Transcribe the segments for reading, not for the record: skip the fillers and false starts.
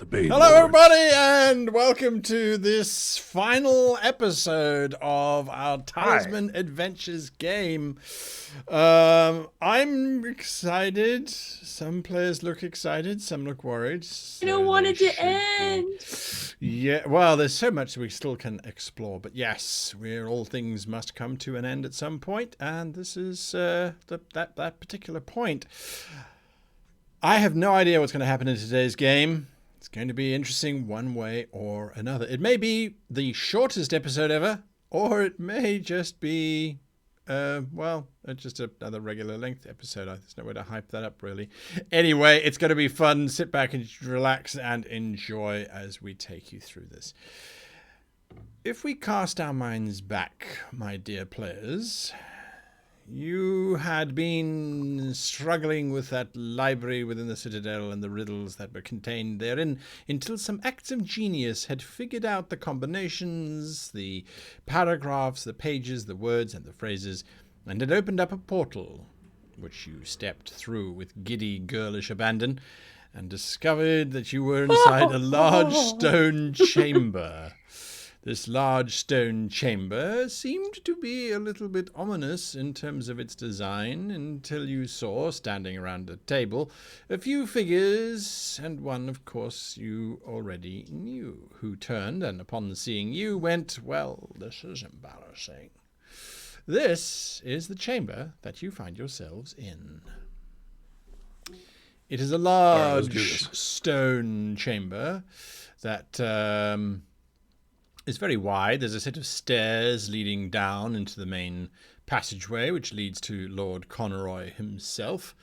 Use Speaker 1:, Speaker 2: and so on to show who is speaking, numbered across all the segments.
Speaker 1: Hello, everybody, and welcome to this final episode of our Talisman Adventures game. I'm excited. Some players look excited. Some look worried.
Speaker 2: I don't want it to end.
Speaker 1: Yeah, well, there's so much we still can explore. But yes, all things must come to an end at some point, and this is that particular point. I have no idea what's going to happen in today's game. It's going to be interesting one way or another. It may be the shortest episode ever, or it may just be, just another regular length episode. There's no way to hype that up, really. Anyway, it's going to be fun. Sit back and relax and enjoy as we take you through this. If we cast our minds back, my dear players, you had been struggling with that library within the Citadel and the riddles that were contained therein until some acts of genius had figured out the combinations, the paragraphs, the pages, the words, and the phrases, and had opened up a portal, which you stepped through with giddy, girlish abandon, and discovered that you were inside a large stone chamber. This large stone chamber seemed to be a little bit ominous in terms of its design until you saw, standing around a table, a few figures, and one, of course, you already knew, who turned and, upon seeing you, went, "Well, this is embarrassing." This is the chamber that you find yourselves in. It is a large stone chamber that it's very wide. There's a set of stairs leading down into the main passageway, which leads to Lord Conroy himself.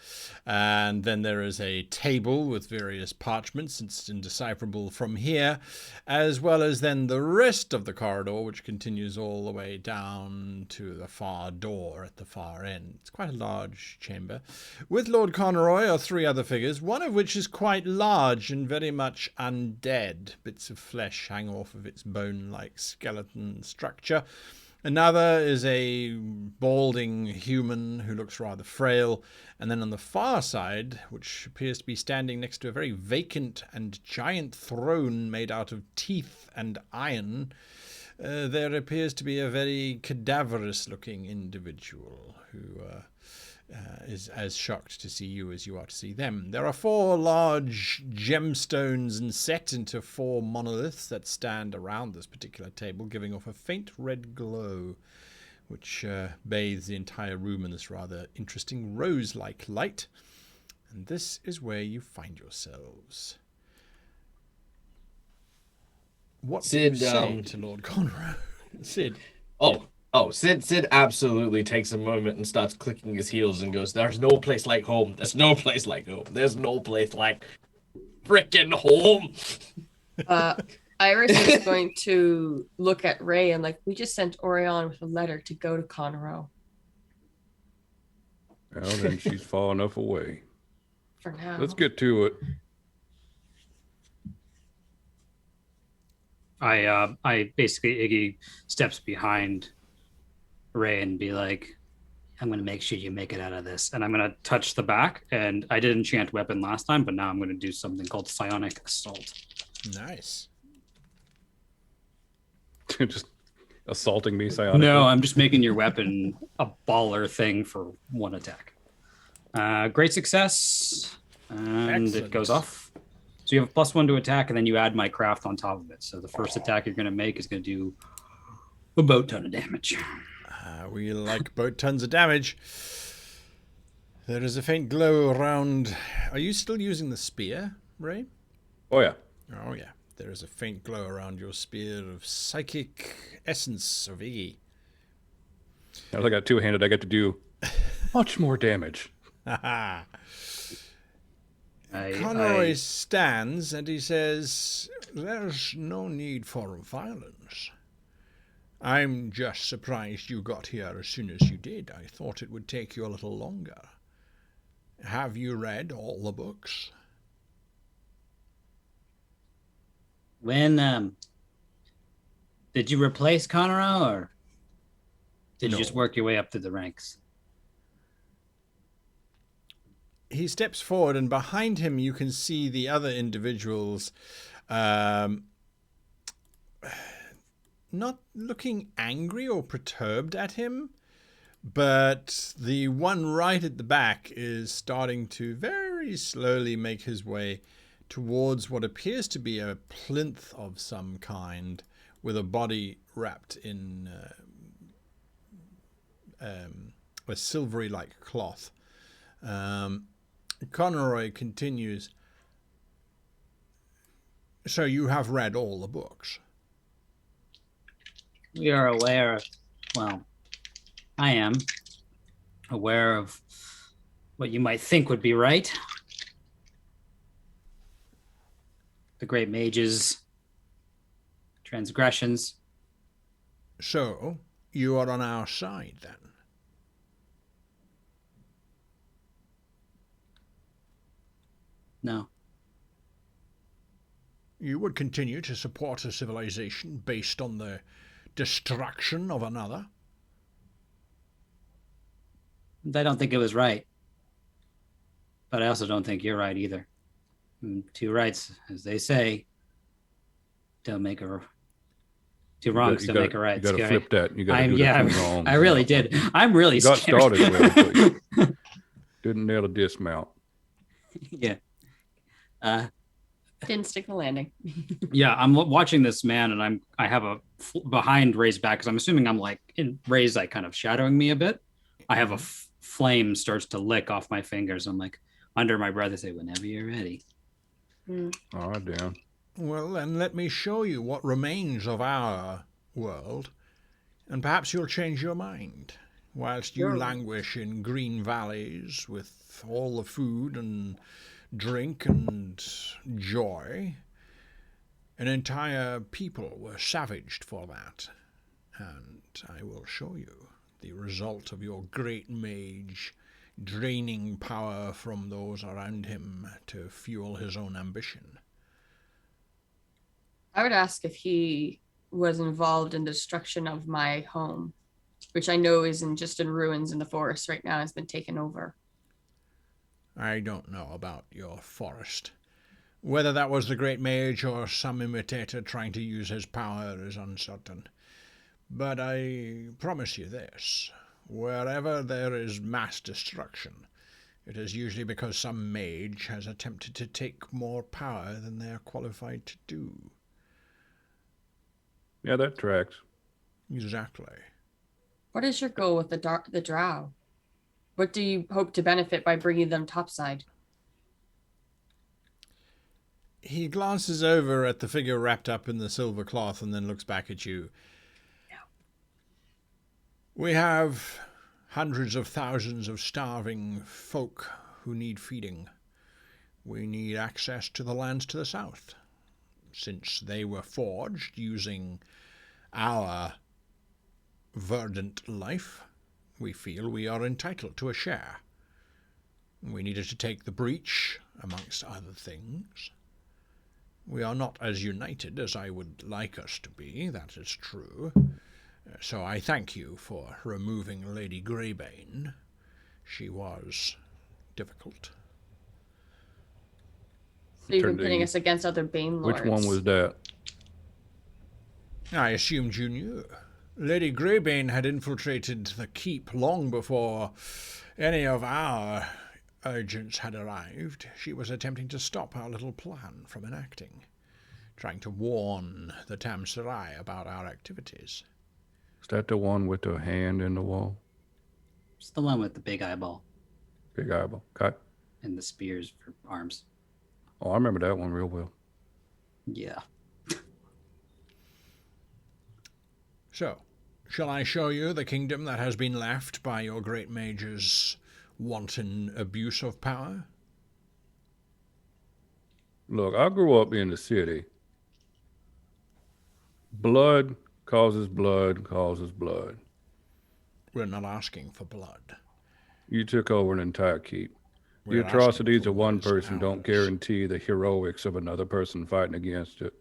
Speaker 1: And then there is a table with various parchments. It's indecipherable from here, as well as then the rest of the corridor, which continues all the way down to the far door at the far end. It's quite a large chamber. With Lord Conroy are three other figures, one of which is quite large and very much undead. Bits of flesh hang off of its bone-like skeleton structure. Another is a balding human who looks rather frail. And then on the far side, which appears to be standing next to a very vacant and giant throne made out of teeth and iron, there appears to be a very cadaverous-looking individual who is as shocked to see you as you are to see them. There are four large gemstones and set into four monoliths that stand around this particular table, giving off a faint red glow, which bathes the entire room in this rather interesting rose-like light. And this is where you find yourselves. What do you say to Lord Conroy? Sid.
Speaker 3: Sid absolutely takes a moment and starts clicking his heels and goes, "There's no place like home. There's no place like home. There's no place like frickin' home."
Speaker 2: Iris is going to look at Ray and we just sent Orion with a letter to go to Conroe.
Speaker 4: Well, then she's far enough away.
Speaker 2: For now.
Speaker 4: Let's get to it.
Speaker 5: I basically, Iggy steps behind Ray and be like, "I'm going to make sure you make it out of this." And I'm going to touch the back. And I did enchant weapon last time, but now I'm going to do something called Psionic Assault.
Speaker 1: Nice.
Speaker 4: Just assaulting me, psionically?
Speaker 5: No, I'm just making your weapon a baller thing for one attack. Great success. And
Speaker 1: Excellent.
Speaker 5: It goes off. So you have a +1 to attack, and then you add my craft on top of it. So the first attack you're going to make is going to do a boat ton of damage.
Speaker 1: We like boat tons of damage. There is a faint glow around. Are you still using the spear, Ray?
Speaker 4: Oh, yeah.
Speaker 1: Oh, yeah. There is a faint glow around your spear of psychic essence of Iggy.
Speaker 4: Now I got two-handed. I get to do much more damage.
Speaker 1: Conroy stands and he says, "There's no need for violence. I'm just surprised you got here as soon as you did. I thought it would take you a little longer. Have you read all the books?"
Speaker 5: When did you replace Conroe, or did
Speaker 1: No.
Speaker 5: you just work your way up through the ranks?
Speaker 1: he steps forward, and behind him you can see the other individuals not looking angry or perturbed at him, but the one right at the back is starting to very slowly make his way towards what appears to be a plinth of some kind with a body wrapped in a silvery-like cloth. Conroy continues, "So you have read all the books?"
Speaker 5: We are aware of, well, I am aware of what you might think would be right. The great mage's transgressions.
Speaker 1: "So you are on our side, then?"
Speaker 5: No.
Speaker 1: "You would continue to support a civilization based on the destruction of another?"
Speaker 5: I don't think it was right. But I also don't think you're right either. Two rights, as they say, don't make a... Two wrongs don't make a right.
Speaker 4: You got to
Speaker 5: Scary.
Speaker 4: flip that. You got to do the two wrongs.
Speaker 5: I really did. I'm really
Speaker 4: You got
Speaker 5: scared.
Speaker 4: started well, but didn't nail a dismount.
Speaker 5: Yeah.
Speaker 2: Didn't stick the landing.
Speaker 5: Yeah, I'm watching this man, and I have a behind Ray's back, because I'm assuming I'm like in Ray's like kind of shadowing me a bit. I have a flame starts to lick off my fingers. I'm like under my breath. I say, "Whenever you're ready."
Speaker 4: All right, Dan.
Speaker 1: "Well, then let me show you what remains of our world, and perhaps you'll change your mind. Whilst you languish in green valleys with all the food and drink and joy, an entire people were savaged for that. And I will show you the result of your great mage draining power from those around him to fuel his own ambition."
Speaker 2: I would ask if he was involved in the destruction of my home, which I know isn't just in ruins in the forest right now, has been taken over.
Speaker 1: "I don't know about your forest. Whether that was the great mage or some imitator trying to use his power is uncertain. But I promise you this. Wherever there is mass destruction, it is usually because some mage has attempted to take more power than they are qualified to do."
Speaker 4: Yeah, that tracks.
Speaker 1: "Exactly."
Speaker 2: What is your goal with the drow? What do you hope to benefit by bringing them topside?
Speaker 1: He glances over at the figure wrapped up in the silver cloth and then looks back at you. "We have hundreds of thousands of starving folk who need feeding. We need access to the lands to the south. Since they were forged using our verdant life, we feel we are entitled to a share. We needed to take the breach, amongst other things. We are not as united as I would like us to be, that is true. So I thank you for removing Lady Greybane. She was difficult."
Speaker 2: So you've been pitting us against other Bane lords.
Speaker 4: Which one was that?
Speaker 1: "I assumed you knew. Lady Greybane had infiltrated the keep long before any of our agents had arrived. She was attempting to stop our little plan from enacting, trying to warn the Tamsarai about our activities."
Speaker 4: Is that the one with the hand in the wall?
Speaker 5: It's the one with the big eyeball
Speaker 4: Big eyeball. Okay.
Speaker 5: and the spears for arms.
Speaker 4: Oh, I remember that one real well.
Speaker 5: Yeah.
Speaker 1: "So, shall I show you the kingdom that has been left by your great mage's wanton abuse of power?"
Speaker 4: Look, I grew up in the city. Blood causes blood causes blood.
Speaker 1: "We're not asking for blood.
Speaker 4: You took over an entire keep. The
Speaker 1: We're
Speaker 4: atrocities
Speaker 1: asking for
Speaker 4: of one
Speaker 1: what is
Speaker 4: person don't
Speaker 1: ours."
Speaker 4: guarantee the heroics of another person fighting against it.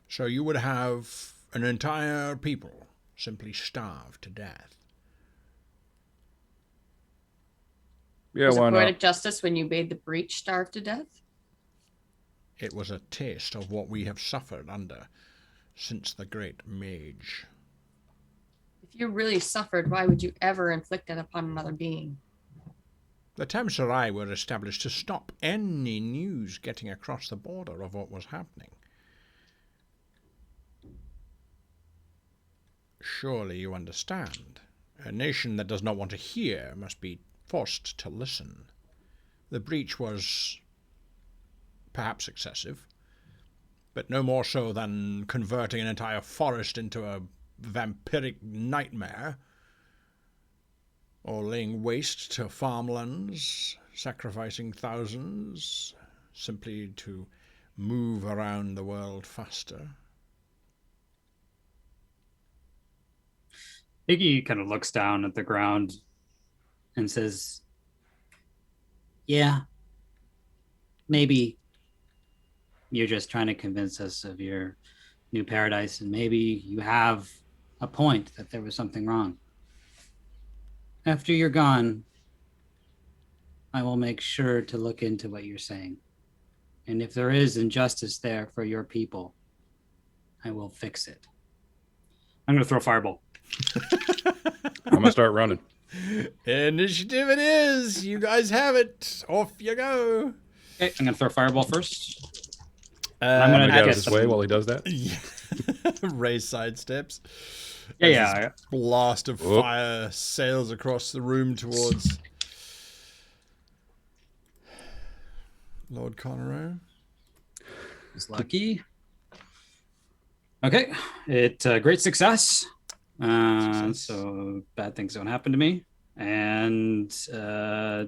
Speaker 1: "So you would have an entire people simply starve to death?"
Speaker 4: Yeah,
Speaker 2: Was it
Speaker 4: why
Speaker 2: poetic
Speaker 4: not?
Speaker 2: justice when you made the breach starve to death?
Speaker 1: It was a taste of what we have suffered under since the great mage.
Speaker 2: If you really suffered, why would you ever inflict it upon another being?
Speaker 1: The Tamsarai were established to stop any news getting across the border of what was happening. Surely you understand. A nation that does not want to hear must be forced to listen. The breach was perhaps excessive, but no more so than converting an entire forest into a vampiric nightmare, or laying waste to farmlands, sacrificing thousands simply to move around the world faster.
Speaker 5: Iggy kind of looks down at the ground and says, yeah, maybe you're just trying to convince us of your new paradise, and maybe you have a point that there was something wrong. After you're gone, I will make sure to look into what you're saying. And if there is injustice there for your people, I will fix it. I'm going to throw a fireball.
Speaker 4: I'm going to start running.
Speaker 1: Initiative it is! You guys have it! Off you go!
Speaker 5: Okay, I'm going to throw a fireball first.
Speaker 4: I'm going to get out of
Speaker 5: get
Speaker 4: his
Speaker 5: some-
Speaker 4: way while he does that.
Speaker 1: Ray sidesteps.
Speaker 5: Yeah,
Speaker 1: As
Speaker 5: yeah.
Speaker 1: this blast of
Speaker 4: Whoop.
Speaker 1: fire sails across the room towards Lord Conroe.
Speaker 5: Is lucky. Okay, great success.
Speaker 1: Success.
Speaker 5: So bad things don't happen to me, and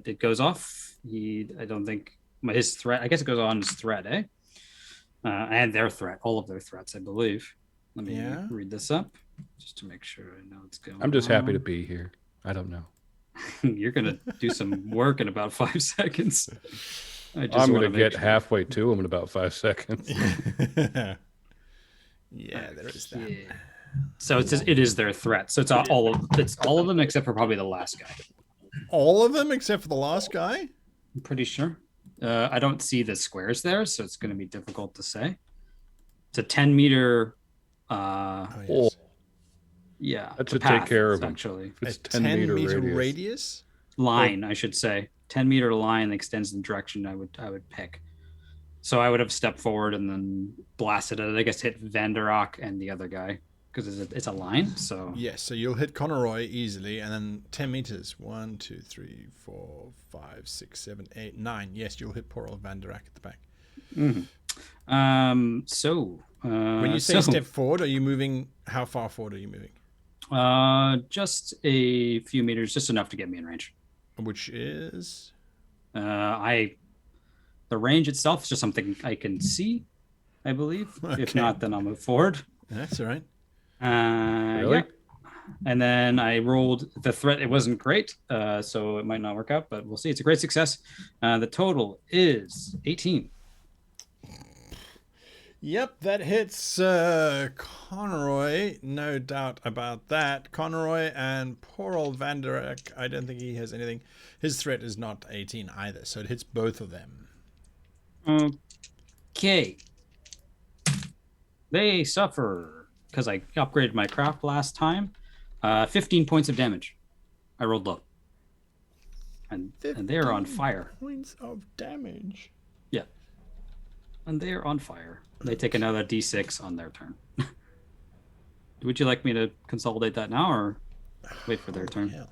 Speaker 5: it goes off. I don't think his threat. I guess it goes on his threat, eh? And their threat, all of their threats, I believe. Let me read this up just to make sure I know what's going on.
Speaker 4: I'm just happy to be here. I don't know.
Speaker 5: You're gonna do some work in about 5 seconds.
Speaker 4: I'm going
Speaker 5: wanna
Speaker 4: to
Speaker 5: make
Speaker 4: get
Speaker 5: sure.
Speaker 4: halfway to him in about 5 seconds.
Speaker 1: Yeah, there is that.
Speaker 5: Yeah. So it is their threat. So it's all of them except for probably the last guy.
Speaker 1: All of them except for the last guy?
Speaker 5: I'm pretty sure. I don't see the squares there, so it's going to be difficult to say. It's a 10-meter.
Speaker 1: Oh, yes.
Speaker 5: Yeah,
Speaker 4: That
Speaker 5: the
Speaker 4: should take
Speaker 5: path,
Speaker 4: care of him.
Speaker 5: actually.
Speaker 4: It's
Speaker 1: A
Speaker 4: 10-meter
Speaker 1: radius.
Speaker 4: radius.
Speaker 5: Line, I should say. 10-meter line that extends in the direction I would pick. So I would have stepped forward and then blasted it. I guess hit Vanderock and the other guy because it's a line. So
Speaker 1: Yes, so you'll hit Conroy easily, and then 10 meters. 1, 2, 3, 4, 5, 6, 7, 8, 9. Yes, you'll hit poor old Vanderak at the back.
Speaker 5: When
Speaker 1: When you say step forward, are you moving? How far forward are you moving?
Speaker 5: just a few meters, just enough to get me in range.
Speaker 1: Which is
Speaker 5: The range itself is just something I can see, I believe. If
Speaker 1: Okay.
Speaker 5: not, then I'll move forward.
Speaker 1: that's all right.
Speaker 4: Really?
Speaker 5: Yeah. And then I rolled the threat. It wasn't great, so it might not work out, but we'll see. It's a great success. The total is 18.
Speaker 1: Yep, that hits Conroy. No doubt about that. Conroy and poor old Vanderak. I don't think he has anything. His threat is not 18 either, so it hits both of them.
Speaker 5: Okay. They suffer because I upgraded my craft last time. 15 points of damage. I rolled low. And they're on
Speaker 1: 15
Speaker 5: fire.
Speaker 1: Points of damage.
Speaker 5: Yeah. And they're on fire. They take another d6 on their turn. Would you like me to consolidate that now or wait for their turn?
Speaker 1: Hell.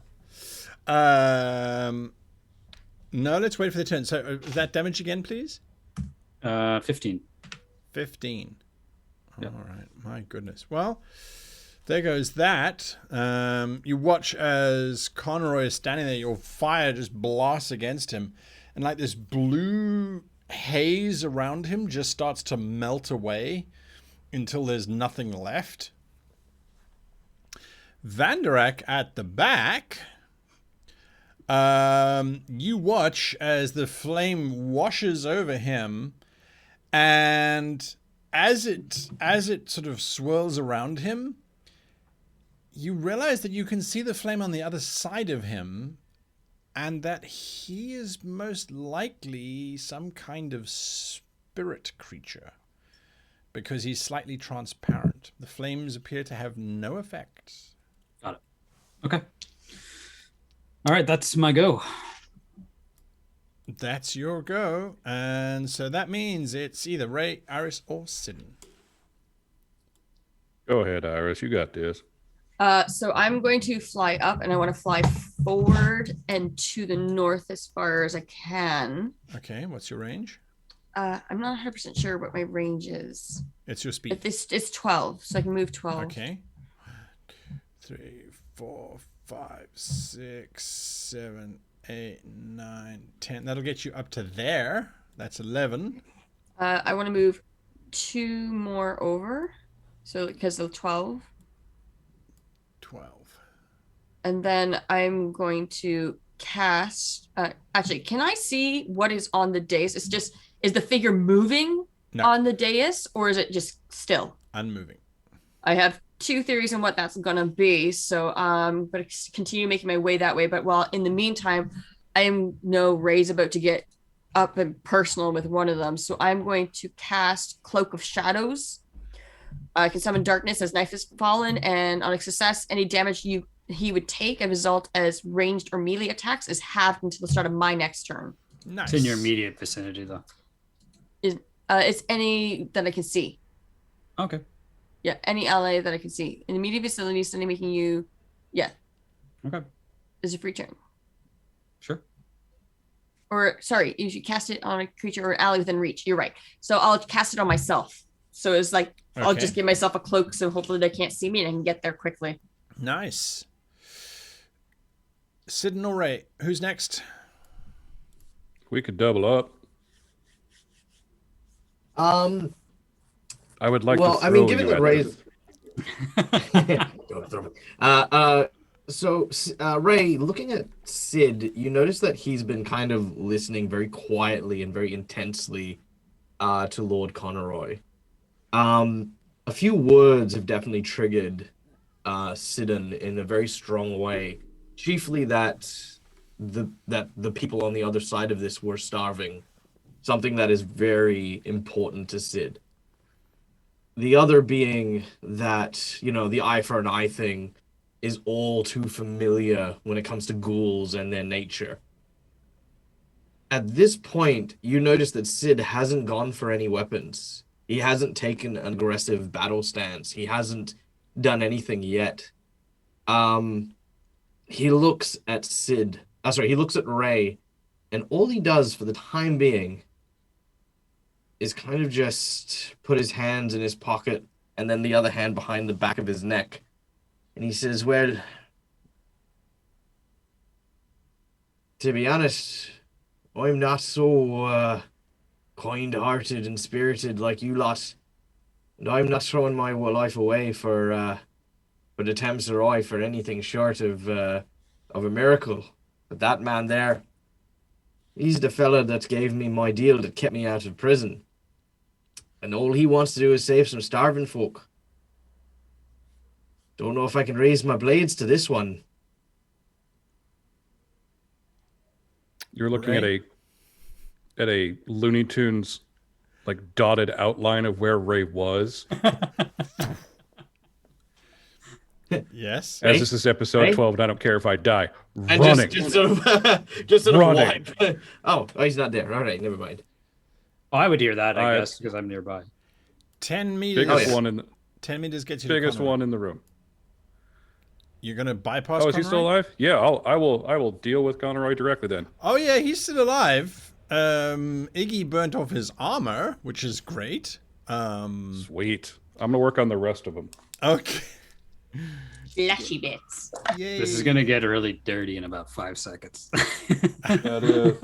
Speaker 1: No, let's wait for the turn. So that damage again, please?
Speaker 5: 15.
Speaker 1: 15.
Speaker 5: Yep.
Speaker 1: All right. My goodness. Well, there goes that. You watch as Conroy is standing there. Your fire just blasts against him. And like this blue haze around him just starts to melt away until there's nothing left. Vanderak at the back. You watch as the flame washes over him, and as it sort of swirls around him, you realize that you can see the flame on the other side of him, and that he is most likely some kind of spirit creature, because he's slightly transparent. The flames appear to have no effect.
Speaker 5: Got it. Okay. All right, that's my go.
Speaker 1: That's your go, and so that means it's either Ray, Iris, or Sidon.
Speaker 4: Go ahead, Iris. You got this.
Speaker 2: So I'm going to fly up, and I want to fly forward and to the north as far as I can.
Speaker 1: Okay, what's your range?
Speaker 2: I'm not 100% sure what my range is.
Speaker 1: It's your speed.
Speaker 2: It's 12, so I can move 12.
Speaker 1: Okay. 3, 4, 5, 6, 7, 8, 9, 10. That'll get you up to there. That's 11.
Speaker 2: I want to move 2 more over, so because of 12.
Speaker 1: 12.
Speaker 2: And then I'm going to cast. Actually, can I see what is on the dais? It's just, is the figure moving on the dais, or is it just still?
Speaker 1: Unmoving.
Speaker 2: I have 2 theories on what that's gonna be, so I'm gonna continue making my way that way. But while in the meantime, I know Ray's about to get up and personal with one of them, so I'm going to cast Cloak of Shadows. I can summon darkness as knife is fallen, and on a success, any damage he would take as a result as ranged or melee attacks is halved until the start of my next turn.
Speaker 1: Nice.
Speaker 5: It's in your immediate vicinity, though.
Speaker 2: It's any that I can see.
Speaker 5: Okay.
Speaker 2: Yeah, any ally that I can see. In immediate vicinity, suddenly making you... Yeah.
Speaker 5: Okay.
Speaker 2: Is a free turn.
Speaker 5: Sure.
Speaker 2: Or, sorry, you should cast it on a creature or ally within reach. You're right. So I'll cast it on myself. So it's like, I'll just give myself a cloak so hopefully they can't see me and I can get there quickly.
Speaker 1: Nice. Sidon or Ray, who's next?
Speaker 4: We could double up. I would like to throw
Speaker 3: given
Speaker 4: you
Speaker 3: that
Speaker 4: at
Speaker 3: Ray's... Ray, looking at Sid, you notice that he's been kind of listening very quietly and very intensely to Lord Conroy. A few words have definitely triggered Sidon in a very strong way. Chiefly that the people on the other side of this were starving. Something that is very important to Sid. The other being that, the eye for an eye thing is all too familiar when it comes to ghouls and their nature. At this point, you notice that Sid hasn't gone for any weapons. He hasn't taken an aggressive battle stance. He hasn't done anything yet. He looks at he looks at Ray, and all he does for the time being is kind of just put his hands in his pocket and then the other hand behind the back of his neck. And he says, well, to be honest, I'm not so kind-hearted and spirited like you lot. And I'm not throwing my life away for the Thames Roy for anything short of a miracle. But that man there, he's the fella that gave me my deal that kept me out of prison. And all he wants to do is save some starving folk. Don't know if I can raise my blades to this one.
Speaker 4: You're looking at a Looney Tunes like dotted outline of where Ray was.
Speaker 1: Yes.
Speaker 4: As this is episode 12, and I don't care if I die.
Speaker 3: And
Speaker 4: Running.
Speaker 3: just sort of
Speaker 4: Running.
Speaker 3: wipe. Oh, he's not there. All right, never mind.
Speaker 5: Oh, I would hear that, I guess, because I'm nearby.
Speaker 1: 10 meters.
Speaker 4: Biggest one in the
Speaker 1: 10 meters gets you
Speaker 4: biggest
Speaker 1: to Conroy.
Speaker 4: one in the room.
Speaker 1: You're gonna bypass.
Speaker 4: Oh, is he
Speaker 1: Conroy?
Speaker 4: still alive? Yeah, I will deal with Conroy directly then.
Speaker 1: Oh yeah, he's still alive. Iggy burnt off his armor, which is great.
Speaker 4: Sweet. I'm gonna work on the rest of them.
Speaker 1: Okay.
Speaker 2: Flashy bits.
Speaker 1: Yay.
Speaker 5: This is going to get really dirty in about 5 seconds.
Speaker 4: That is.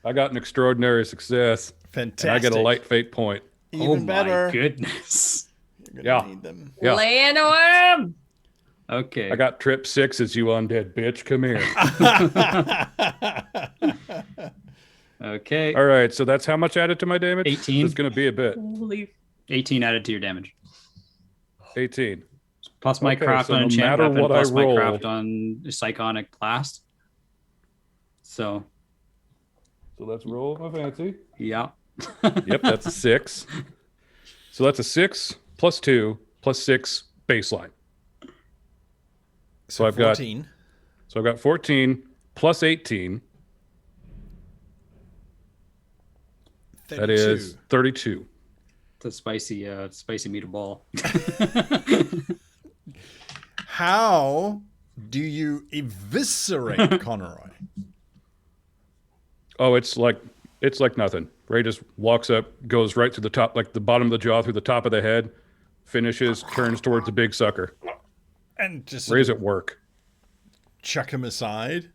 Speaker 4: I got an extraordinary success.
Speaker 1: Fantastic.
Speaker 4: And I get a light fate point.
Speaker 1: Even better.
Speaker 5: My goodness.
Speaker 1: You're gonna
Speaker 4: Yeah.
Speaker 1: need them.
Speaker 4: Yeah.
Speaker 2: Laying a worm.
Speaker 5: Okay.
Speaker 4: I got trip 6s, you undead bitch. Come here.
Speaker 5: Okay.
Speaker 4: All right, so that's how much added to my damage?
Speaker 5: 18.
Speaker 4: It's going to be a bit.
Speaker 2: Holy.
Speaker 5: 18 added to your damage.
Speaker 4: 18.
Speaker 5: Plus my
Speaker 4: Okay,
Speaker 5: craft
Speaker 4: so
Speaker 5: on
Speaker 4: no
Speaker 5: enchant
Speaker 4: matter
Speaker 5: weapon,
Speaker 4: what
Speaker 5: plus
Speaker 4: I
Speaker 5: my
Speaker 4: roll-
Speaker 5: craft on psionic blast. So
Speaker 4: So let's roll my fancy.
Speaker 5: yeah.
Speaker 4: Yep, that's a 6. So that's a 6 plus 2 plus 6 baseline.
Speaker 1: So
Speaker 4: I've got
Speaker 1: 14.
Speaker 4: So I've got 14 plus 18.
Speaker 1: 32.
Speaker 4: That is 32.
Speaker 5: It's a spicy meatball.
Speaker 1: How do you eviscerate Conroy?
Speaker 4: Oh, it's like nothing. Ray just walks up, goes right through the top, like the bottom of the jaw, through the top of the head, finishes, turns towards the big sucker.
Speaker 1: And just
Speaker 4: Ray's at work.
Speaker 1: chuck him aside.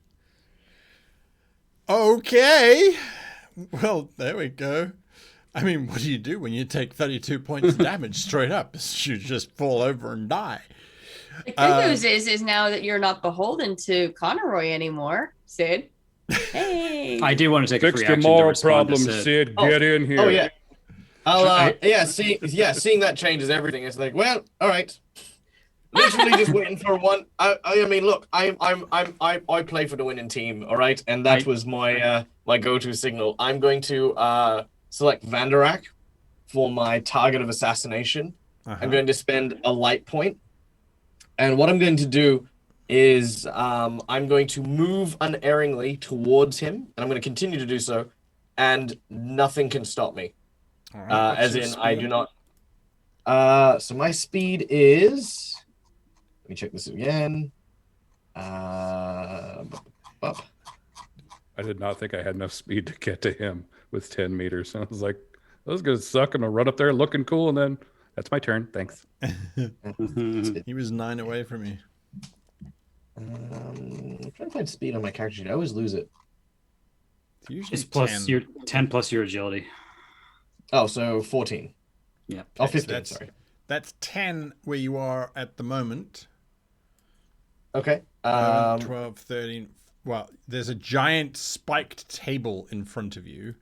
Speaker 1: Okay. Well, there we go. I mean, what do you do when you take 32 points of damage straight up? You just fall over and die.
Speaker 2: The good news is now that you're not beholden to Conroy anymore, Sid. Hey.
Speaker 5: I do want to take a
Speaker 4: Fix
Speaker 5: free
Speaker 4: your
Speaker 5: action to
Speaker 4: moral
Speaker 5: respond to
Speaker 4: problem,
Speaker 5: Sid.
Speaker 4: Sid. Get in here.
Speaker 3: Oh yeah. Seeing that changes everything. It's like, well, all right. Literally just waiting for one. I mean, look, I play for the winning team, all right, and that was my my go-to signal. I'm going to select Vanderak for my target of assassination. I'm going to spend a light point, and what I'm going to do is I'm going to move unerringly towards him, and I'm going to continue to do so, and nothing can stop me.
Speaker 1: Right,
Speaker 3: As in, I do not. So my speed is. Let me check this again.
Speaker 4: I did not think I had enough speed to get to him with 10 meters. I was like, that was going to suck. I'm going to run up there looking cool, and then that's my turn. Thanks.
Speaker 1: He was 9 away from you.
Speaker 3: I'm trying to find speed on my character sheet. I always lose it.
Speaker 1: Usually
Speaker 5: It's plus
Speaker 1: 10.
Speaker 5: your 10 plus your agility.
Speaker 3: Oh, so 14.
Speaker 5: Yeah.
Speaker 3: Oh,
Speaker 1: Okay, so
Speaker 3: 15,
Speaker 1: that's-
Speaker 3: sorry.
Speaker 1: That's 10 where you are at the moment.
Speaker 3: Okay.
Speaker 1: 11, 12, 13. Well, there's a giant spiked table in front of you.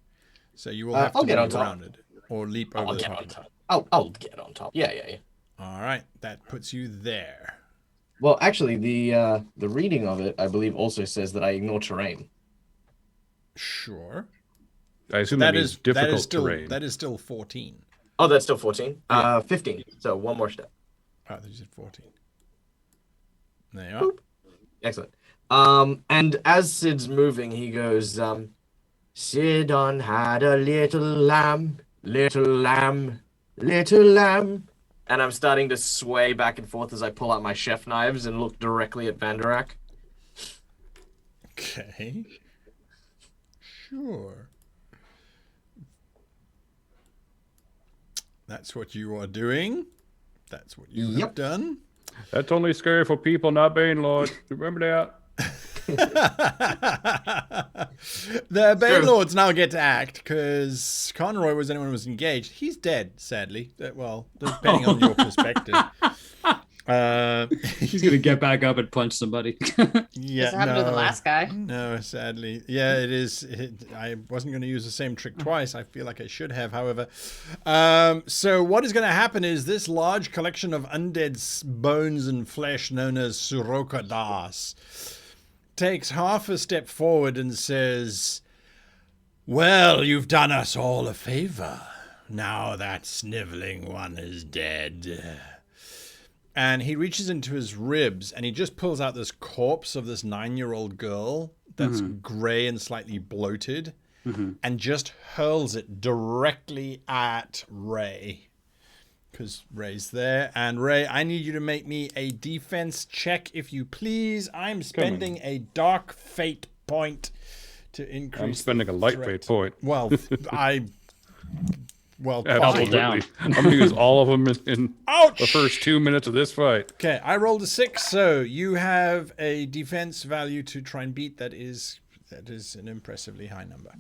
Speaker 1: So you will have
Speaker 3: I'll
Speaker 1: to
Speaker 3: get on
Speaker 1: move
Speaker 3: top.
Speaker 1: around it or leap over
Speaker 3: I'll
Speaker 1: the
Speaker 3: get
Speaker 1: top.
Speaker 3: on top. I'll get on top. Yeah.
Speaker 1: All right. That puts you there.
Speaker 3: Well, actually, the reading of it, I believe, also says that I ignore terrain.
Speaker 1: Sure.
Speaker 4: I assume that means difficult
Speaker 1: still,
Speaker 4: terrain.
Speaker 1: That is still 14.
Speaker 3: Oh, that's still 14.
Speaker 1: Yeah.
Speaker 3: 15. So one more step.
Speaker 1: Oh, you said 14. There you are.
Speaker 3: Boop. Excellent. And as Sid's moving, he goes, Sidon had a little lamb, little lamb, little lamb. And I'm starting to sway back and forth as I pull out my chef knives and look directly at Vanderak.
Speaker 1: Okay. Sure. That's what you are doing. That's what you have done.
Speaker 4: That's only scary for people not Bane Lords. Remember that?
Speaker 1: The Bane Lords now get to act because Conroy was anyone who was engaged. He's dead, sadly. Well, depending on your perspective.
Speaker 5: He's gonna get back up and punch somebody.
Speaker 1: Yeah,
Speaker 2: This happened to the last guy.
Speaker 1: No, sadly. Yeah, it is. I wasn't going to use the same trick twice. I feel like I should have, however. So what is going to happen is this large collection of undead bones and flesh known as Suroka Das takes half a step forward and says, well, you've done us all a favor. Now that sniveling one is dead. And he reaches into his ribs and he just pulls out this corpse of this 9-year-old girl that's gray and slightly bloated and just hurls it directly at Ray. Because Ray's there. And Ray, I need you to make me a defense check, if you please. I'm spending a dark fate point to increase.
Speaker 4: I'm spending a light fate point.
Speaker 1: Well,
Speaker 4: Absolutely.
Speaker 5: down.
Speaker 4: I'm going to use all of them in
Speaker 1: Ouch!
Speaker 4: the first 2 minutes of this fight.
Speaker 1: Okay, I rolled a 6, so you have a defense value to try and beat. That is an impressively high number.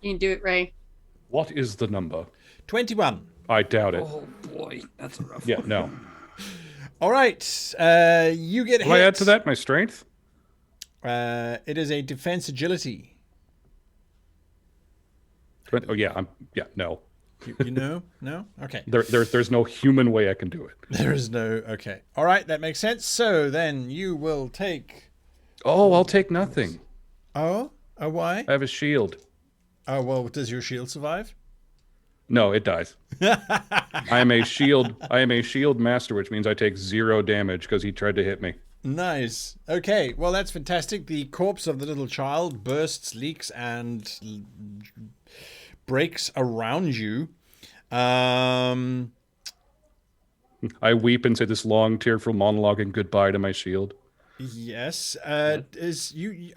Speaker 2: You can do it, Ray.
Speaker 4: What is the number?
Speaker 1: 21.
Speaker 4: I doubt it.
Speaker 5: Oh boy, that's a rough
Speaker 4: Yeah,
Speaker 5: one.
Speaker 4: no.
Speaker 1: All right, you get hit.
Speaker 4: Will I add to that my strength?
Speaker 1: It is a defense agility.
Speaker 4: Oh, yeah. No.
Speaker 1: You know? No? Okay.
Speaker 4: There's no human way I can do it.
Speaker 1: There is no... Okay. All right, that makes sense. So then you will take...
Speaker 4: Oh, I'll take nothing.
Speaker 1: Oh, why?
Speaker 4: I have a shield.
Speaker 1: Oh, well, does your shield survive?
Speaker 4: No, it dies. I am a shield master, which means I take 0 damage because he tried to hit me.
Speaker 1: Nice. Okay, well, that's fantastic. The corpse of the little child bursts, leaks, and breaks around you.
Speaker 4: I weep and say this long, tearful monologue and goodbye to my shield.
Speaker 1: Yes. Is you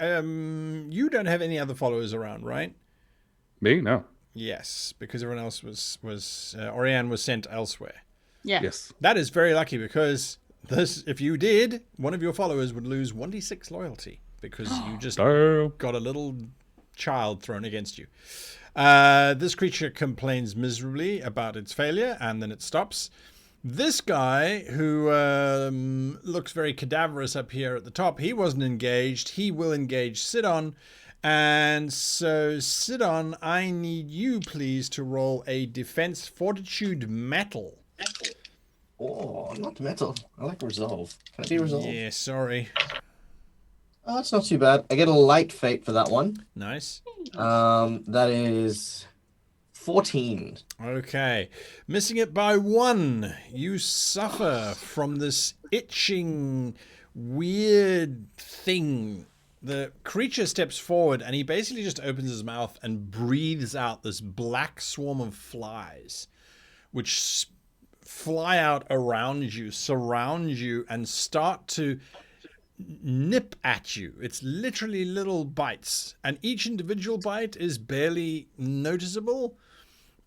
Speaker 1: don't have any other followers around, right?
Speaker 4: Me? No.
Speaker 1: Yes, because everyone else was Orianne was sent elsewhere.
Speaker 2: Yeah.
Speaker 4: Yes.
Speaker 1: That is very lucky because if you did, one of your followers would lose 1d6 loyalty because you just got a little child thrown against you. This creature complains miserably about its failure, and then it stops. This guy, who looks very cadaverous up here at the top, he wasn't engaged. He will engage Sidon. And so, Sidon, I need you, please, to roll a defense fortitude metal.
Speaker 3: Oh, not metal. I like resolve. Can I be resolve?
Speaker 1: Yeah, sorry.
Speaker 3: Oh, that's not too bad. I get a light fate for that one.
Speaker 1: Nice.
Speaker 3: That is 14.
Speaker 1: Okay. Missing it by 1. You suffer from this itching, weird thing. The creature steps forward and he basically just opens his mouth and breathes out this black swarm of flies, which fly out around you, surround you, and start to nip at you. It's literally little bites, and each individual bite is barely noticeable.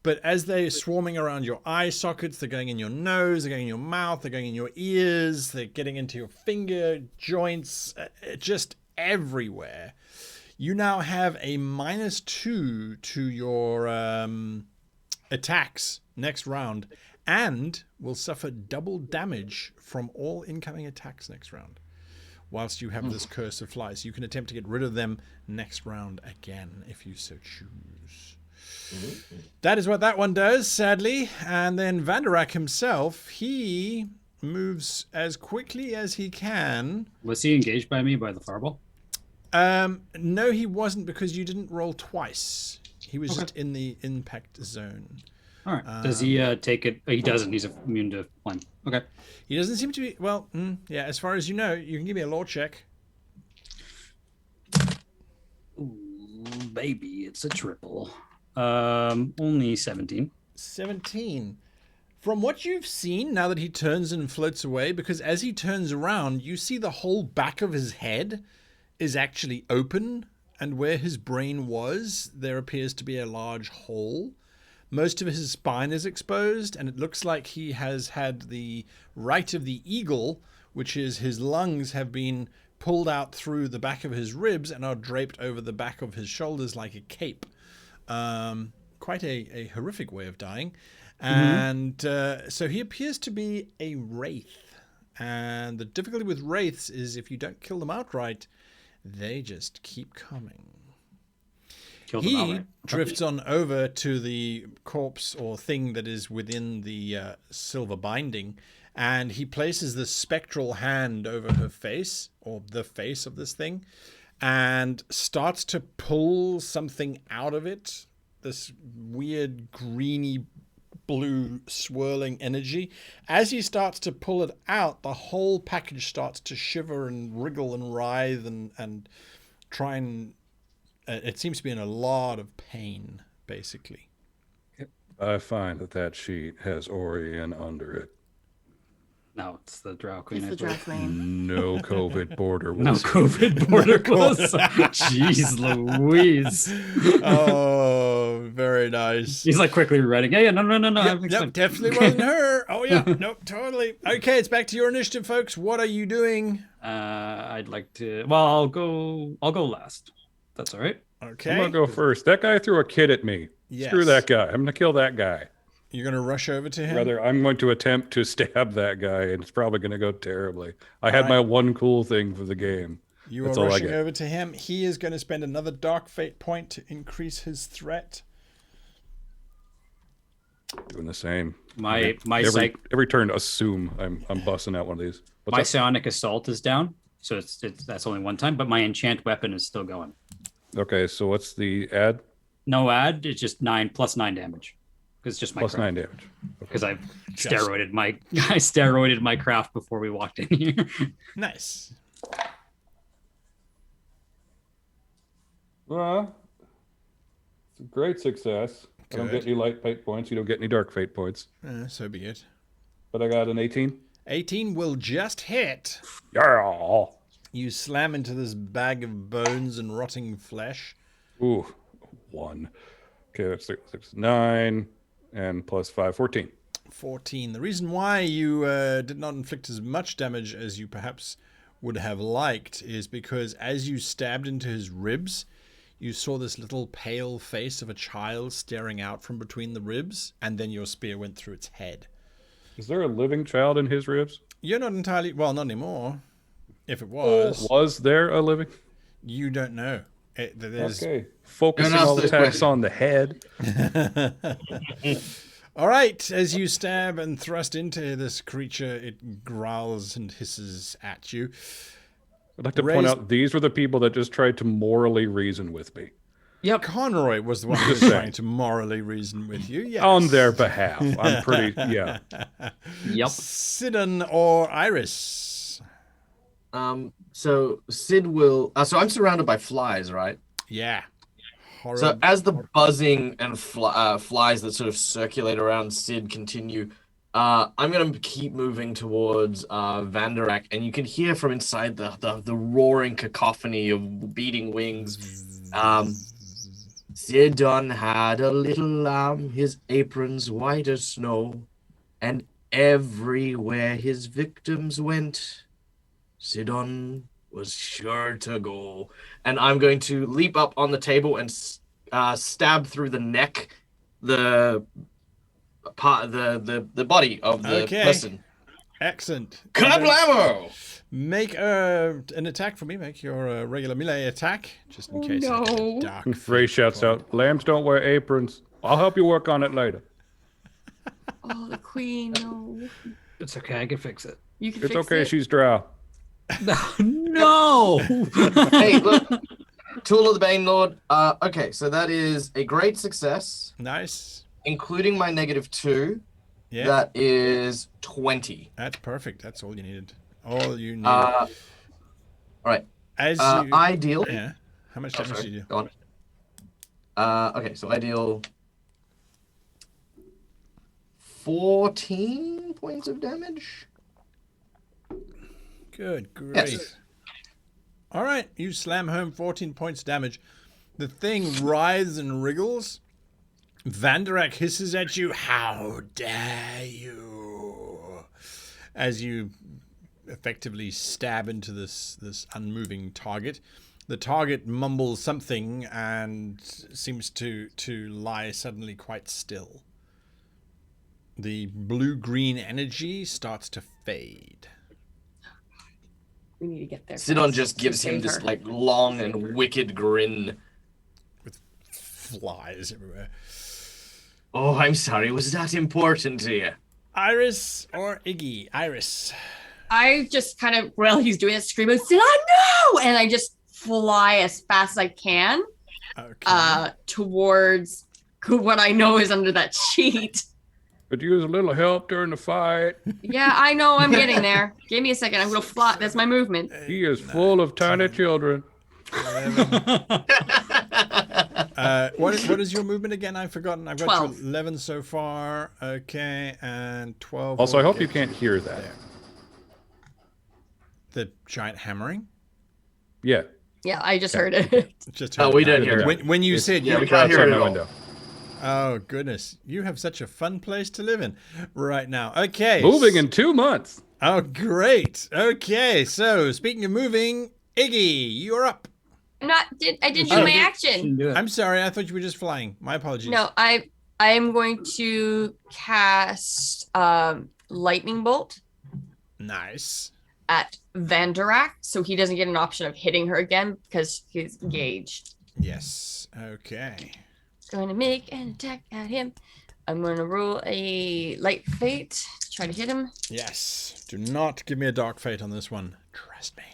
Speaker 1: But as they're swarming around your eye sockets, they're going in your nose, they're going in your mouth, they're going in your ears, they're getting into your finger joints, just everywhere. You now have a -2 to your attacks next round, and will suffer double damage from all incoming attacks next round. Whilst you have this curse of flies, you can attempt to get rid of them next round again if you so choose. That is what that one does, sadly. And then Vanderak himself, he moves as quickly as he can.
Speaker 5: Was he engaged by me by the fireball?
Speaker 1: No, he wasn't, because you didn't roll twice. He was just in the impact zone.
Speaker 5: All right. Does he take it? He doesn't. He's immune to flame. Okay.
Speaker 1: He doesn't seem to be. Well, yeah. As far as you know, you can give me a law check.
Speaker 5: Ooh, baby, it's a triple. Only 17.
Speaker 1: 17. From what you've seen, now that he turns and floats away, because as he turns around, you see the whole back of his head is actually open, and where his brain was, there appears to be a large hole. Most of his spine is exposed, and it looks like he has had the right of the eagle, which is his lungs have been pulled out through the back of his ribs and are draped over the back of his shoulders like a cape. Quite a horrific way of dying. And so he appears to be a wraith. And the difficulty with wraiths is if you don't kill them outright, they just keep coming. He drifts on over to the corpse or thing that is within the silver binding, and he places the spectral hand over her face, or the face of this thing, and starts to pull something out of it, this weird greeny blue swirling energy. As he starts to pull it out, the whole package starts to shiver and wriggle and writhe and try and it seems to be in a lot of pain, basically.
Speaker 4: I find that sheet has Orion under it.
Speaker 5: No, it's the Drow Queen.
Speaker 2: It's the Drow Queen.
Speaker 4: No COVID border.
Speaker 5: No COVID border close. Jeez Louise.
Speaker 1: Oh, very nice.
Speaker 5: He's like quickly writing. Yeah, no.
Speaker 1: Yep, definitely wasn't her. Oh, yeah. Nope, totally. Okay, it's back to your initiative, folks. What are you doing?
Speaker 5: I'd like to. Well, I'll go last. That's all right.
Speaker 1: Okay.
Speaker 4: I'm going to go first. That guy threw a kid at me.
Speaker 1: Yes.
Speaker 4: Screw that guy. I'm going to kill that guy.
Speaker 1: You're going to rush over to him?
Speaker 4: Rather, I'm going to attempt to stab that guy, and it's probably going to go terribly. I had my one cool thing for the game.
Speaker 1: You
Speaker 4: That's
Speaker 1: are
Speaker 4: all I
Speaker 1: rushing
Speaker 4: get.
Speaker 1: over to him. He is going to spend another dark fate point to increase his threat.
Speaker 4: Doing the same.
Speaker 5: My
Speaker 4: every turn, assume I'm busting out one of these. What's
Speaker 5: my
Speaker 4: up?
Speaker 5: Psionic Assault is down. So it's that's only one time, but my enchant weapon is still going.
Speaker 4: Okay, so what's the add?
Speaker 5: No add, it's just 9 plus 9 damage. Because it's just my
Speaker 4: Plus
Speaker 5: craft.
Speaker 4: 9 damage.
Speaker 5: Because I steroided my craft before we walked in here.
Speaker 1: Nice.
Speaker 4: Well, it's a great success. I don't get
Speaker 1: Good.
Speaker 4: any light fate points. You don't get any dark fate points.
Speaker 1: So be it.
Speaker 4: But I got an 18.
Speaker 1: 18 will just hit.
Speaker 4: Yeah.
Speaker 1: You slam into this bag of bones and rotting flesh.
Speaker 4: Ooh, 1. Okay, that's 6, 9, and plus 5, 14.
Speaker 1: 14. The reason why you did not inflict as much damage as you perhaps would have liked is because as you stabbed into his ribs, you saw this little pale face of a child staring out from between the ribs, and then your spear went through its head.
Speaker 4: Is there a living child in his ribs?
Speaker 1: You're not entirely... Well, not anymore. If it was,
Speaker 4: Was there a living?
Speaker 1: you don't know. There's...
Speaker 4: Okay. Focusing
Speaker 3: Don't ask
Speaker 4: all the
Speaker 3: this
Speaker 4: attacks
Speaker 3: question.
Speaker 4: on the head.
Speaker 1: All right, as you stab and thrust into this creature, it growls and hisses at you.
Speaker 4: I'd like to
Speaker 1: Raise-
Speaker 4: point out these were the people that just tried to morally reason with me.
Speaker 5: Yep.
Speaker 1: Conroy was the one who was trying to morally reason with you. Yes.
Speaker 4: On their behalf. I'm pretty, yeah.
Speaker 5: Yep.
Speaker 1: Sidon or Iris?
Speaker 3: So Sid will. So I'm surrounded by flies, right?
Speaker 1: Yeah. Horror.
Speaker 3: So as the buzzing and flies that sort of circulate around Sid continue, I'm gonna keep moving towards Vanderak, and you can hear from inside the roaring cacophony of beating wings. Sidon had a little lamb, his apron's white as snow, and everywhere his victims went, Sidon was sure to go. And I'm going to leap up on the table and stab through the neck, the body of the
Speaker 1: Okay.
Speaker 3: person.
Speaker 1: Excellent.
Speaker 3: Kablamo!
Speaker 1: Make an attack for me. Make your regular melee attack, just in case. I get a
Speaker 2: no.
Speaker 1: dark
Speaker 4: Ray
Speaker 1: fate
Speaker 4: shouts
Speaker 1: point.
Speaker 4: out, lambs don't wear aprons. I'll help you work on it later.
Speaker 2: Oh, the queen. No.
Speaker 5: It's okay. I can fix it.
Speaker 2: You can
Speaker 4: It's
Speaker 2: fix
Speaker 4: okay,
Speaker 2: it.
Speaker 4: she's drow.
Speaker 5: No.
Speaker 3: Hey, look. Tool of the Bane Lord. Okay, so that is a great success,
Speaker 1: Nice.
Speaker 3: including my -2.
Speaker 1: Yeah.
Speaker 3: That is 20.
Speaker 1: That's perfect. That's all you needed. All you needed.
Speaker 3: All right.
Speaker 1: As you...
Speaker 3: I deal.
Speaker 1: Yeah. How much
Speaker 3: Oh,
Speaker 1: damage
Speaker 3: sorry.
Speaker 1: do you do?
Speaker 3: Go on. Okay, so I deal 14 points of damage.
Speaker 1: Good, great.
Speaker 3: Yes.
Speaker 1: All right, you slam home 14 points damage. The thing writhes and wriggles. Vanderak hisses at you. How dare you? As you effectively stab into this unmoving target. The target mumbles something and seems to lie suddenly quite still. The blue-green energy starts to fade.
Speaker 2: We need to get there.
Speaker 3: Sidon
Speaker 2: fast
Speaker 3: just
Speaker 2: to
Speaker 3: gives him
Speaker 2: save
Speaker 3: this
Speaker 2: her.
Speaker 3: like long and wicked grin.
Speaker 1: Flies everywhere.
Speaker 3: Oh, I'm sorry. Was that important to you?
Speaker 1: Iris or Iggy? Iris.
Speaker 2: I just kind of, while he's doing it, scream out, Sidon, no! And I just fly as fast as I can
Speaker 1: Okay.
Speaker 2: towards what I know is under that sheet.
Speaker 4: Could use a little help during the fight.
Speaker 2: Yeah, I know. I'm getting there. Give me a second. I'm going to fly. That's my movement.
Speaker 4: He is full of tiny children.
Speaker 1: What is your movement again? I've forgotten. I've got
Speaker 2: 12.
Speaker 1: you 11 so far. Okay, and 12.
Speaker 4: Also, I
Speaker 1: will
Speaker 4: hope you
Speaker 1: get
Speaker 4: can't hear that.
Speaker 1: there. The giant hammering?
Speaker 4: Yeah.
Speaker 2: Yeah, I just heard it.
Speaker 1: Just
Speaker 3: Oh,
Speaker 1: heard
Speaker 3: we
Speaker 1: that.
Speaker 3: don't hear it.
Speaker 1: When you said
Speaker 3: Yeah,
Speaker 1: you
Speaker 3: we can't hear
Speaker 4: Outside
Speaker 3: it at
Speaker 4: my
Speaker 3: all.
Speaker 4: window.
Speaker 1: Oh, goodness. You have such a fun place to live in right now. Okay.
Speaker 4: Moving in 2 months.
Speaker 1: Oh, great. Okay, so speaking of moving, Iggy, you're up.
Speaker 2: I didn't do
Speaker 1: Oh.
Speaker 2: my action.
Speaker 5: Shouldn't do it.
Speaker 1: I'm sorry. I thought you were just flying. My apologies.
Speaker 2: No, I am going to cast lightning bolt
Speaker 1: Nice.
Speaker 2: at Vanderak, so he doesn't get an option of hitting her again because he's engaged.
Speaker 1: Yes. Okay.
Speaker 2: Going to make an attack at him. I'm going to roll a light fate to try to hit him.
Speaker 1: Yes. Do not give me a dark fate on this one. Trust me.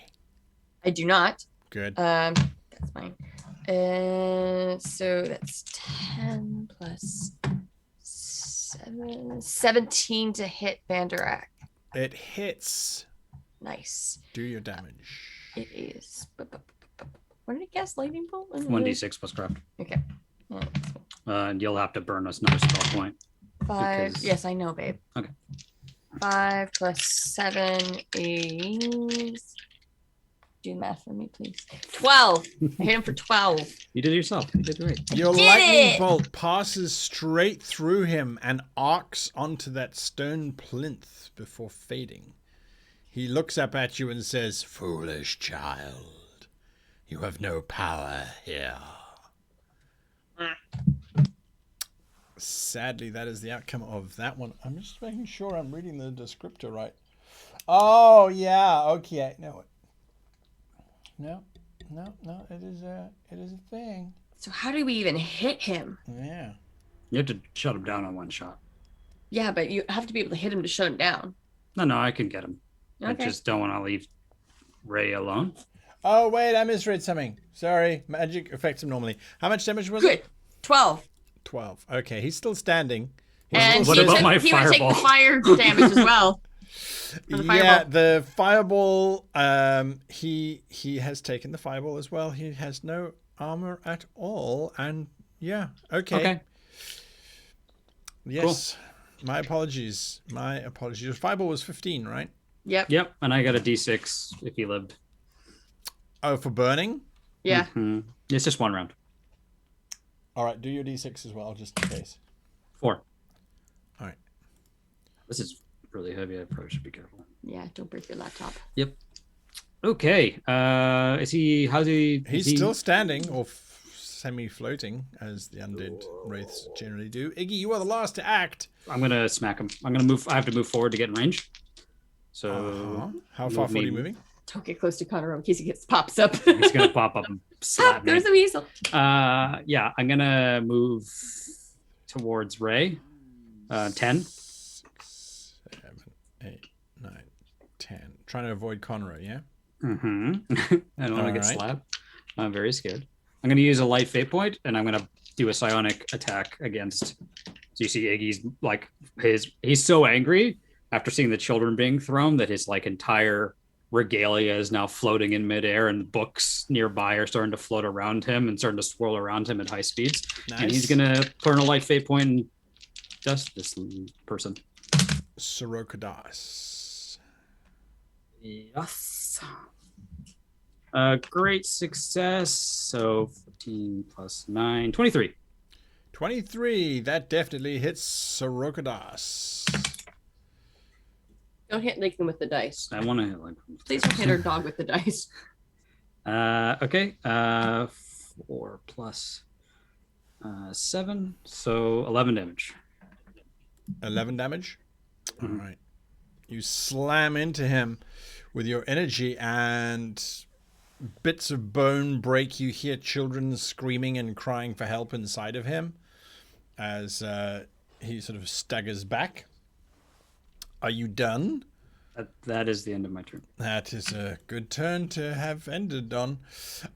Speaker 2: I do not.
Speaker 1: Good.
Speaker 2: That's fine. So that's 10 plus 7, 17 to hit Vanderak.
Speaker 1: It hits.
Speaker 2: Nice.
Speaker 1: Do your damage.
Speaker 2: It is. What did it guess? Lightning bolt?
Speaker 5: 1d6 plus craft.
Speaker 2: Okay.
Speaker 5: And you'll have to burn us another spell point.
Speaker 2: 5.
Speaker 5: Because-
Speaker 2: Yes, I know, babe.
Speaker 5: Okay.
Speaker 2: 5 plus 7 is. Do math for me, please. 12. I hit him for 12.
Speaker 5: You did it yourself. You did great.
Speaker 1: Your
Speaker 2: did
Speaker 1: lightning
Speaker 2: it!
Speaker 1: bolt passes straight through him and arcs onto that stone plinth before fading. He looks up at you and says, "Foolish child, you have no power here." Sadly, that is the outcome of that one. I'm just making sure I'm reading the descriptor right. Oh, yeah, okay. No, it is a thing.
Speaker 2: So how do we even hit him?
Speaker 1: Yeah.
Speaker 5: You have to shut him down on one shot.
Speaker 2: Yeah, but you have to be able to hit him to shut him down.
Speaker 5: No, I can get him. I
Speaker 2: Okay.
Speaker 5: just don't want to leave Ray alone.
Speaker 1: Oh, wait, I misread something. Sorry, magic affects him normally. How much damage was
Speaker 2: Good.
Speaker 1: it?
Speaker 2: 12.
Speaker 1: 12. Okay, he's still standing.
Speaker 2: And
Speaker 5: What
Speaker 2: he
Speaker 5: about
Speaker 2: would
Speaker 5: my
Speaker 2: he would take the
Speaker 5: fireball?
Speaker 2: fire damage as well. the
Speaker 1: Yeah,
Speaker 2: fireball.
Speaker 1: the fireball, he has taken the fireball as well. He has no armor at all. And yeah, okay. Yes. My apologies. Your fireball was 15, right?
Speaker 2: Yep.
Speaker 5: Yep, and I got a d6 if he lived.
Speaker 1: Oh, for burning?
Speaker 2: Yeah.
Speaker 5: Mhm. It's just one round.
Speaker 1: All right, do your d6 as well, just in case.
Speaker 5: 4.
Speaker 1: All right.
Speaker 5: This is really heavy. I probably should be careful.
Speaker 2: Yeah. Don't break your laptop.
Speaker 5: Yep. Okay. How's he?
Speaker 1: He's
Speaker 5: is he-
Speaker 1: still standing, or semi-floating, as the undead wraiths generally do. Iggy, you are the last to act.
Speaker 5: I'm gonna smack him. I'm gonna move. I have to move forward to get in range. So
Speaker 1: How far
Speaker 5: move
Speaker 1: forward are you
Speaker 5: me-
Speaker 1: moving?
Speaker 2: Don't get close to Connor in case he pops up.
Speaker 5: he's gonna pop up and slap me.
Speaker 2: There's the weasel.
Speaker 5: Yeah, I'm gonna move towards Ray. 10.
Speaker 1: 6, 7, 8, 9, 10. Trying to avoid Conroe, yeah?
Speaker 5: Mm-hmm. I don't want to get
Speaker 1: Alright.
Speaker 5: slapped. I'm very scared. I'm gonna use a light fate point, and I'm gonna do a psionic attack against. So you see, Iggy's like he's so angry after seeing the children being thrown that his like entire regalia is now floating in midair, and books nearby are starting to float around him and starting to swirl around him at high speeds.
Speaker 1: Nice.
Speaker 5: And he's gonna burn a light fate point and dust this person.
Speaker 1: Sorokadas.
Speaker 5: Yes. Great success. So 15 plus 9, 23.
Speaker 1: 23. That definitely hits Sorokadas.
Speaker 2: Don't hit Nathan with the dice.
Speaker 5: I want to hit like.
Speaker 2: Please don't hit our dog with the dice.
Speaker 5: Okay. 4 plus 7, so 11 damage.
Speaker 1: 11 damage.
Speaker 5: Mhm.
Speaker 1: All right. You slam into him with your energy, and bits of bone break. You hear children screaming and crying for help inside of him as he sort of staggers back. Are you done?
Speaker 5: That is the end of my turn.
Speaker 1: That is a good turn to have ended on.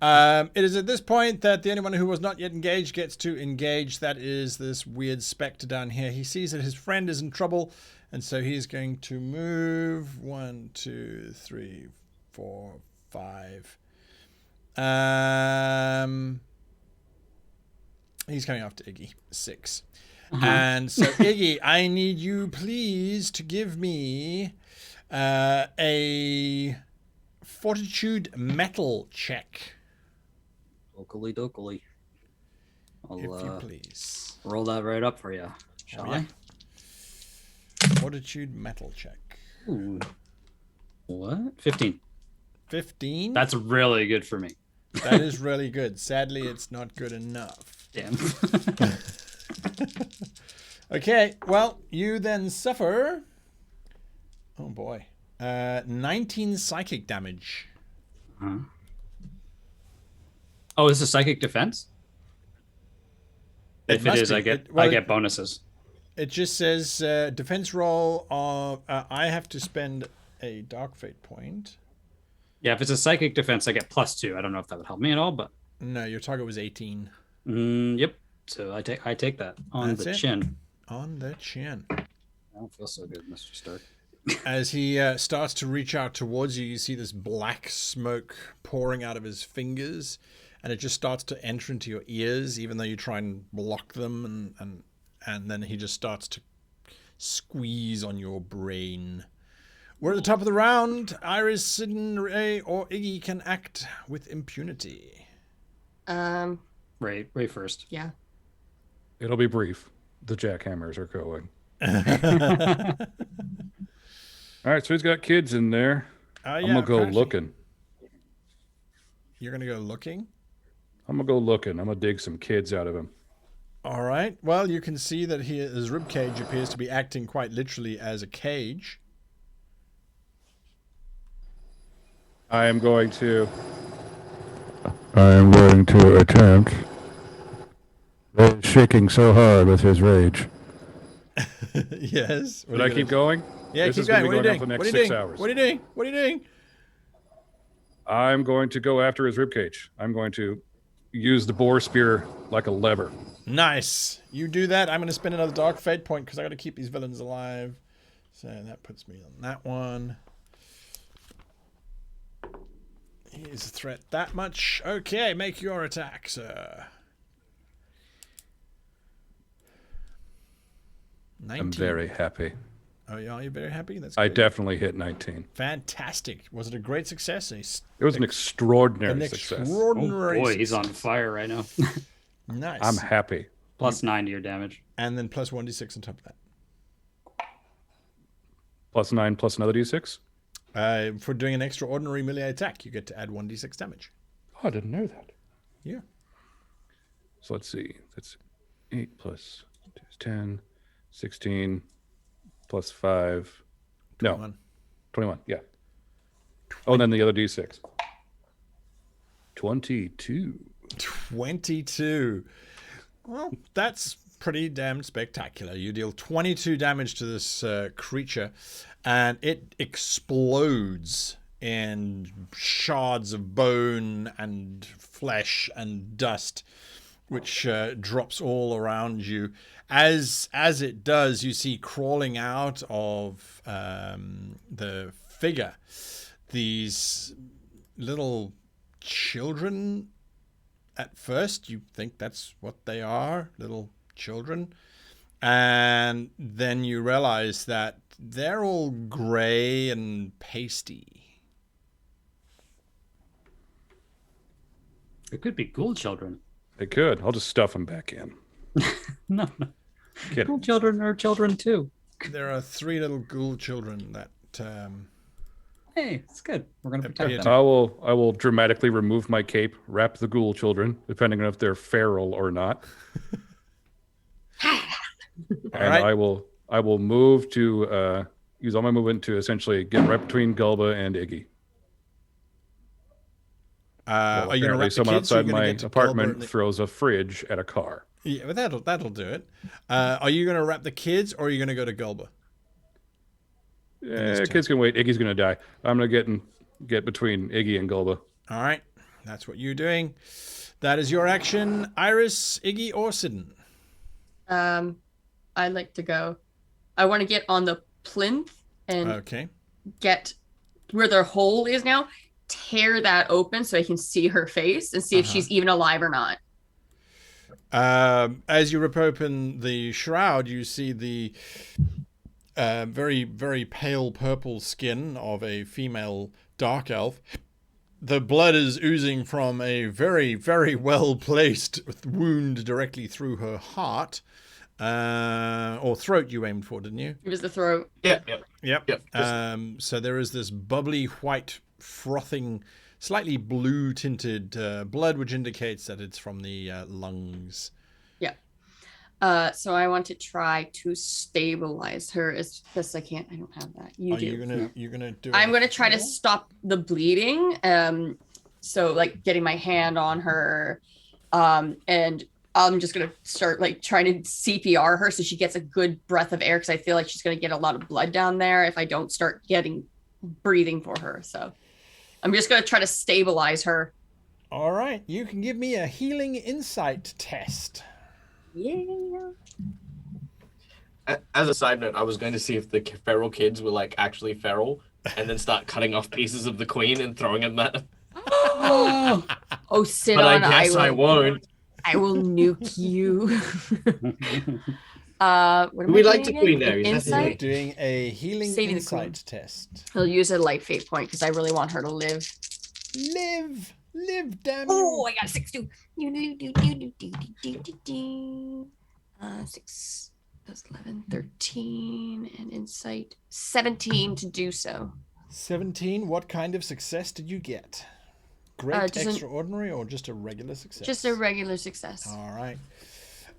Speaker 1: It is at this point that the only one who was not yet engaged gets to engage. That is this weird spectre down here. He sees that his friend is in trouble, and so he's going to move 1, 2, 3, 4, 5. He's coming after Iggy. 6. And so, Iggy, I need you, please, to give me a fortitude metal check,
Speaker 5: Dokily dokily. I'll
Speaker 1: if you please.
Speaker 5: roll that right up for you. Shall
Speaker 1: Alright.
Speaker 5: I?
Speaker 1: Fortitude metal check.
Speaker 5: Ooh. What? 15.
Speaker 1: 15.
Speaker 5: That's really good for me.
Speaker 1: That is really good. Sadly, it's not good enough.
Speaker 5: Damn.
Speaker 1: Okay, well, you then suffer. Oh boy. 19 psychic damage.
Speaker 5: Huh? Oh, this is psychic defense? If it
Speaker 1: must
Speaker 5: is,
Speaker 1: be.
Speaker 5: I get
Speaker 1: Well,
Speaker 5: I get bonuses.
Speaker 1: It just says defense roll of. I have to spend a dark fate point.
Speaker 5: Yeah, if it's a psychic defense, I get +2. I don't know if that would help me at all, but
Speaker 1: No, your target was 18.
Speaker 5: yep. So I take that on
Speaker 1: That's
Speaker 5: the
Speaker 1: it.
Speaker 5: chin.
Speaker 1: On the chin.
Speaker 5: I don't feel so good, Mr. Stark.
Speaker 1: As he starts to reach out towards you, you see this black smoke pouring out of his fingers, and it just starts to enter into your ears, even though you try and block them, and then he just starts to squeeze on your brain. We're at the top of the round. Iris, Sidon, Ray, or Iggy can act with impunity.
Speaker 5: Ray first.
Speaker 2: Yeah.
Speaker 4: It'll be brief. The jackhammers are going. All right, so he's got kids in there.
Speaker 1: Yeah,
Speaker 4: I'm gonna go
Speaker 1: apparently.
Speaker 4: looking.
Speaker 1: You're gonna go looking?
Speaker 4: I'm gonna dig some kids out of him.
Speaker 1: All right. Well, you can see that his ribcage appears to be acting quite literally as a cage.
Speaker 4: I am going to attempt. He's shaking so hard with his rage.
Speaker 1: Yes.
Speaker 4: Should I keep going?
Speaker 1: Yeah,
Speaker 4: This
Speaker 1: keep
Speaker 4: is gonna
Speaker 1: going.
Speaker 4: be
Speaker 1: What are you
Speaker 4: going on
Speaker 1: doing?
Speaker 4: for the next
Speaker 1: What are you
Speaker 4: 6
Speaker 1: doing?
Speaker 4: hours.
Speaker 1: What are you doing? What are you doing?
Speaker 4: I'm going to go after his ribcage. I'm going to use the boar spear like a lever.
Speaker 1: Nice. You do that. I'm going to spend another dark fate point because I got to keep these villains alive. So that puts me on that one. He's a threat that much. Okay, make your attack, sir. 19.
Speaker 4: I'm very happy.
Speaker 1: Oh, yeah, are you very happy? That's
Speaker 4: I
Speaker 1: good.
Speaker 4: definitely hit 19.
Speaker 1: Fantastic. Was it a great success?
Speaker 4: It was an extraordinary success.
Speaker 5: Oh boy, he's on fire right now.
Speaker 1: Nice.
Speaker 4: I'm happy.
Speaker 5: +9 to your damage.
Speaker 1: And then plus 1d6 on top of that.
Speaker 4: +9 plus another d6.
Speaker 1: For doing an extraordinary melee attack, you get to add 1d6 damage.
Speaker 4: Oh, I didn't know that.
Speaker 1: Yeah.
Speaker 4: So let's see. That's 8 plus 2 is 10, 16 plus 5.
Speaker 1: 21.
Speaker 4: No, 21. Yeah. Oh, and then the other d6. 22.
Speaker 1: 22. Well, that's pretty damn spectacular. You deal 22 damage to this creature, and it explodes in shards of bone and flesh and dust, which drops all around you. As it does, you see crawling out of the figure these little children. At first, you think that's what they are, little children. And then you realize that they're all gray and pasty.
Speaker 5: It could be ghoul children.
Speaker 4: They could. I'll just stuff them back in.
Speaker 5: No.
Speaker 4: Kidding.
Speaker 5: Ghoul children are children too.
Speaker 1: There are 3 little ghoul children that...
Speaker 5: Hey, it's good. We're gonna protect
Speaker 1: Appear
Speaker 5: them.
Speaker 4: I will dramatically remove my cape, wrap the ghoul children, depending on if they're feral or not. And
Speaker 1: right.
Speaker 4: I will move to use all my movement to essentially get right between Gulba and Iggy.
Speaker 1: are you going to
Speaker 4: Apparently
Speaker 1: wrap the
Speaker 4: someone
Speaker 1: kids, or are
Speaker 4: outside
Speaker 1: you gonna
Speaker 4: my
Speaker 1: get to
Speaker 4: apartment
Speaker 1: Gilbert?
Speaker 4: throws a fridge at a car.
Speaker 1: Yeah, but that'll do it. Are you going to wrap the kids, or are you going to go to Gulba?
Speaker 4: Kids can wait. Iggy's gonna die. I'm gonna get between Iggy and Gulba.
Speaker 1: All right. That's what you're doing. That is your action. Iris, Iggy, or Sidon?
Speaker 2: I'd like to go. I want to get on the plinth and
Speaker 1: Okay.
Speaker 2: get where their hole is now, tear that open so I can see her face and see if she's even alive or not.
Speaker 1: As you rip open the shroud, you see the very, very pale purple skin of a female dark elf. The blood is oozing from a very, very well-placed wound directly through her heart. Or throat you aimed for, didn't you?
Speaker 2: It was the throat.
Speaker 3: Yep.
Speaker 1: Yep. So there is this bubbly, white, frothing, slightly blue-tinted blood, which indicates that it's from the lungs.
Speaker 2: So I want to try to stabilize her as best I can. I don't have that. You
Speaker 1: Are
Speaker 2: do.
Speaker 1: you gonna do?
Speaker 2: I'm gonna try to stop the bleeding. So like getting my hand on her, and I'm just gonna start like trying to CPR her so she gets a good breath of air because I feel like she's gonna get a lot of blood down there if I don't start getting breathing for her. So. I'm just gonna try to stabilize her.
Speaker 1: All right, you can give me a healing insight test.
Speaker 2: Yeah.
Speaker 3: As a side note, I was going to see if the feral kids were like actually feral, and then start cutting off pieces of the queen and throwing them at them.
Speaker 2: Oh, sit
Speaker 3: But I
Speaker 2: on.
Speaker 3: guess I won't.
Speaker 2: I will nuke you. What am
Speaker 3: We
Speaker 2: I
Speaker 3: like
Speaker 2: doing
Speaker 3: to queen
Speaker 2: again?
Speaker 3: there. Is that
Speaker 1: You're
Speaker 2: Insight.
Speaker 1: doing a healing
Speaker 2: Saving the queen.
Speaker 1: insight test.
Speaker 2: I'll use a light fate point because I really want her to live.
Speaker 1: Live, damn
Speaker 2: Oh,
Speaker 1: you.
Speaker 2: I got 6-2. 6 plus 11, 13, and insight 17 to do so.
Speaker 1: 17. What kind of success did you get? Great,
Speaker 2: just
Speaker 1: extraordinary, or just a regular success?
Speaker 2: Just a regular success.
Speaker 1: All right.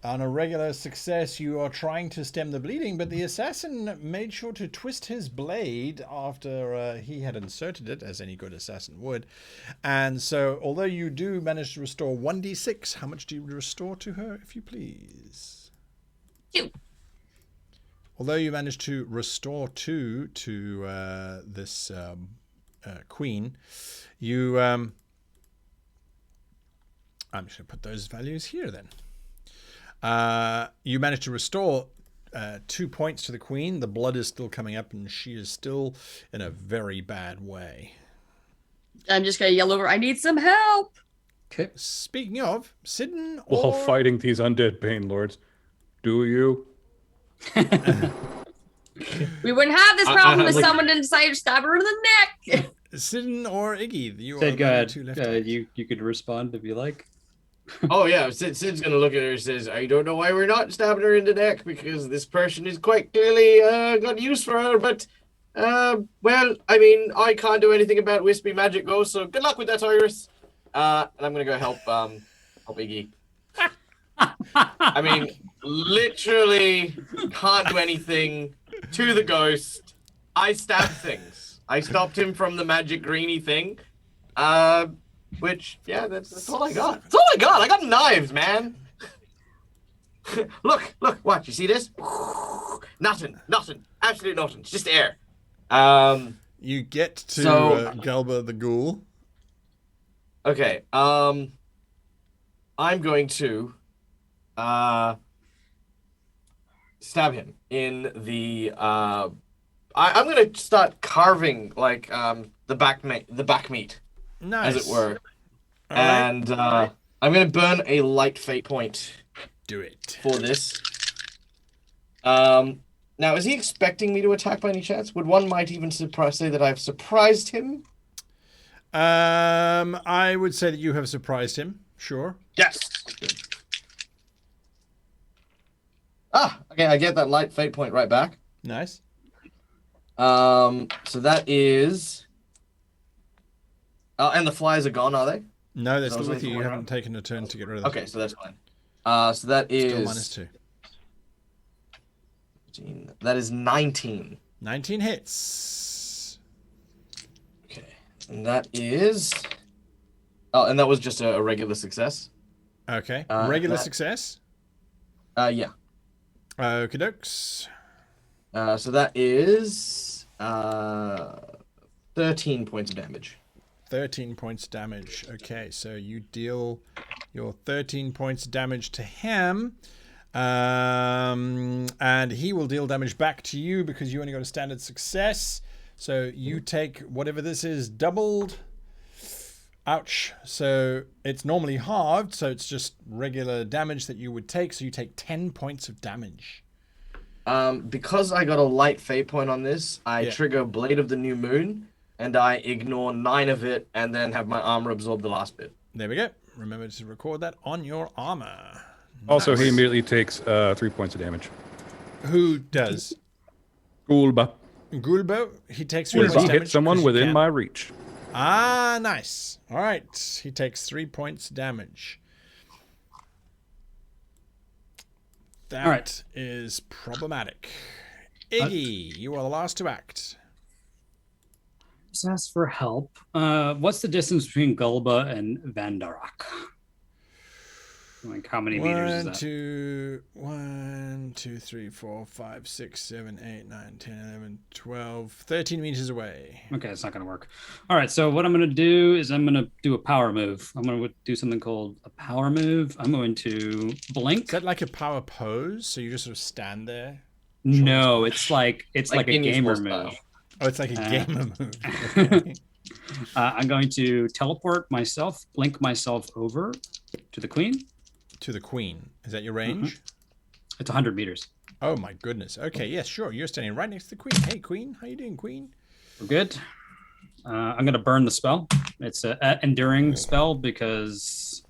Speaker 1: On a regular success, you are trying to stem the bleeding, but the assassin made sure to twist his blade after he had inserted it, as any good assassin would. And so, although you do manage to restore 1d6, how much do you restore to her, if you please?
Speaker 2: 2.
Speaker 1: Although you managed to restore 2 to this queen, you... I'm just going to put those values here then. You managed to restore 2 points to the queen. The blood is still coming up, and she is still in a very bad way.
Speaker 2: I'm just going to yell over, I need some help.
Speaker 4: Okay.
Speaker 1: Speaking of, Sidon
Speaker 4: While
Speaker 1: or...
Speaker 4: fighting these undead pain lords, do you?
Speaker 2: We wouldn't have this problem if
Speaker 3: look-
Speaker 2: someone didn't decide to stab her in the neck.
Speaker 1: Sidon or Iggy, you
Speaker 5: Said,
Speaker 1: are
Speaker 5: go
Speaker 1: the
Speaker 5: ahead.
Speaker 1: two left.
Speaker 5: You could respond if you like.
Speaker 3: Oh yeah, Sid's gonna look at her and says, "I don't know why we're not stabbing her in the neck because this person is quite clearly got use for her. But well, I mean, I can't do anything about wispy magic ghosts, so good luck with that, Iris. And I'm gonna go help Iggy. I mean, literally can't do anything to the ghost. I stabbed things. I stopped him from the magic greeny thing. Which, yeah, that's all I got. That's all I got. I got knives, man. look, watch. You see this? Nothing. Absolutely nothing. It's just air.
Speaker 1: You get to Galba the Ghoul.
Speaker 3: Okay. I'm going to stab him in the I'm gonna start carving like the back meat.
Speaker 1: Nice.
Speaker 3: As it were.
Speaker 1: All right.
Speaker 3: And I'm going to burn a light fate point
Speaker 1: Do it.
Speaker 3: for this. Now, is he expecting me to attack by any chance? Would one might even say that I've surprised him?
Speaker 1: I would say that you have surprised him. Sure.
Speaker 3: Yes. Okay, I get that light fate point right back.
Speaker 1: Nice.
Speaker 3: So that is... and the flies are gone, are they?
Speaker 1: No, they're still
Speaker 3: was
Speaker 1: with
Speaker 3: only
Speaker 1: you. You
Speaker 3: one
Speaker 1: haven't taken a turn to get rid of them.
Speaker 3: Okay, so that's fine. So that is...
Speaker 1: Still -2.
Speaker 3: That is 19.
Speaker 1: 19 hits.
Speaker 3: Okay, and that is... Oh, and that was just a regular success?
Speaker 1: Okay. Regular
Speaker 3: that-
Speaker 1: success.
Speaker 3: Yeah.
Speaker 1: Okie dokes.
Speaker 3: So that is 13 points of damage.
Speaker 1: 13 points damage. Okay, so you deal your 13 points damage to him. And he will deal damage back to you because you only got a standard success. So you take whatever this is doubled. Ouch. So it's normally halved, so it's just regular damage that you would take. So you take 10 points of damage.
Speaker 3: Because I got a light fate point on this, I trigger Blade of the New Moon, and I ignore 9 of it, and then have my armor absorb the last bit.
Speaker 1: There we go. Remember to record that on your armor.
Speaker 4: Also,
Speaker 1: Nice.
Speaker 4: he immediately takes 3 points of damage.
Speaker 1: Who does?
Speaker 4: Gulba.
Speaker 1: Gulbo, he takes 3 points
Speaker 4: Gulba
Speaker 1: damage.
Speaker 4: hit someone
Speaker 1: 'cause you
Speaker 4: within
Speaker 1: can.
Speaker 4: my reach.
Speaker 1: Ah, nice. All right. He takes 3 points damage. That
Speaker 5: All right.
Speaker 1: is problematic. Iggy, you are the last to act.
Speaker 5: Just ask for help. What's the distance between Gulba and Vandarak? Like, how many meters is that?
Speaker 1: 1, 2, 3, 4, 5, 6, 7, 8, 9, 10, 11, 12, 13 meters away.
Speaker 5: Okay, it's not going to work. All right, so what I'm going to do is I'm going to do a power move. I'm going to do something called a power move. I'm going to blink.
Speaker 1: Is that like a power pose? So you just sort of stand there?
Speaker 5: No, it's like a gamer
Speaker 3: style.
Speaker 5: move.
Speaker 1: Oh, it's like a gamer move. Okay.
Speaker 5: I'm going to teleport myself, blink myself over to the queen.
Speaker 1: To the queen. Is that your range?
Speaker 5: It's 100 meters.
Speaker 1: Oh my goodness. Okay, yes, sure. You're standing right next to the queen. Hey, queen. How you doing, queen?
Speaker 5: We're good. I'm going to burn the spell. It's an enduring spell because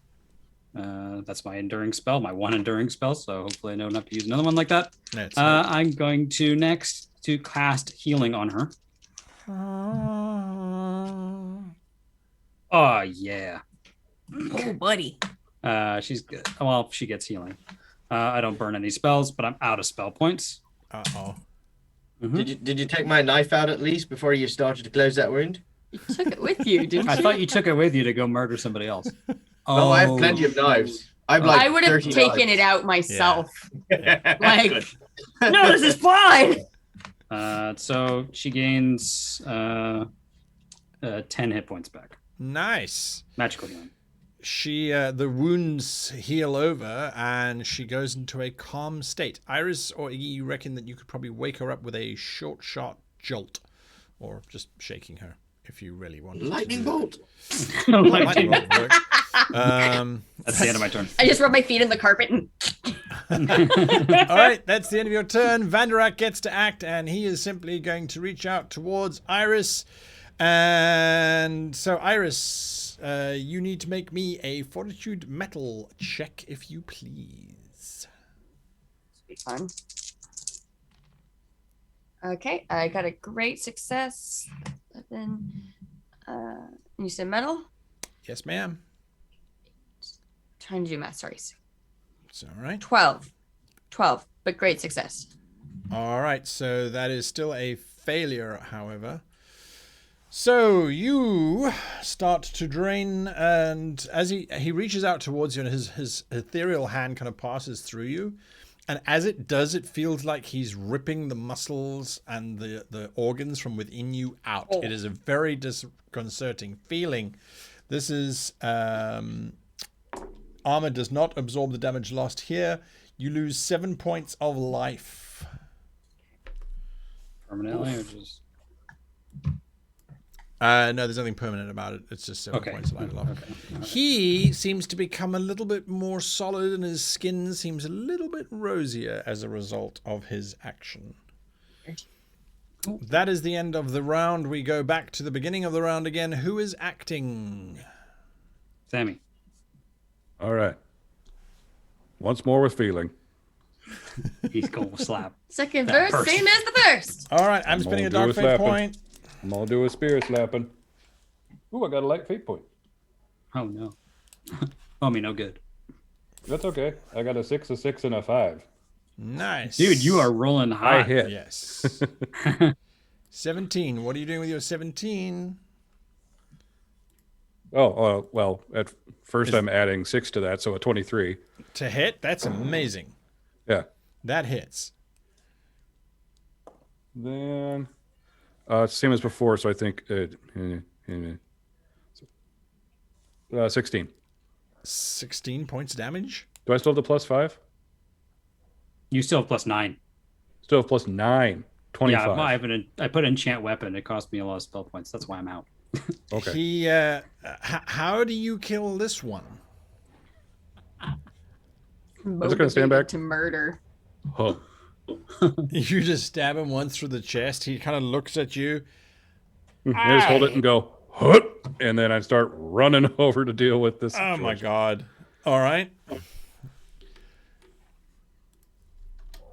Speaker 5: that's my enduring spell, my one enduring spell. So hopefully I don't have to use another one like that. I'm going to next to cast healing on her. Oh, yeah.
Speaker 2: Oh, buddy.
Speaker 5: She's good. Well, she gets healing. I don't burn any spells, but I'm out of spell points.
Speaker 1: Uh-oh.
Speaker 5: Mm-hmm.
Speaker 3: Did you take my knife out at least before you started to close that wound?
Speaker 2: You took it with you, didn't you?
Speaker 5: I thought you took it with you to go murder somebody else.
Speaker 3: Oh, I have plenty of knives. I've like
Speaker 2: I would have
Speaker 3: 30
Speaker 2: taken
Speaker 3: knives.
Speaker 2: it out myself.
Speaker 1: Yeah.
Speaker 2: Like,
Speaker 3: Good.
Speaker 2: no, this is fine.
Speaker 5: So she gains 10 hit points back.
Speaker 1: Nice.
Speaker 5: Magical healing.
Speaker 1: She, the wounds heal over, and she goes into a calm state. Iris or Iggy, you reckon that you could probably wake her up with a short jolt, or just shaking her if you really wanted
Speaker 3: Lightning
Speaker 1: to.
Speaker 3: bolt.
Speaker 1: Lightning bolt would work.
Speaker 5: That's the end of my turn.
Speaker 2: I just rub my feet in the carpet and
Speaker 1: All right, that's the end of your turn. Vanderak gets to act, and he is simply going to reach out towards Iris. And so, Iris, you need to make me a Fortitude Metal check, if you please.
Speaker 2: be fun. Okay, I got a great success. 11. You said metal?
Speaker 1: Yes, ma'am.
Speaker 2: Trying to do math, sorry.
Speaker 1: It's all right.
Speaker 2: 12, but great success.
Speaker 1: All right, so that is still a failure, however. So you start to drain, and as he reaches out towards you, and his ethereal hand kind of passes through you, and as it does, it feels like he's ripping the muscles and the organs from within you out.
Speaker 2: Oh.
Speaker 1: It is a very disconcerting feeling. This is armor does not absorb the damage lost here. You lose 7 points of life.
Speaker 5: Permanently, or just...
Speaker 1: No, there's nothing permanent about it. It's just 7 points of life lost.
Speaker 5: Okay. Right.
Speaker 1: He seems to become a little bit more solid, and his skin seems a little bit rosier as a result of his action.
Speaker 5: Cool.
Speaker 1: That is the end of the round. We go back to the beginning of the round again. Who is acting?
Speaker 5: Sammy.
Speaker 4: All right. Once more with feeling.
Speaker 5: He's going to slap.
Speaker 2: Second
Speaker 5: That
Speaker 2: verse,
Speaker 5: person.
Speaker 2: same as the first.
Speaker 1: All right, I'm spending a
Speaker 4: gonna
Speaker 1: dark
Speaker 4: do
Speaker 1: fate
Speaker 4: slapping.
Speaker 1: point.
Speaker 4: I'm gonna do a spirit slapping. Ooh, I got a light fate point.
Speaker 5: Oh, no. Oh, me no good.
Speaker 4: That's okay. I got a 6, a 6, and a 5.
Speaker 1: Nice.
Speaker 5: Dude, you are rolling high.
Speaker 4: I hit.
Speaker 1: Yes. 17. What are you doing with your 17?
Speaker 4: Oh, well, at first I'm adding 6 to that, so a 23.
Speaker 1: To hit? That's amazing.
Speaker 4: Yeah.
Speaker 1: That hits.
Speaker 4: Then, same as before, so I think 16.
Speaker 1: 16 points damage?
Speaker 4: Do I still have the plus 5?
Speaker 5: You still have +9.
Speaker 4: Still have plus 9. 25.
Speaker 5: Yeah, I put enchant weapon. It cost me a lot of spell points. That's why I'm out.
Speaker 4: Okay.
Speaker 1: He, how do you kill this one?
Speaker 4: Is it gonna stand back?
Speaker 2: To murder.
Speaker 4: Huh.
Speaker 1: You just stab him once through the chest. He kind of looks at you.
Speaker 4: I just hold it and go, "Hut," and then I start running over to deal with this.
Speaker 1: Oh my
Speaker 4: situation.
Speaker 1: god. All right.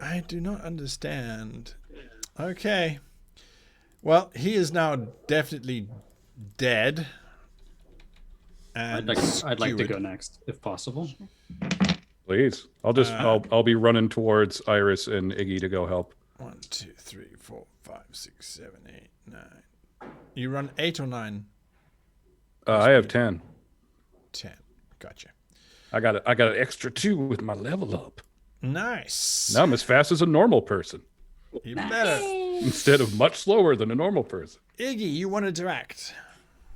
Speaker 1: I do not understand. Okay. Well, he is now definitely dead. And
Speaker 5: I'd like to
Speaker 1: skewered.
Speaker 5: go next, if possible.
Speaker 4: Please. I'll be running towards Iris and Iggy to go help.
Speaker 1: 1, 2, 3, 4, 5, 6, 7, 8, 9. You run 8 or 9?
Speaker 4: I have 10.
Speaker 1: 10. Gotcha.
Speaker 4: I got an extra 2 with my level up.
Speaker 1: Nice.
Speaker 4: Now I'm as fast as a normal person
Speaker 1: Even better.
Speaker 4: instead of much slower than a normal person.
Speaker 1: Iggy, you wanted to act.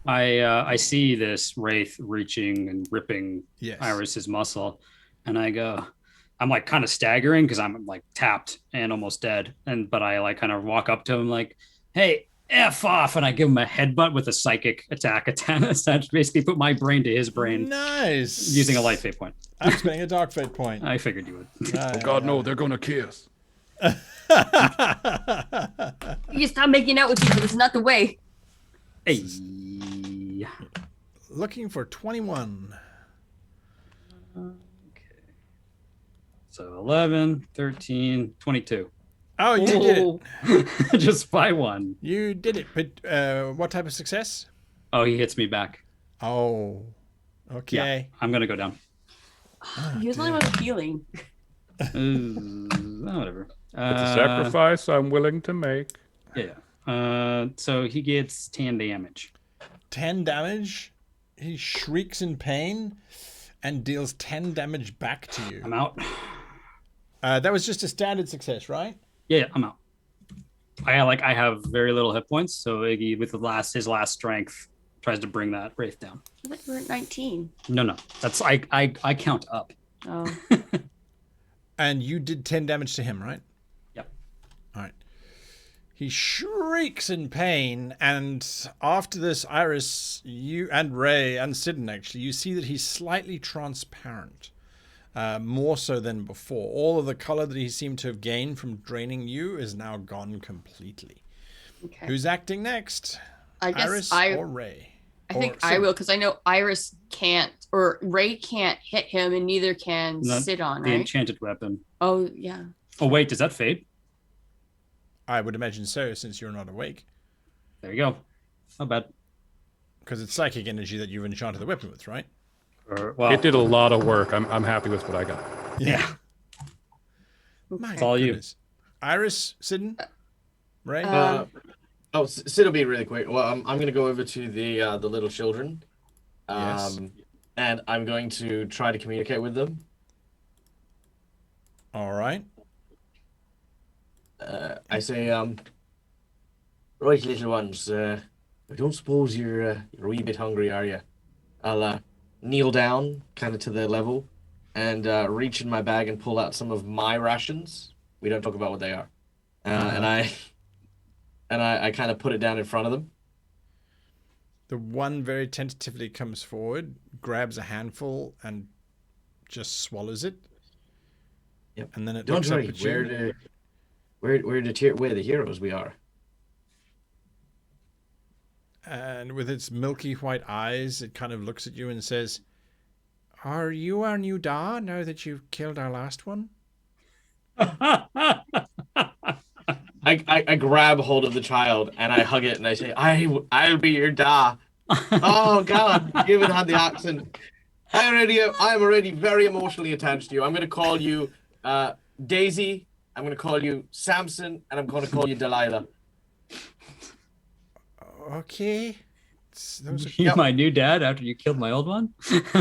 Speaker 5: I see this wraith reaching and ripping
Speaker 1: Yes.
Speaker 5: Iris's muscle, and I'm like kind of staggering because I'm like tapped and almost dead, but I like kind of walk up to him like, "Hey, F off," and I give him a headbutt with a psychic attack, basically put my brain to his brain
Speaker 1: Nice.
Speaker 5: using a light fate point.
Speaker 1: I'm spending a dark fate point.
Speaker 5: I figured you would.
Speaker 4: Oh God, no! They're gonna kiss.
Speaker 2: You stop making out with people. It's not the way.
Speaker 5: Hey.
Speaker 1: Looking for 21.
Speaker 5: So 11, 13, 22.
Speaker 1: Oh, you did it.
Speaker 5: it. Just by 1.
Speaker 1: You did it. But what type of success?
Speaker 5: Oh, he hits me back.
Speaker 1: Oh, okay.
Speaker 5: Yeah, I'm going to go down.
Speaker 2: He was the only one with healing.
Speaker 5: Whatever.
Speaker 4: It's a sacrifice I'm willing to make.
Speaker 5: Yeah. So he gets 10 damage.
Speaker 1: 10 damage. He shrieks in pain and deals 10 damage back to you.
Speaker 5: I'm out.
Speaker 1: That was just a standard success, right?
Speaker 5: Yeah, I'm out. I have very little hit points, so Iggy with his last strength tries to bring that wraith down.
Speaker 2: I thought we were at 19.
Speaker 5: No. That's I count up.
Speaker 2: Oh.
Speaker 1: And you did 10 damage to him, right?
Speaker 5: Yep.
Speaker 1: All right. He shrieks in pain, and after this, Iris, you and Ray and Sidon, actually, you see that he's slightly transparent, more so than before. All of the color that he seemed to have gained from draining you is now gone completely.
Speaker 2: Okay.
Speaker 1: Who's acting next?
Speaker 2: I guess
Speaker 1: Iris
Speaker 2: I
Speaker 1: or Ray?
Speaker 2: I think
Speaker 1: Or
Speaker 2: I
Speaker 1: Sidon?
Speaker 2: will, because I know Iris can't, or Ray can't hit him, and neither can
Speaker 5: No,
Speaker 2: sit on,
Speaker 5: The
Speaker 2: right?
Speaker 5: enchanted weapon.
Speaker 2: Oh, yeah.
Speaker 5: Oh wait, does that fade?
Speaker 1: I would imagine so, since you're not awake.
Speaker 5: There you go. Not bad.
Speaker 1: Because it's psychic energy that you've enchanted the weapon with, right?
Speaker 5: Well,
Speaker 4: It did a lot of work. I'm happy with what I got.
Speaker 5: Yeah.
Speaker 1: My
Speaker 5: It's all you.
Speaker 1: goodness. Iris, Sidon, Ray?
Speaker 3: Sid will be really quick. Well, I'm going to go over to the little children.
Speaker 1: Yes.
Speaker 3: And I'm going to try to communicate with them.
Speaker 1: All right.
Speaker 3: I say, right, little ones, I don't suppose you're a wee bit hungry, are you? I'll kneel down, kind of to their level, and reach in my bag and pull out some of my rations. We don't talk about what they are. And I kind of put it down in front of them.
Speaker 1: The one very tentatively comes forward, grabs a handful, and just swallows it.
Speaker 3: Yep.
Speaker 1: And then it
Speaker 3: Don't
Speaker 1: looks up
Speaker 3: worry,
Speaker 1: at you.
Speaker 3: we're the heroes we are.
Speaker 1: And with its milky white eyes, it kind of looks at you and says, "Are you our new Da now that you've killed our last one?"
Speaker 3: I grab hold of the child and I hug it and I say, I'll be your Da. Oh God, you even had the accent. I'm already very emotionally attached to you. I'm gonna call you Daisy. I'm gonna call you Samson, and I'm gonna call you Delilah.
Speaker 1: Okay. Those are...
Speaker 5: You're my new dad after you killed my old one?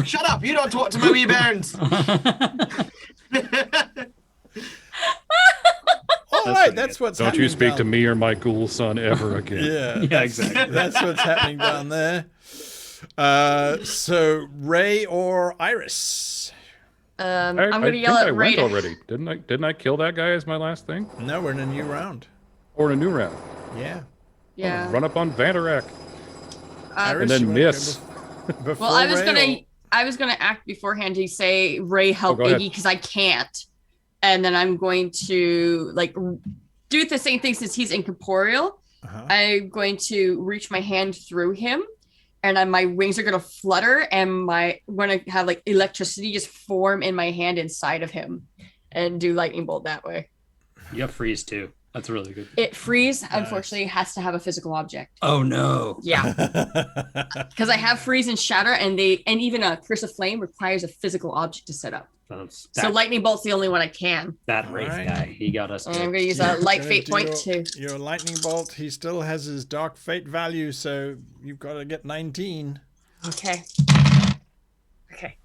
Speaker 3: Shut up! You don't talk to my wee bairns.
Speaker 1: All right, that's what's
Speaker 4: Don't
Speaker 1: happening
Speaker 4: you speak to
Speaker 1: down-
Speaker 4: me or my ghoul son ever again.
Speaker 1: Yeah,
Speaker 5: Yeah, exactly.
Speaker 1: that's what's happening down there. So Ray or Iris?
Speaker 2: I'm
Speaker 4: I
Speaker 2: going to
Speaker 4: think
Speaker 2: yell
Speaker 4: I
Speaker 2: at Ray.
Speaker 4: went already. Didn't I kill that guy as my last thing?
Speaker 1: No, we're in a new round.
Speaker 4: Or in a new round?
Speaker 1: Yeah.
Speaker 2: Yeah.
Speaker 4: Run up on Vanderak.
Speaker 1: Iris,
Speaker 4: then
Speaker 1: you wanna
Speaker 4: miss.
Speaker 1: go before
Speaker 2: Well,
Speaker 1: Ray,
Speaker 2: I was gonna act beforehand to say Ray help
Speaker 4: go ahead.
Speaker 2: Iggy because I can't, and then I'm going to like do the same thing since he's incorporeal.
Speaker 1: or- Uh-huh.
Speaker 2: I'm going to reach my hand through him, and my wings are gonna flutter, and I'm gonna have like electricity just form in my hand inside of him, and do lightning bolt that way.
Speaker 5: You have freeze too. That's really good.
Speaker 2: It freeze, unfortunately, has to have a physical object.
Speaker 5: Oh no.
Speaker 2: Yeah, because I have freeze and shatter, and even a curse of flame requires a physical object to set up. So lightning bolt's the only one I can.
Speaker 5: that wraith
Speaker 1: Alright.
Speaker 5: guy, he got us.
Speaker 2: And I'm
Speaker 5: good.
Speaker 2: gonna use a light
Speaker 1: Gonna
Speaker 2: fate
Speaker 1: do
Speaker 2: point too.
Speaker 1: Your lightning bolt, he still has his dark fate value, so you've got to get 19.
Speaker 2: Okay. Okay.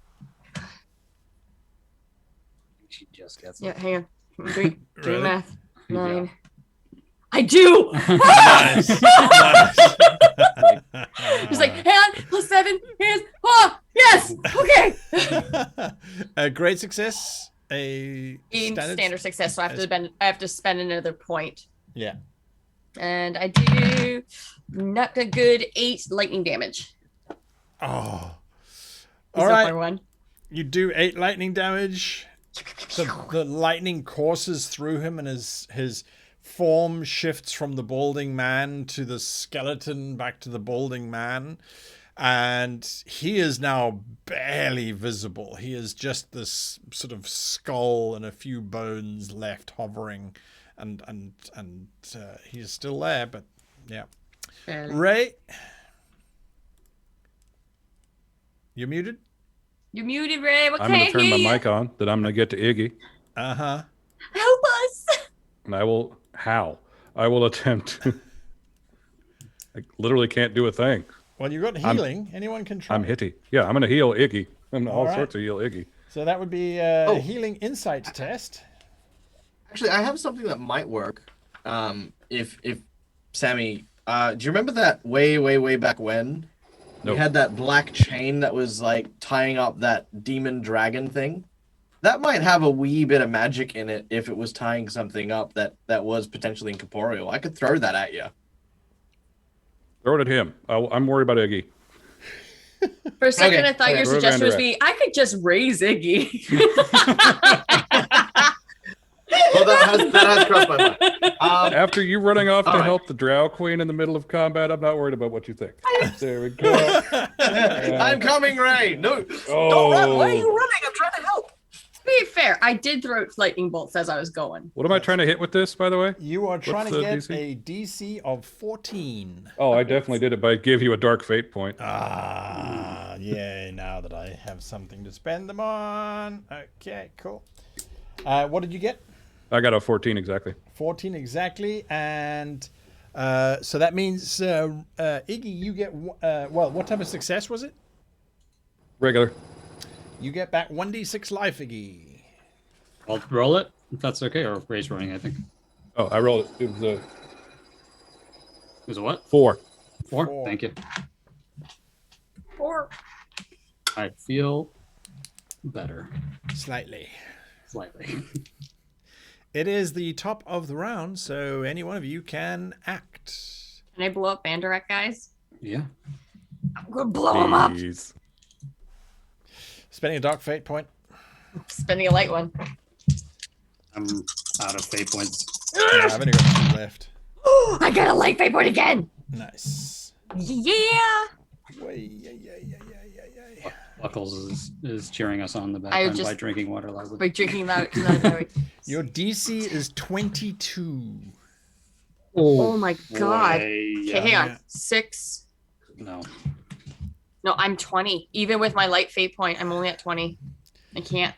Speaker 5: She just gets it.
Speaker 2: Yeah, hang on. Doing
Speaker 1: Really?
Speaker 2: math.
Speaker 5: Yeah.
Speaker 2: 9. I do.
Speaker 1: Nice.
Speaker 2: He's like, hang on, +7. Hands. Oh, yes. Okay.
Speaker 1: A great success. A
Speaker 2: Standard success, so I have to spend another point.
Speaker 1: Yeah.
Speaker 2: And I do not a good 8 lightning damage.
Speaker 1: Oh.
Speaker 2: Is
Speaker 1: All
Speaker 2: that my
Speaker 1: right.
Speaker 2: one?
Speaker 1: You do 8 lightning damage. The lightning courses through him, and his form shifts from the balding man to the skeleton back to the balding man. And he is now barely visible. He is just this sort of skull and a few bones left hovering. And he's still there, but yeah.
Speaker 2: Barely.
Speaker 1: Ray, you're muted?
Speaker 2: You're muted, Ray. What
Speaker 4: I'm
Speaker 2: can
Speaker 4: going
Speaker 2: I
Speaker 4: to turn
Speaker 2: hear
Speaker 4: my
Speaker 2: you?
Speaker 4: mic on. Then I'm going to get to Iggy,
Speaker 1: Uh-huh.
Speaker 2: Help us.
Speaker 4: and I will attempt to. I literally can't do a thing.
Speaker 1: Well, you got healing. Anyone can try.
Speaker 4: I'm hitty. Yeah, I'm going to heal Iggy. I'm all
Speaker 1: right.
Speaker 4: sorts of heal Iggy.
Speaker 1: So that would be a
Speaker 3: Oh.
Speaker 1: healing insight test.
Speaker 3: Actually, I have something that might work. If Sammy, do you remember that way back when
Speaker 4: Nope.
Speaker 3: we had that black chain that was like tying up that demon dragon thing? That might have a wee bit of magic in it if it was tying something up that was potentially incorporeal. I could throw that at you.
Speaker 4: Throw it at him. I'm worried about Iggy.
Speaker 2: For a second,
Speaker 3: Okay.
Speaker 2: I thought your
Speaker 4: Throw it
Speaker 2: suggestion was
Speaker 4: under
Speaker 2: I could just raise Iggy.
Speaker 3: Well, that has crossed my mind.
Speaker 4: After you running off to
Speaker 3: All right.
Speaker 4: help the Drow Queen in the middle of combat, I'm not worried about what you think. There we go.
Speaker 3: I'm coming, Ray. No,
Speaker 4: Oh.
Speaker 3: don't run. Why are you running? I'm trying to help.
Speaker 2: To be fair, I did throw lightning bolts as I was going.
Speaker 4: What am I trying to hit with this, by the way?
Speaker 1: You are trying to
Speaker 4: the
Speaker 1: get
Speaker 4: DC?
Speaker 1: a DC of 14.
Speaker 4: Oh, I definitely did it, but I gave you a Dark Fate point.
Speaker 1: Ah, yay, now that I have something to spend them on. Okay, cool. What did you get?
Speaker 4: I got a 14 exactly.
Speaker 1: 14 exactly. And so that means, Iggy, you get, what type of success was it?
Speaker 4: Regular.
Speaker 2: Mm-hmm.
Speaker 1: You get back 1d6 life, Iggy.
Speaker 5: I'll roll it if that's okay, or Ray's running. I think
Speaker 4: Oh, I rolled it. It was a
Speaker 5: it was a what?
Speaker 4: 4.
Speaker 5: 4.
Speaker 1: Four.
Speaker 5: Thank you.
Speaker 2: 4.
Speaker 5: I feel better
Speaker 1: Slightly.
Speaker 5: slightly.
Speaker 1: It is the top of the round, so any one of you can act.
Speaker 2: Can I blow up Bandarak, guys?
Speaker 5: Yeah.
Speaker 2: I'm going to blow him up.
Speaker 4: Jeez.
Speaker 1: Spending a dark fate point.
Speaker 2: Spending a light one.
Speaker 5: I'm out of fate points.
Speaker 1: Yeah, I've only got 2 left.
Speaker 2: I got a light fate point again.
Speaker 1: Nice.
Speaker 2: Yeah.
Speaker 5: Buckles is cheering us on in the
Speaker 2: I
Speaker 5: background
Speaker 2: just-
Speaker 5: by drinking water loudly.
Speaker 2: By drinking that.
Speaker 1: Your DC is 22.
Speaker 2: Oh my god.
Speaker 5: Boy,
Speaker 2: Okay, hang on. 6.
Speaker 5: No.
Speaker 2: No, I'm 20. Even with my light fate point, I'm only at 20. I can't.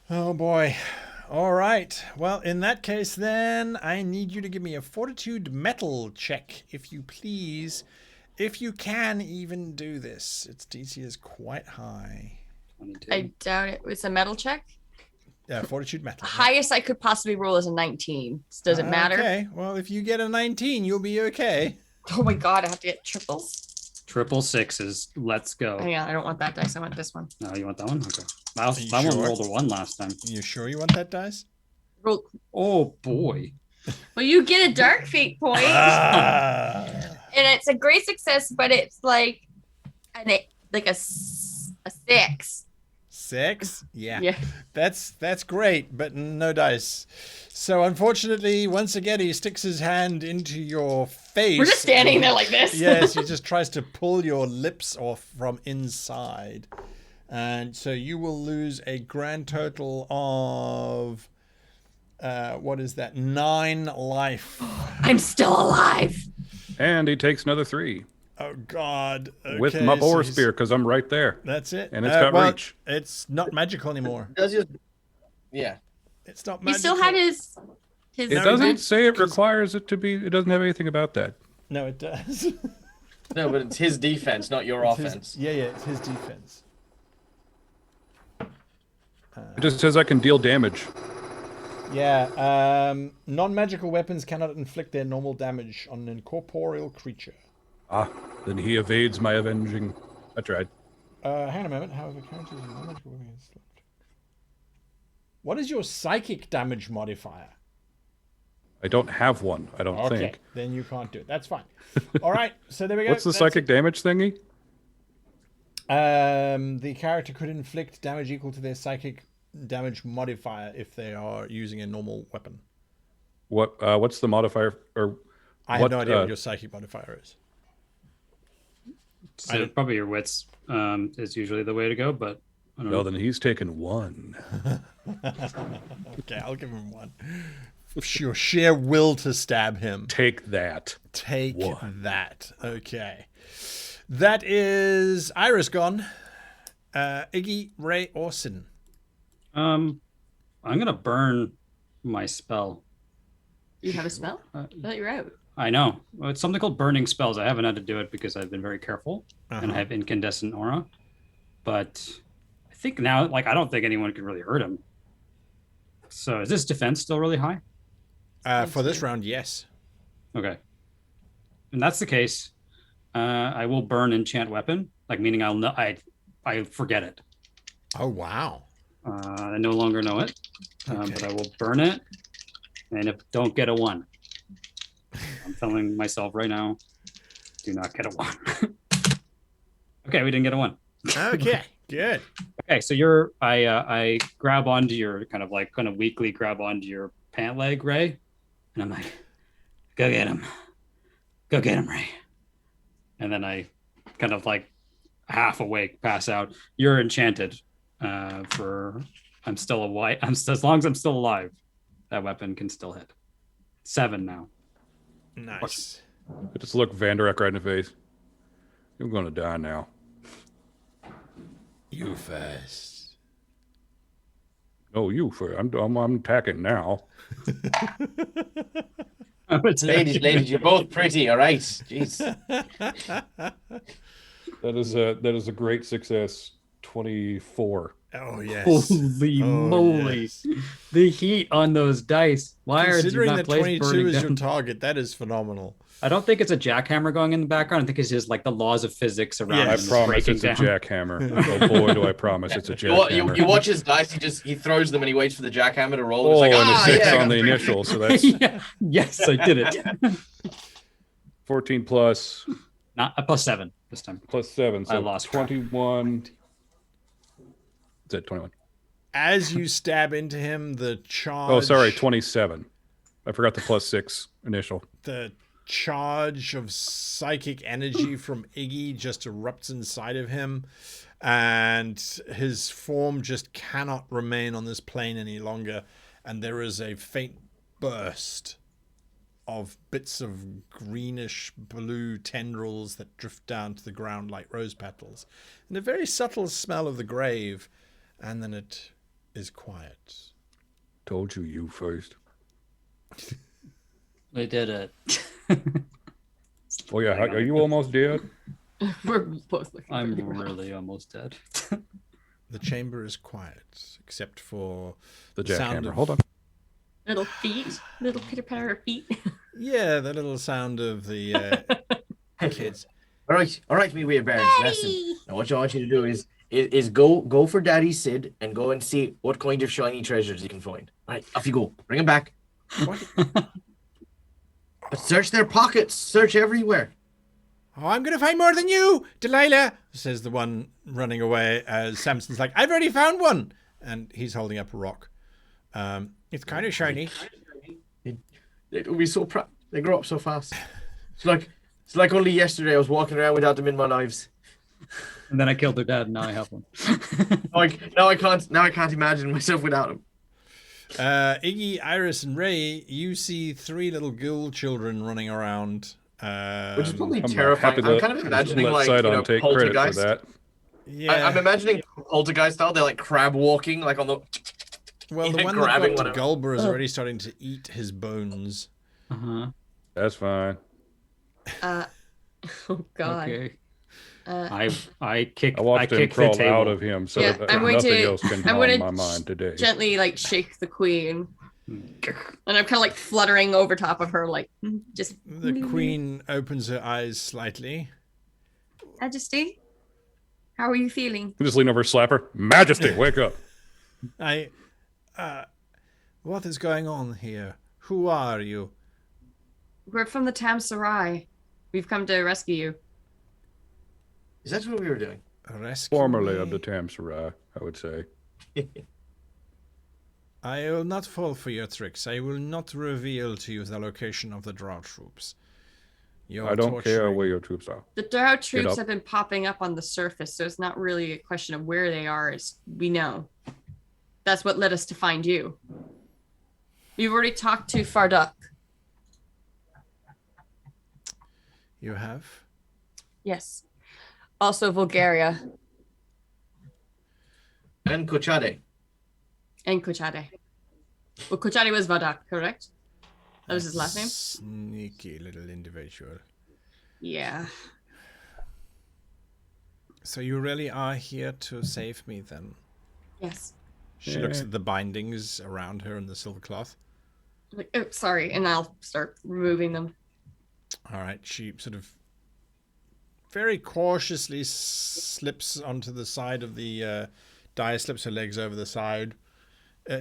Speaker 1: Oh boy. All right. Well, in that case, then I need you to give me a fortitude metal check, if you please. If you can even do this. Its DC is quite high.
Speaker 5: 22.
Speaker 2: I doubt it. It's a metal check.
Speaker 1: Fortitude metal.
Speaker 2: Highest I could possibly roll is a 19. Does it matter?
Speaker 1: Okay. Well, if you get a 19, you'll be okay.
Speaker 2: Oh my god, I have to get triples.
Speaker 5: Triple sixes. Let's go.
Speaker 2: Oh yeah, I don't want that dice. I want this one.
Speaker 5: No, you want that one? Okay.
Speaker 1: you
Speaker 5: That one
Speaker 1: sure?
Speaker 5: rolled a 1 last time.
Speaker 1: You sure you want that dice?
Speaker 2: Roll.
Speaker 5: Oh boy.
Speaker 2: Well, you get a dark fate point,
Speaker 1: Ah.
Speaker 2: and it's a great success, but it's like a 6.
Speaker 1: 6? Yeah.
Speaker 2: Yeah.
Speaker 1: That's great, but no dice. So unfortunately, once again, he sticks his hand into your face.
Speaker 2: We're just standing there like this.
Speaker 1: Yes, he just tries to pull your lips off from inside. And so you will lose a grand total of, what is that, 9 life.
Speaker 2: I'm still alive.
Speaker 4: And he takes another 3
Speaker 1: Oh, God.
Speaker 4: with
Speaker 1: Okay,
Speaker 4: my
Speaker 1: so
Speaker 4: boar
Speaker 1: he's-
Speaker 4: spear because I'm right there.
Speaker 1: That's it.
Speaker 4: And it's got reach.
Speaker 1: It's not magical anymore.
Speaker 3: Does your... Yeah.
Speaker 1: It's not
Speaker 2: He
Speaker 1: magical.
Speaker 2: still had his.
Speaker 4: It
Speaker 1: No,
Speaker 4: doesn't
Speaker 1: did,
Speaker 4: say it
Speaker 1: 'cause-
Speaker 4: requires it to be. It doesn't have anything about that.
Speaker 1: No, it does.
Speaker 3: No, but it's his defense, not your
Speaker 1: It's his-
Speaker 3: offense.
Speaker 1: yeah, it's his defense.
Speaker 4: It just says I can deal damage.
Speaker 1: Yeah, non-magical weapons cannot inflict their normal damage on an incorporeal creature.
Speaker 4: Ah, then he evades my avenging. I tried.
Speaker 1: Hang on a moment. However, characters with non-magical weapons. What is your psychic damage modifier?
Speaker 4: I don't have one, I don't
Speaker 1: Okay,
Speaker 4: think.
Speaker 1: then you can't do it. That's fine. All right, so there we go.
Speaker 4: What's the
Speaker 1: That's
Speaker 4: psychic damage thingy?
Speaker 1: The character could inflict damage equal to their psychic damage modifier if they are using a normal weapon.
Speaker 4: What's the modifier? Or
Speaker 1: I have no idea what your psychic modifier is.
Speaker 5: So probably your wits is usually the way to go, but I don't know.
Speaker 4: Well, then he's taken 1.
Speaker 1: Okay, I'll give him 1. Your sheer will to stab him.
Speaker 4: Take that.
Speaker 1: Take
Speaker 4: 1.
Speaker 1: that. Okay. That is Iris gone. Iggy, Ray, Orson.
Speaker 5: I'm gonna burn my spell.
Speaker 2: You have a spell? I thought you were out.
Speaker 5: I know. Well, it's something called burning spells. I haven't had to do it because I've been very careful and I have incandescent aura. But I think now, I don't think anyone can really hurt him. So is this defense still really high?
Speaker 1: For this round, yes.
Speaker 5: Okay. And that's the case. I will burn enchant weapon, meaning I forget it.
Speaker 1: Oh, wow.
Speaker 5: I no longer know it, but I will burn it. And if don't get a 1, I'm telling myself right now, do not get a 1. Okay, we didn't get a 1.
Speaker 1: Okay, good.
Speaker 5: Okay, so I grab onto your kind of weakly grab onto your pant leg, Ray, and I'm like, go get him, Ray. And then I kind of half awake, pass out. You're enchanted. I'm still alive. As long as I'm still alive, that weapon can still hit. 7 now.
Speaker 1: Nice.
Speaker 4: I just look Vanderak right in the face. You're gonna die now.
Speaker 1: You first.
Speaker 4: No, you first. I'm attacking now.
Speaker 3: Ladies, you're both pretty, all right? Jeez.
Speaker 4: That is a great success. 24.
Speaker 1: Oh, yes.
Speaker 5: Holy moly.
Speaker 1: Yes.
Speaker 5: The heat on those dice. Why are you
Speaker 1: Considering
Speaker 5: not
Speaker 1: that
Speaker 5: placed
Speaker 1: 22
Speaker 5: burning
Speaker 1: is
Speaker 5: down?
Speaker 1: your target, that is phenomenal.
Speaker 5: I don't think it's a jackhammer going in the background. I think it's just the laws of physics around
Speaker 1: Yeah,
Speaker 4: I
Speaker 5: him just
Speaker 4: promise
Speaker 5: breaking
Speaker 4: it's a
Speaker 5: down.
Speaker 4: jackhammer. Oh boy, do I promise it's a jackhammer.
Speaker 3: You watch his dice. He throws them and he waits for the jackhammer to roll.
Speaker 4: Oh,
Speaker 3: And
Speaker 4: and
Speaker 3: it's
Speaker 4: a
Speaker 3: like,
Speaker 4: 6
Speaker 3: yeah,
Speaker 4: on the initial, so that's
Speaker 5: Yeah. Yes, I did it.
Speaker 4: 14 plus
Speaker 5: Not a +7 this time.
Speaker 4: 7, so
Speaker 5: I lost track.
Speaker 4: 21. Is that 21?
Speaker 1: As you stab into him, the charge...
Speaker 4: Oh, sorry, 27. I forgot the +6 initial.
Speaker 1: The charge of psychic energy from Iggy just erupts inside of him, and his form just cannot remain on this plane any longer, and there is a faint burst of bits of greenish blue tendrils that drift down to the ground like rose petals, and a very subtle smell of the grave, and then it is quiet.
Speaker 4: Told you first.
Speaker 5: We did it.
Speaker 4: Oh yeah, are you almost dead?
Speaker 2: We're both looking.
Speaker 5: I'm
Speaker 2: pretty rough.
Speaker 5: really almost dead.
Speaker 1: The chamber is quiet, except for
Speaker 4: The
Speaker 1: sound
Speaker 4: jackhammer.
Speaker 1: of-
Speaker 4: Hold on.
Speaker 2: Little feet, little pitter patter feet.
Speaker 1: Yeah, the little sound of the kids.
Speaker 3: all right, me weird bears. Listen. Now what I want you to do is go for Daddy Sid and go and see what kind of shiny treasures you can find. All right, off you go. Bring them back.
Speaker 1: What?
Speaker 3: But search their pockets. Search everywhere.
Speaker 1: Oh, I'm going to find more than you, Delilah, says the one running away as Samson's like, I've already found one. And he's holding up a rock. It's kind of shiny.
Speaker 3: It'll be so proud. They grow up so fast. It's like only yesterday I was walking around without them in my lives.
Speaker 5: And then I killed their dad, and now I have one.
Speaker 3: Now I can't imagine myself without them.
Speaker 1: Iggy, Iris, and Ray, you see 3 little ghoul children running around.
Speaker 3: Which is probably
Speaker 4: I'm
Speaker 3: terrifying.
Speaker 4: happy
Speaker 3: I'm
Speaker 4: to
Speaker 3: kind of imagining
Speaker 4: let Sidon take credit for
Speaker 3: poltergeist.
Speaker 4: that.
Speaker 1: Yeah.
Speaker 3: I'm imagining poltergeist style. They're like crab walking, like on the.
Speaker 1: Well, the
Speaker 3: Yeah,
Speaker 1: one
Speaker 3: grabbing
Speaker 1: that got to
Speaker 3: whatever.
Speaker 1: Gulber is already starting to eat his bones.
Speaker 5: Uh-huh.
Speaker 4: That's fine.
Speaker 2: Oh God.
Speaker 5: Okay. I kick.
Speaker 4: I watched him
Speaker 5: kick the
Speaker 4: crawl
Speaker 5: table.
Speaker 4: out of him, so
Speaker 2: Yeah,
Speaker 4: that
Speaker 2: I'm going
Speaker 4: nothing
Speaker 2: to-
Speaker 4: else can
Speaker 2: I'm
Speaker 4: draw
Speaker 2: gonna
Speaker 4: my mind today.
Speaker 2: Gently like shake the queen, and I'm kind of like fluttering over top of her, like just.
Speaker 1: The queen opens her eyes slightly.
Speaker 2: Majesty, how are you feeling?
Speaker 4: Just lean over, slap her. Majesty, wake up.
Speaker 1: What is going on here? Who are you?
Speaker 2: We're from the Tam Sarai. We've come to rescue you.
Speaker 3: Is that what we were doing?
Speaker 1: Rescue
Speaker 4: Formerly
Speaker 1: me?
Speaker 4: of the Tamsarai, I would say.
Speaker 1: I will not fall for your tricks. I will not reveal to you the location of the Drow troops. You're
Speaker 4: I don't care
Speaker 1: torturing-
Speaker 4: where your troops are.
Speaker 2: The Drow troops
Speaker 4: up.
Speaker 2: have been popping up on the surface, so it's not really a question of where they are, as we know. That's what led us to find you. We've already talked to Farduk.
Speaker 1: You have?
Speaker 2: Yes. Also Bulgaria
Speaker 3: And Kochade.
Speaker 2: and Kochade. Well, Kochade was Vardak, correct? That was his last name?
Speaker 1: Sneaky little individual.
Speaker 2: Yeah.
Speaker 1: So you really are here to save me then?
Speaker 2: Yes.
Speaker 1: She looks at the bindings around her and the silver cloth.
Speaker 2: Like, oh, sorry, and I'll start removing them.
Speaker 1: All right, she sort of very cautiously slips onto the side of the dais, slips her legs over the side.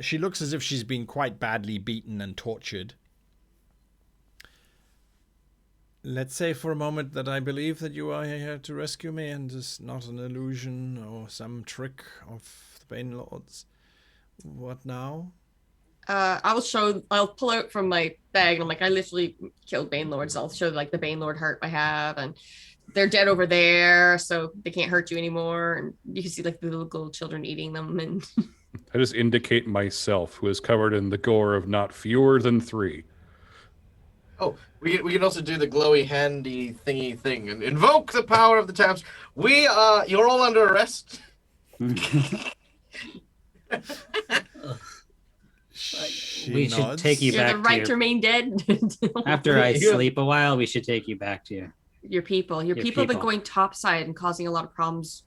Speaker 1: She looks as if she's been quite badly beaten and tortured. Let's say for a moment that I believe that you are here to rescue me and is not an illusion or some trick of the Bane Lords. What now?
Speaker 2: I'll pull out from my bag, and I'm like, I literally killed Bane Lords. I'll show like the Bane Lord heart I have, and they're dead over there, so they can't hurt you anymore. And you can see like the little gold children eating them, and
Speaker 4: I just indicate myself, who is covered in the gore of not fewer than 3.
Speaker 3: Oh, we can also do the glowy handy thingy thing and invoke the power of the Tams. You're all under arrest.
Speaker 1: She
Speaker 5: We should
Speaker 1: nods.
Speaker 5: take you
Speaker 2: you're
Speaker 5: back
Speaker 2: the
Speaker 5: to
Speaker 2: right
Speaker 5: your-
Speaker 2: to remain dead.
Speaker 5: After I
Speaker 3: Yeah.
Speaker 5: sleep a while, we should take you back to
Speaker 2: Your people have been
Speaker 5: people.
Speaker 2: going topside and causing a lot of problems,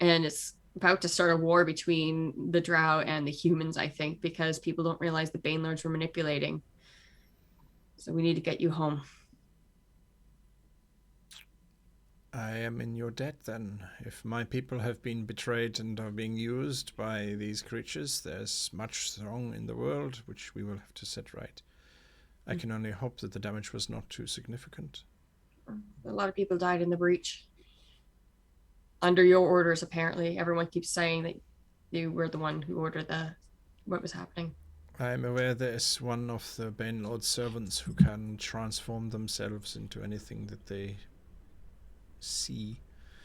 Speaker 2: and it's about to start a war between the Drow and the humans, I think, because people don't realize the Bane Lords were manipulating. So we need to get you home.
Speaker 1: I am in your debt then. If my people have been betrayed and are being used by these creatures, there's much wrong in the world which we will have to set right. I can only hope that the damage was not too significant.
Speaker 2: A lot of people died in the breach. Under your orders, apparently. Everyone keeps saying that you were the one who ordered what was happening.
Speaker 1: I am aware there is one of the Bane Lord's servants who can transform themselves into anything that they see.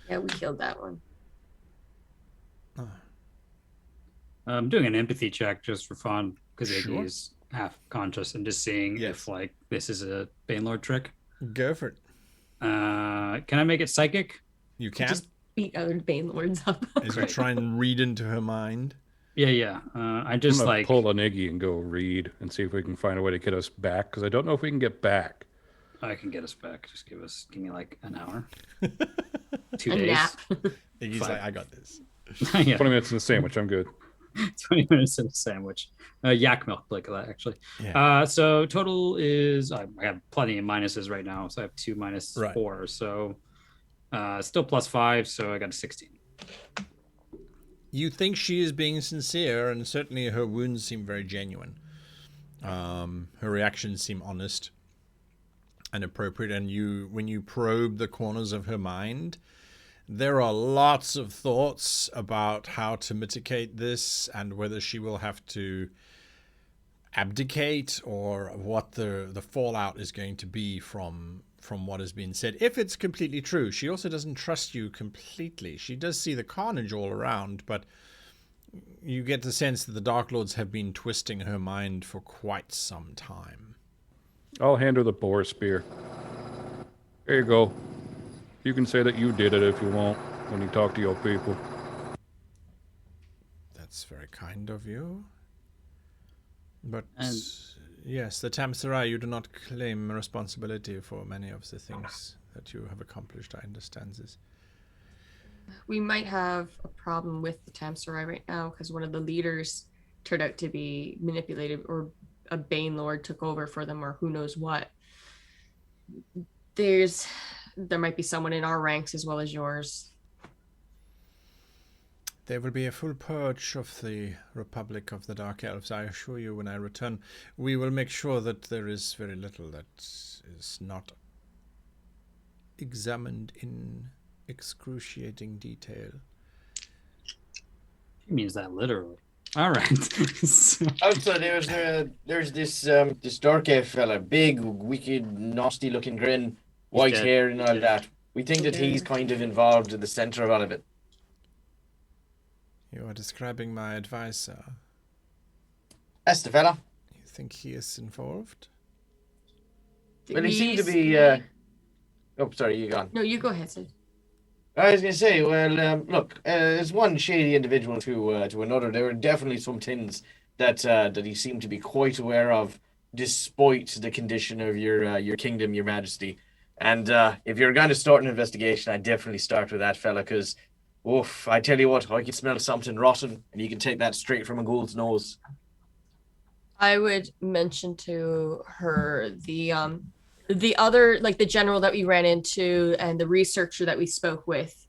Speaker 2: Yeah, we killed that one.
Speaker 5: I'm doing an empathy check just for fun because
Speaker 1: Sure.
Speaker 5: Iggy is half conscious and just seeing
Speaker 1: Yes.
Speaker 5: if like this is a Banelord trick.
Speaker 1: Go for it.
Speaker 5: Can I make it psychic?
Speaker 1: You can.
Speaker 2: Just beat other Bane Lords up.
Speaker 1: As you try and read into her mind.
Speaker 5: Yeah. I
Speaker 4: I'm
Speaker 5: just
Speaker 4: gonna
Speaker 5: like
Speaker 4: pull an Iggy and go read and see if we can find a way to get us back, because I don't know if we can get back.
Speaker 5: I can get us back. Just give me like an hour, 2
Speaker 2: A
Speaker 5: days.
Speaker 2: nap.
Speaker 1: Iggy's
Speaker 5: Fine.
Speaker 1: like, I got this.
Speaker 5: Yeah,
Speaker 4: 20 minutes in the sandwich, I'm good.
Speaker 5: 20 minutes in a sandwich. Yak milk, like that actually.
Speaker 1: Yeah.
Speaker 5: So total is I have plenty of minuses right now, so I have 2 minus
Speaker 1: Right.
Speaker 5: 4, so still +5, so I got a 16.
Speaker 1: You think she is being sincere, and certainly her wounds seem very genuine. Her reactions seem honest and appropriate, and when you probe the corners of her mind, there are lots of thoughts about how to mitigate this and whether she will have to abdicate or what the fallout is going to be from what has been said, if it's completely true. She also doesn't trust you completely. She does see the carnage all around, but you get the sense that the Dark Lords have been twisting her mind for quite some time.
Speaker 4: I'll hand her the boar spear. Here you go. You can say that you did it if you want when you talk to your people.
Speaker 1: That's very kind of you. But
Speaker 5: And-
Speaker 1: yes, the Tamsarai, you do not claim responsibility for many of the things that you have accomplished. I understand this.
Speaker 2: We might have a problem with the Tamsarai right now because one of the leaders turned out to be manipulated, or a Bane Lord took over for them, or who knows what. There might be someone in our ranks as well as yours.
Speaker 1: There will be a full purge of the Republic of the Dark Elves, I assure you, when I return. We will make sure that there is very little that is not examined in excruciating detail.
Speaker 5: He means that literally. All right. So-
Speaker 3: Also, there's this dark elf fella, big, wicked, nasty-looking grin, white
Speaker 5: dead.
Speaker 3: hair and all that. We think that he's
Speaker 2: Yeah.
Speaker 3: kind of involved in the center of all of it.
Speaker 1: You are describing my advisor.
Speaker 3: That's the fella.
Speaker 1: You think he is involved?
Speaker 3: Well, he seemed to
Speaker 2: He's-
Speaker 3: be. Oh, sorry, you gone.
Speaker 2: No, you go ahead, Sid.
Speaker 3: I was going to say, well, look, there's one shady individual to another. There were definitely some things that he seemed to be quite aware of, despite the condition of your kingdom, your majesty. And if you're going to start an investigation, I'd definitely start with that fella, because, oof, I tell you what, I can smell something rotten, and you can take that straight from a ghoul's nose.
Speaker 2: I would mention to her the other, like the general that we ran into and the researcher that we spoke with.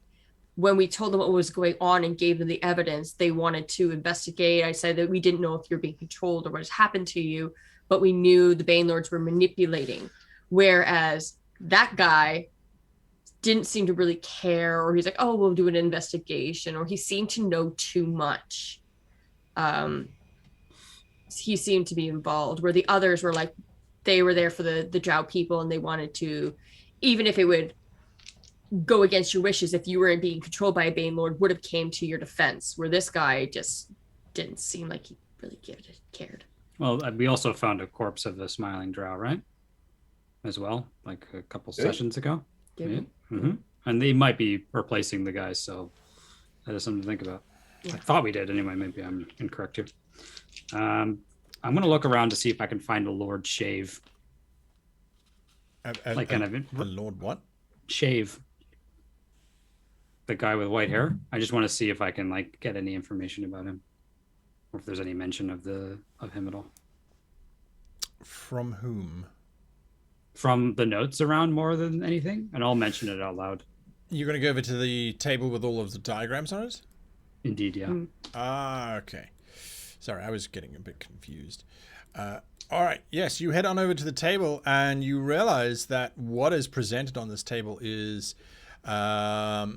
Speaker 2: When we told them what was going on and gave them the evidence, they wanted to investigate. I said that we didn't know if you're being controlled or what has happened to you, but we knew the Bane Lords were manipulating. Whereas that guy didn't seem to really care, or he's like, oh, we'll do an investigation, or he seemed to know too much. He seemed to be involved, where the others were like, they were there for the Drow people, and they wanted to, even if it would go against your wishes, if you were being controlled by a Bane Lord, would have came to your defense, where this guy just didn't seem like he really cared.
Speaker 5: Well, we also found a corpse of the Smiling Drow, right? As well, like a couple sessions ago.
Speaker 2: Did
Speaker 5: Yeah.
Speaker 2: we?
Speaker 5: Mm-hmm. And they might be replacing the guys, so that is something to think about.
Speaker 2: Yeah.
Speaker 5: I thought we did anyway. Maybe I'm incorrect here. I'm going to look around to see if I can find a Lord Shave. Like kind of
Speaker 1: A lord what?
Speaker 5: Shave. The guy with white hair. I just want to see if I can like get any information about him, or if there's any mention of him at all.
Speaker 1: From whom?
Speaker 5: From the notes around more than anything, and I'll mention it out loud.
Speaker 1: You're going to go over to the table with all of the diagrams on it?
Speaker 5: Indeed, yeah.
Speaker 1: Ah, okay. Sorry, I was getting a bit confused. All right, yes, you head on over to the table and you realize that what is presented on this table is a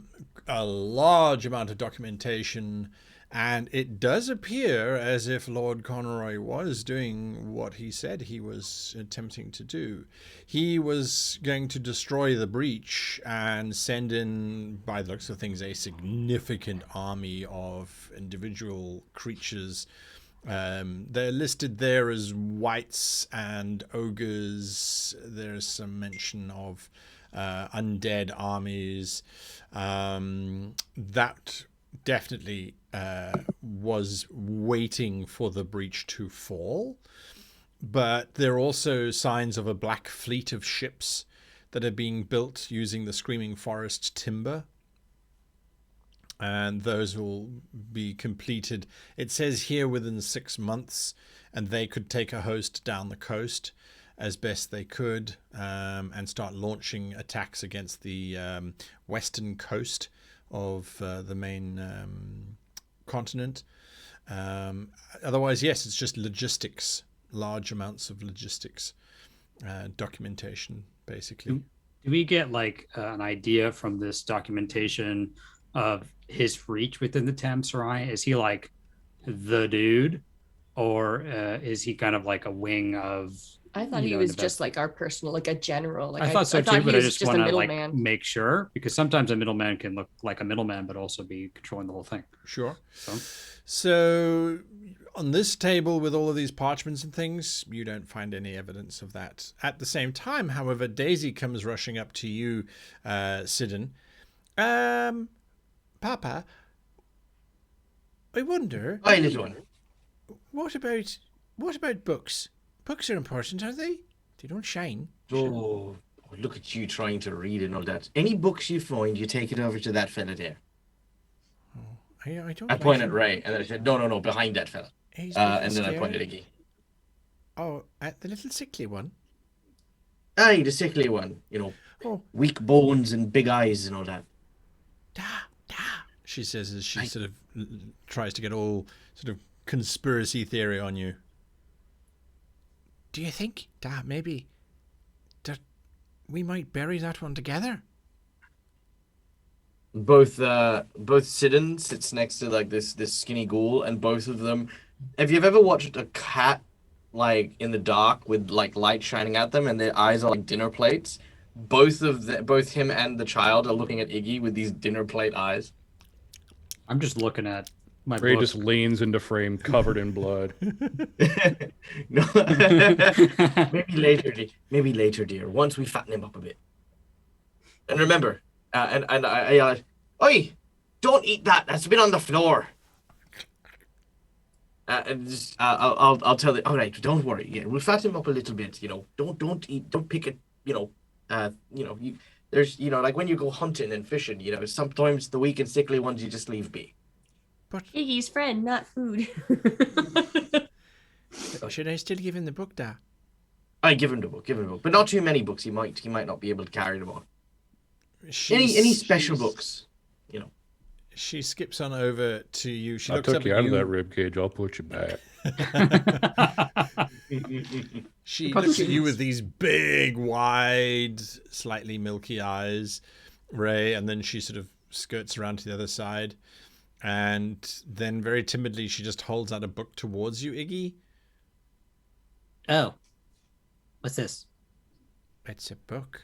Speaker 1: large amount of documentation, and it does appear as if Lord Conroy was doing what he said he was attempting to do. He was going to destroy the breach and send in, by the looks of things, a significant army of individual creatures. They're listed there as wights and ogres. There's some mention of undead armies. That definitely was waiting for the breach to fall. But there are also signs of a black fleet of ships that are being built using the Screaming Forest timber. And those will be completed, it says here, within 6 months, and they could take a host down the coast as best they could, and start launching attacks against the western coast of the main continent. Otherwise, yes, it's just logistics, large amounts of logistics, documentation, basically.
Speaker 5: Do we get like an idea from this documentation of his reach within the Tamsarai? Is he like the dude, or is he kind of like a wing of?
Speaker 2: I thought he was just like our personal, like a general. Like
Speaker 5: I thought so too,
Speaker 2: he
Speaker 5: but I
Speaker 2: was
Speaker 5: just
Speaker 2: a
Speaker 5: want to like
Speaker 2: middleman.
Speaker 5: make sure, because sometimes a middleman can look like a middleman, but also be controlling the whole thing.
Speaker 1: Sure.
Speaker 5: So
Speaker 1: So on this table with all of these parchments and things, you don't find any evidence of that. At the same time, however, Daisy comes rushing up to you, Sidon. Papa, I wonder.
Speaker 3: Hi, little one.
Speaker 1: What about books? Books are important, aren't they? They don't shine.
Speaker 3: Oh, look at you trying to read and all that. Any books you find, you take it over to that fella there.
Speaker 1: I don't.
Speaker 3: I point at
Speaker 1: him.
Speaker 3: Ray, and then I said, "No, behind that fella."
Speaker 1: He's
Speaker 3: And then I pointed at Iggy.
Speaker 1: Oh, at the little sickly one.
Speaker 3: Aye, the sickly one.
Speaker 1: Oh,
Speaker 3: Weak bones and big eyes and all that.
Speaker 1: da. She says as she sort of tries to get all sort of conspiracy theory on you. Do you think, maybe that we might bury that one together?
Speaker 3: Both Sidon sits next to like this skinny ghoul, and both of them. Have you ever watched a cat like in the dark with like light shining at them, and their eyes are like dinner plates? Both him and the child are looking at Iggy with these dinner plate eyes.
Speaker 5: I'm just looking at my
Speaker 4: Ray
Speaker 5: book.
Speaker 4: just leans into frame, covered in blood.
Speaker 3: No, maybe later, dear. Once we fatten him up a bit. And remember, I oi, don't eat that. That's been on the floor. I'll tell it. All right, don't worry. Yeah, we'll fatten him up a little bit. Don't eat. Don't pick it. There's like when you go hunting and fishing. Sometimes the weak and sickly ones you just leave be.
Speaker 1: But
Speaker 2: Iggy's friend, not food.
Speaker 1: should I still give him the book, Da?
Speaker 3: I give him the book, but not too many books. He might not be able to carry them on. Any special books,
Speaker 1: She skips on over to you. She
Speaker 4: I
Speaker 1: looks up
Speaker 4: took you
Speaker 1: at
Speaker 4: out of that rib cage. I'll put you back.
Speaker 1: She looks at you with these big, wide, slightly milky eyes, Ray, and then she sort of skirts around to the other side. And then very timidly, she just holds out a book towards you, Iggy.
Speaker 5: Oh. What's this?
Speaker 1: It's a book.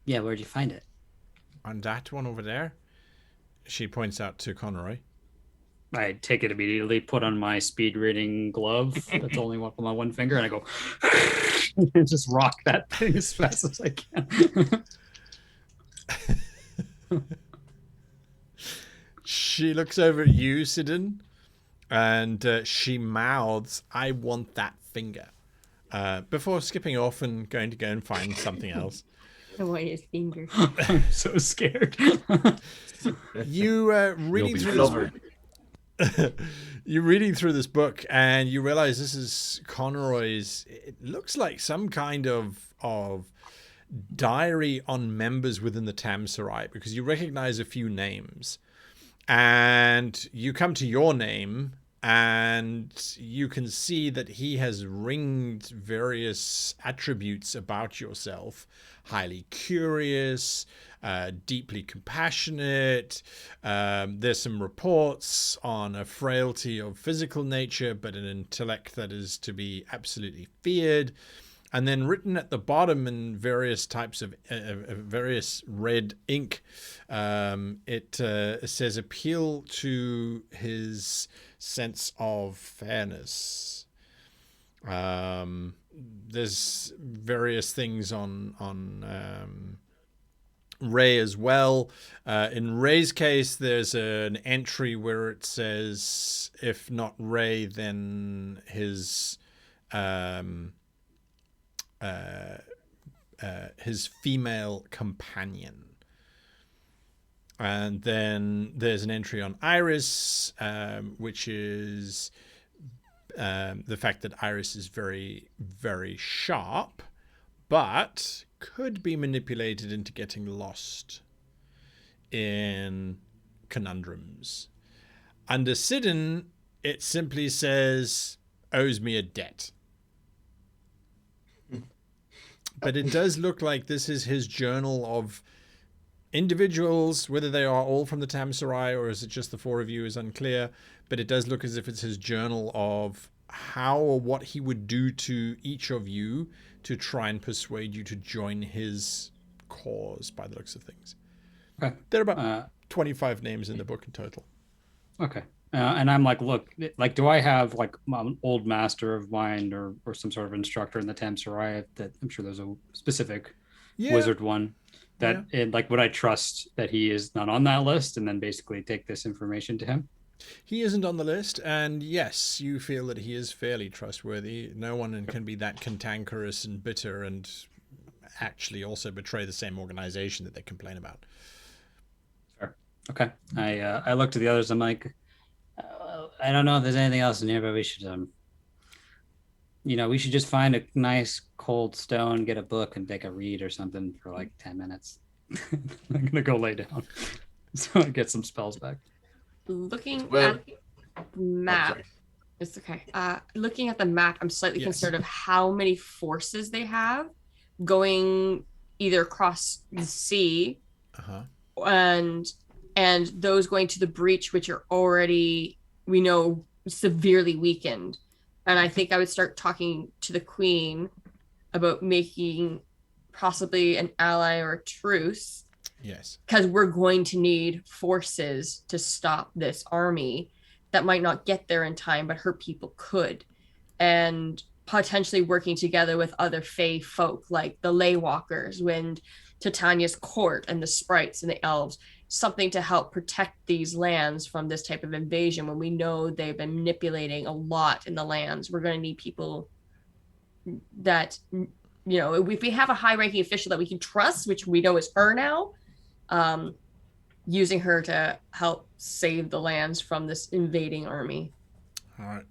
Speaker 5: Yeah, where'd you find it?
Speaker 1: On that one over there. She points out to Conroy.
Speaker 5: I take it immediately, put on my speed reading glove. That's only one on my one finger, and I go and just rock that thing as fast as I can.
Speaker 1: She looks over at you, Sidon, and she mouths, "I want that finger," before skipping off and going to go and find something else.
Speaker 2: I want his finger.
Speaker 5: I'm so scared.
Speaker 1: You reading through this. You're reading through this book, and you realize this is Conroy's. It looks like some kind of diary on members within the Tamsarai, because you recognize a few names, and you come to your name, and you can see that he has ringed various attributes about yourself: highly curious, deeply compassionate. There's some reports on a frailty of physical nature, but an intellect that is to be absolutely feared. And then written at the bottom in various types of various red ink, it says appeal to his sense of fairness. There's various things on Ray as well. In Ray's case, there's an entry where it says, if not Ray, then his female companion. And then there's an entry on Iris, which is the fact that Iris is very, very sharp, but could be manipulated into getting lost in conundrums. Under Sidon, it simply says, owes me a debt. But it does look like this is his journal of individuals. Whether they are all from the Tamsarai or is it just the four of you is unclear. But it does look as if it's his journal of how or what he would do to each of you to try and persuade you to join his cause, by the looks of things.
Speaker 5: Okay.
Speaker 1: There are about 25 names in the book in total.
Speaker 5: Okay. And I'm like, look, like, do I have like an old master of mine or some sort of instructor in the Tamsarai that I'm sure there's a specific wizard one that like, would I trust that he is not on that list and then basically take this information to him?
Speaker 1: He isn't on the list, and yes, you feel that he is fairly trustworthy. No one can be that cantankerous and bitter and actually also betray the same organization that they complain about.
Speaker 5: Fair. Okay. I looked at the others. I'm like, I don't know if there's anything else in here, but we should we should just find a nice cold stone, get a book, and take a read or something for like 10 minutes. I'm gonna go lay down so I get some spells back.
Speaker 2: Looking
Speaker 3: Well-
Speaker 2: at the map,
Speaker 3: sorry.
Speaker 2: it's okay. Looking at the map, I'm slightly
Speaker 1: Yes.
Speaker 2: concerned of how many forces they have going either across the sea
Speaker 1: Uh-huh.
Speaker 2: and those going to the breach, which are already, we know, severely weakened. And I think I would start talking to the queen about making possibly an ally or a truce,
Speaker 1: Yes.
Speaker 2: because we're going to need forces to stop this army that might not get there in time, but her people could. And potentially working together with other Fey folk like the Laywalkers and Titania's court and the sprites and the elves, something to help protect these lands from this type of invasion. When we know they've been manipulating a lot in the lands, we're going to need people that, if we have a high-ranking official that we can trust, which we know is her now, using her to help save the lands from this invading army.
Speaker 1: All right.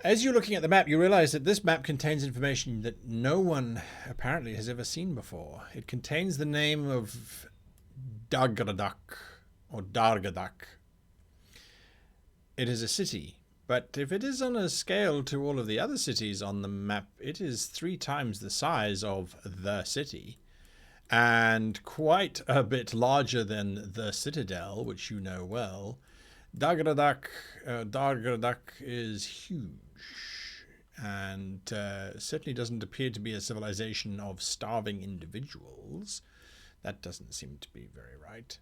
Speaker 1: As you're looking at the map, you realize that this map contains information that no one apparently has ever seen before. It contains the name of Dargadak or Dargadak. It is a city, but if it is on a scale to all of the other cities on the map, it is 3 times the size of the city and quite a bit larger than the Citadel, which you know well. Dargadak is huge and certainly doesn't appear to be a civilization of starving individuals. That doesn't seem to be very right.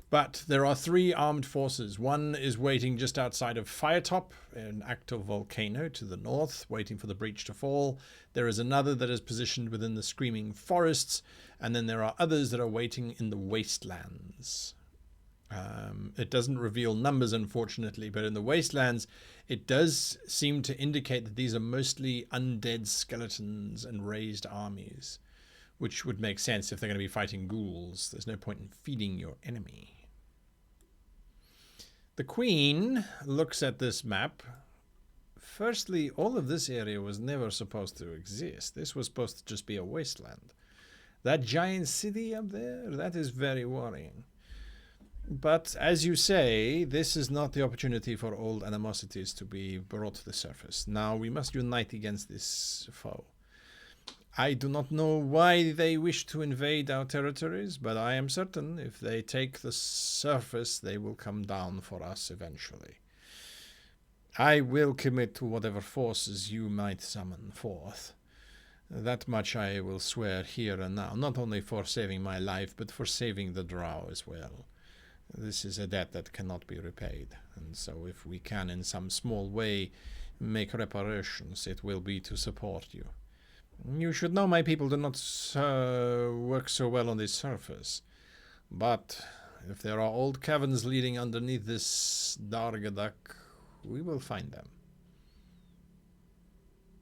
Speaker 1: But there are 3 armed forces. One is waiting just outside of Firetop, an active volcano to the north, waiting for the breach to fall. There is another that is positioned within the Screaming Forests, and then there are others that are waiting in the Wastelands. It doesn't reveal numbers, unfortunately, but in the Wastelands, it does seem to indicate that these are mostly undead skeletons and raised armies, which would make sense if they're going to be fighting ghouls. There's no point in feeding your enemy. The Queen looks at this map. Firstly, all of this area was never supposed to exist. This was supposed to just be a wasteland. That giant city up there, that is very worrying. But as you say, this is not the opportunity for old animosities to be brought to the surface. Now we must unite against this foe. I do not know why they wish to invade our territories, but I am certain if they take the surface, they will come down for us eventually. I will commit to whatever forces you might summon forth. That much I will swear here and now, not only for saving my life, but for saving the drow as well. This is a debt that cannot be repaid, and so if we can in some small way make reparations, it will be to support you. You should know my people do not work so well on the surface, but if there are old caverns leading underneath this Dargadak, we will find them.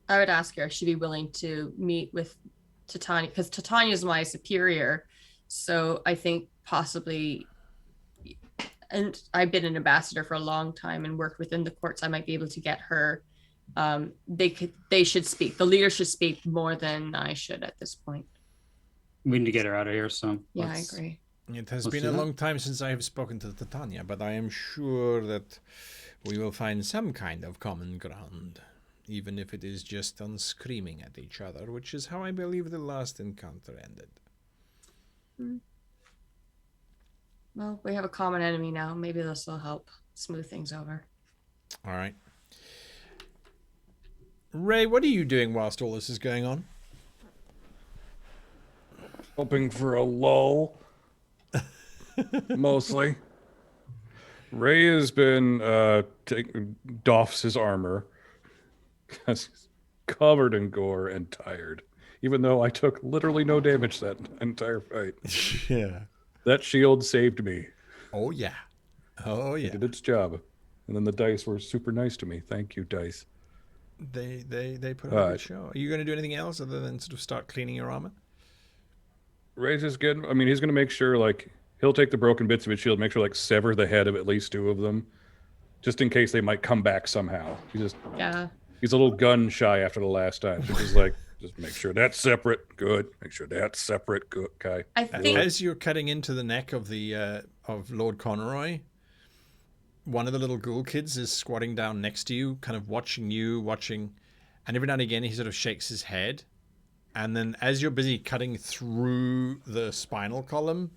Speaker 2: I would ask her if she'd be willing to meet with Titania, because Titania is my superior. So I think possibly, and I've been an ambassador for a long time and worked within the courts, I might be able to get her. They should speak. The leader should speak more than I should at this point.
Speaker 5: We need to get her out of here. So
Speaker 2: Yeah, I agree.
Speaker 1: It has
Speaker 5: Let's
Speaker 1: been
Speaker 5: do
Speaker 1: a
Speaker 5: that.
Speaker 1: long time since I have spoken to Titania, but I am sure that we will find some kind of common ground, even if it is just on screaming at each other, which is how I believe the last encounter ended.
Speaker 2: Well, we have a common enemy now. Maybe this will help smooth things over.
Speaker 1: All right. Ray, what are you doing whilst all this is going on?
Speaker 4: Hoping for a lull. Mostly. Ray has been doffs his armor because he's covered in gore and tired. Even though I took literally no damage that entire fight.
Speaker 1: Yeah.
Speaker 4: That shield saved me.
Speaker 1: Oh, yeah. Oh, yeah.
Speaker 4: It did its job. And then the dice were super nice to me. Thank you, dice.
Speaker 1: They put on a good show. Are you going to do anything else other than sort of start cleaning your armor?
Speaker 4: Ray's is good. I mean, he's going to make sure, like, he'll take the broken bits of his shield, make sure like sever the head of at least 2 of them, just in case they might come back somehow. He's a little gun shy after the last time. So just like, just make sure that's separate. Good. Make sure that's separate. Good. Okay.
Speaker 2: I think
Speaker 1: As you're cutting into the neck of the of Lord Conroy, one of the little ghoul kids is squatting down next to you, kind of watching, and every now and again he sort of shakes his head. And then as you're busy cutting through the spinal column,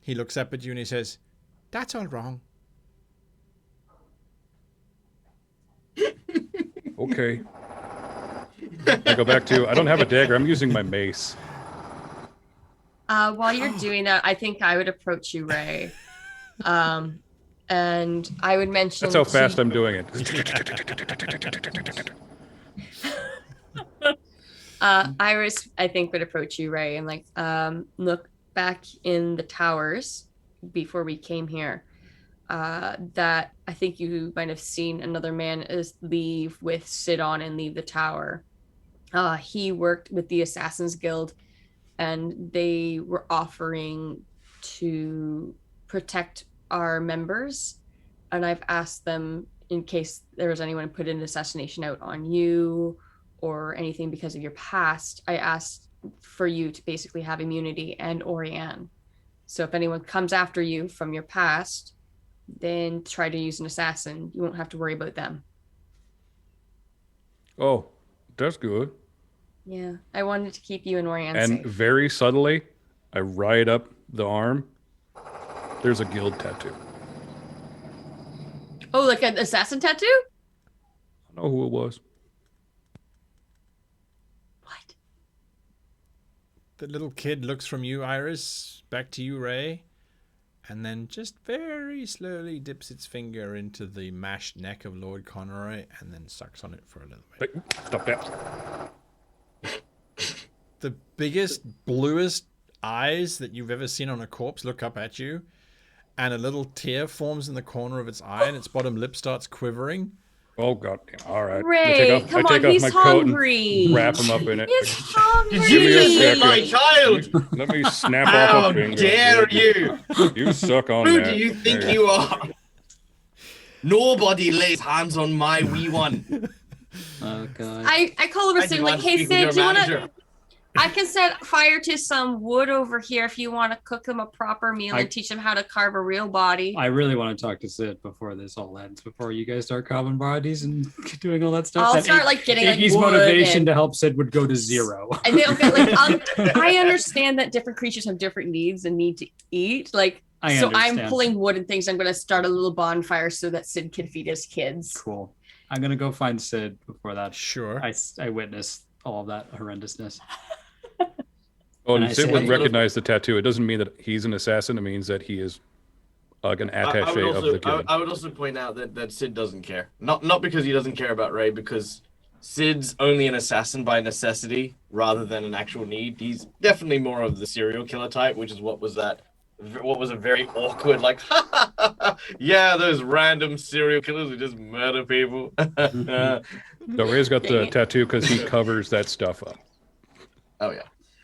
Speaker 1: he looks up at you and he says, "That's all wrong."
Speaker 4: Okay. I go back to, I don't have a dagger. I'm using my mace.
Speaker 2: while you're doing that, I think I would approach you, Ray. And I would mention
Speaker 4: That's how fast I'm doing it.
Speaker 2: Iris, I think, would approach you, Ray, and like look back in the towers before we came here. That I think you might have seen another man leave with Sid on and leave the tower. He worked with the Assassin's Guild, and they were offering to protect our members. And I've asked them, in case there was anyone put an assassination out on you or anything because of your past, I asked for you to basically have immunity and Orianne. So if anyone comes after you from your past, then try to use an assassin. You won't have to worry about them.
Speaker 4: Oh, that's good.
Speaker 2: Yeah, I wanted to keep you and Orianne
Speaker 4: And
Speaker 2: safe.
Speaker 4: very subtly, I ride up the arm. There's a guild tattoo.
Speaker 2: Oh, like an assassin tattoo?
Speaker 4: I don't know who it was.
Speaker 2: What?
Speaker 1: The little kid looks from you, Iris, back to you, Ray, and then just very slowly dips its finger into the mashed neck of Lord Conroy and then sucks on it for a little bit.
Speaker 4: Wait, stop that.
Speaker 1: The biggest, bluest eyes that you've ever seen on a corpse look up at you, and a little tear forms in the corner of its eye, and its bottom lip starts quivering.
Speaker 4: Oh, God. All right.
Speaker 2: Ray, come on, he's hungry.
Speaker 4: And wrap him up in it.
Speaker 2: He's hungry.
Speaker 3: Did you
Speaker 4: Give me a
Speaker 3: just hit
Speaker 4: second.
Speaker 3: my child?
Speaker 4: Let me snap
Speaker 3: How
Speaker 4: off a finger.
Speaker 3: dare you?
Speaker 4: You suck on
Speaker 3: Who
Speaker 4: that.
Speaker 3: do you think
Speaker 4: There
Speaker 3: you are? Nobody lays hands on my wee one.
Speaker 5: Oh god.
Speaker 2: I call over
Speaker 3: I
Speaker 2: Sid
Speaker 3: do
Speaker 2: like,
Speaker 3: want to
Speaker 2: hey
Speaker 3: speak with
Speaker 2: Sid,
Speaker 3: your
Speaker 2: do you want
Speaker 3: manager.
Speaker 2: to? I can set fire to some wood over here if you want to cook them a proper meal and teach them how to carve a real body.
Speaker 5: I really want to talk to Sid before this all ends, before you guys start carving bodies and doing all that stuff.
Speaker 2: I'll
Speaker 5: That
Speaker 2: start like getting like
Speaker 5: Iggy's
Speaker 2: wood
Speaker 5: motivation
Speaker 2: and,
Speaker 5: to help Sid would go to 0.
Speaker 2: and then okay, like I understand that different creatures have different needs and need to eat. Like
Speaker 5: I
Speaker 2: so, I'm
Speaker 5: understand.
Speaker 2: pulling wood and things. I'm going to start a little bonfire so that Sid can feed his kids.
Speaker 5: Cool. I'm gonna go find Sid before that.
Speaker 1: Sure.
Speaker 5: I witnessed all of that horrendousness.
Speaker 4: Oh,
Speaker 5: And
Speaker 4: and
Speaker 5: I
Speaker 4: Sid
Speaker 5: say-
Speaker 4: would recognize the tattoo. It doesn't mean that he's an assassin. It means that he is like an attaché of the guild.
Speaker 3: I would also point out that Sid doesn't care. Not because he doesn't care about Ray, because Sid's only an assassin by necessity rather than an actual need. He's definitely more of the serial killer type, which is what was a very awkward, like, yeah, those random serial killers who just murder people.
Speaker 4: No, Ray's got the
Speaker 2: Dang it.
Speaker 4: tattoo because he covers that stuff up.
Speaker 3: Oh, yeah.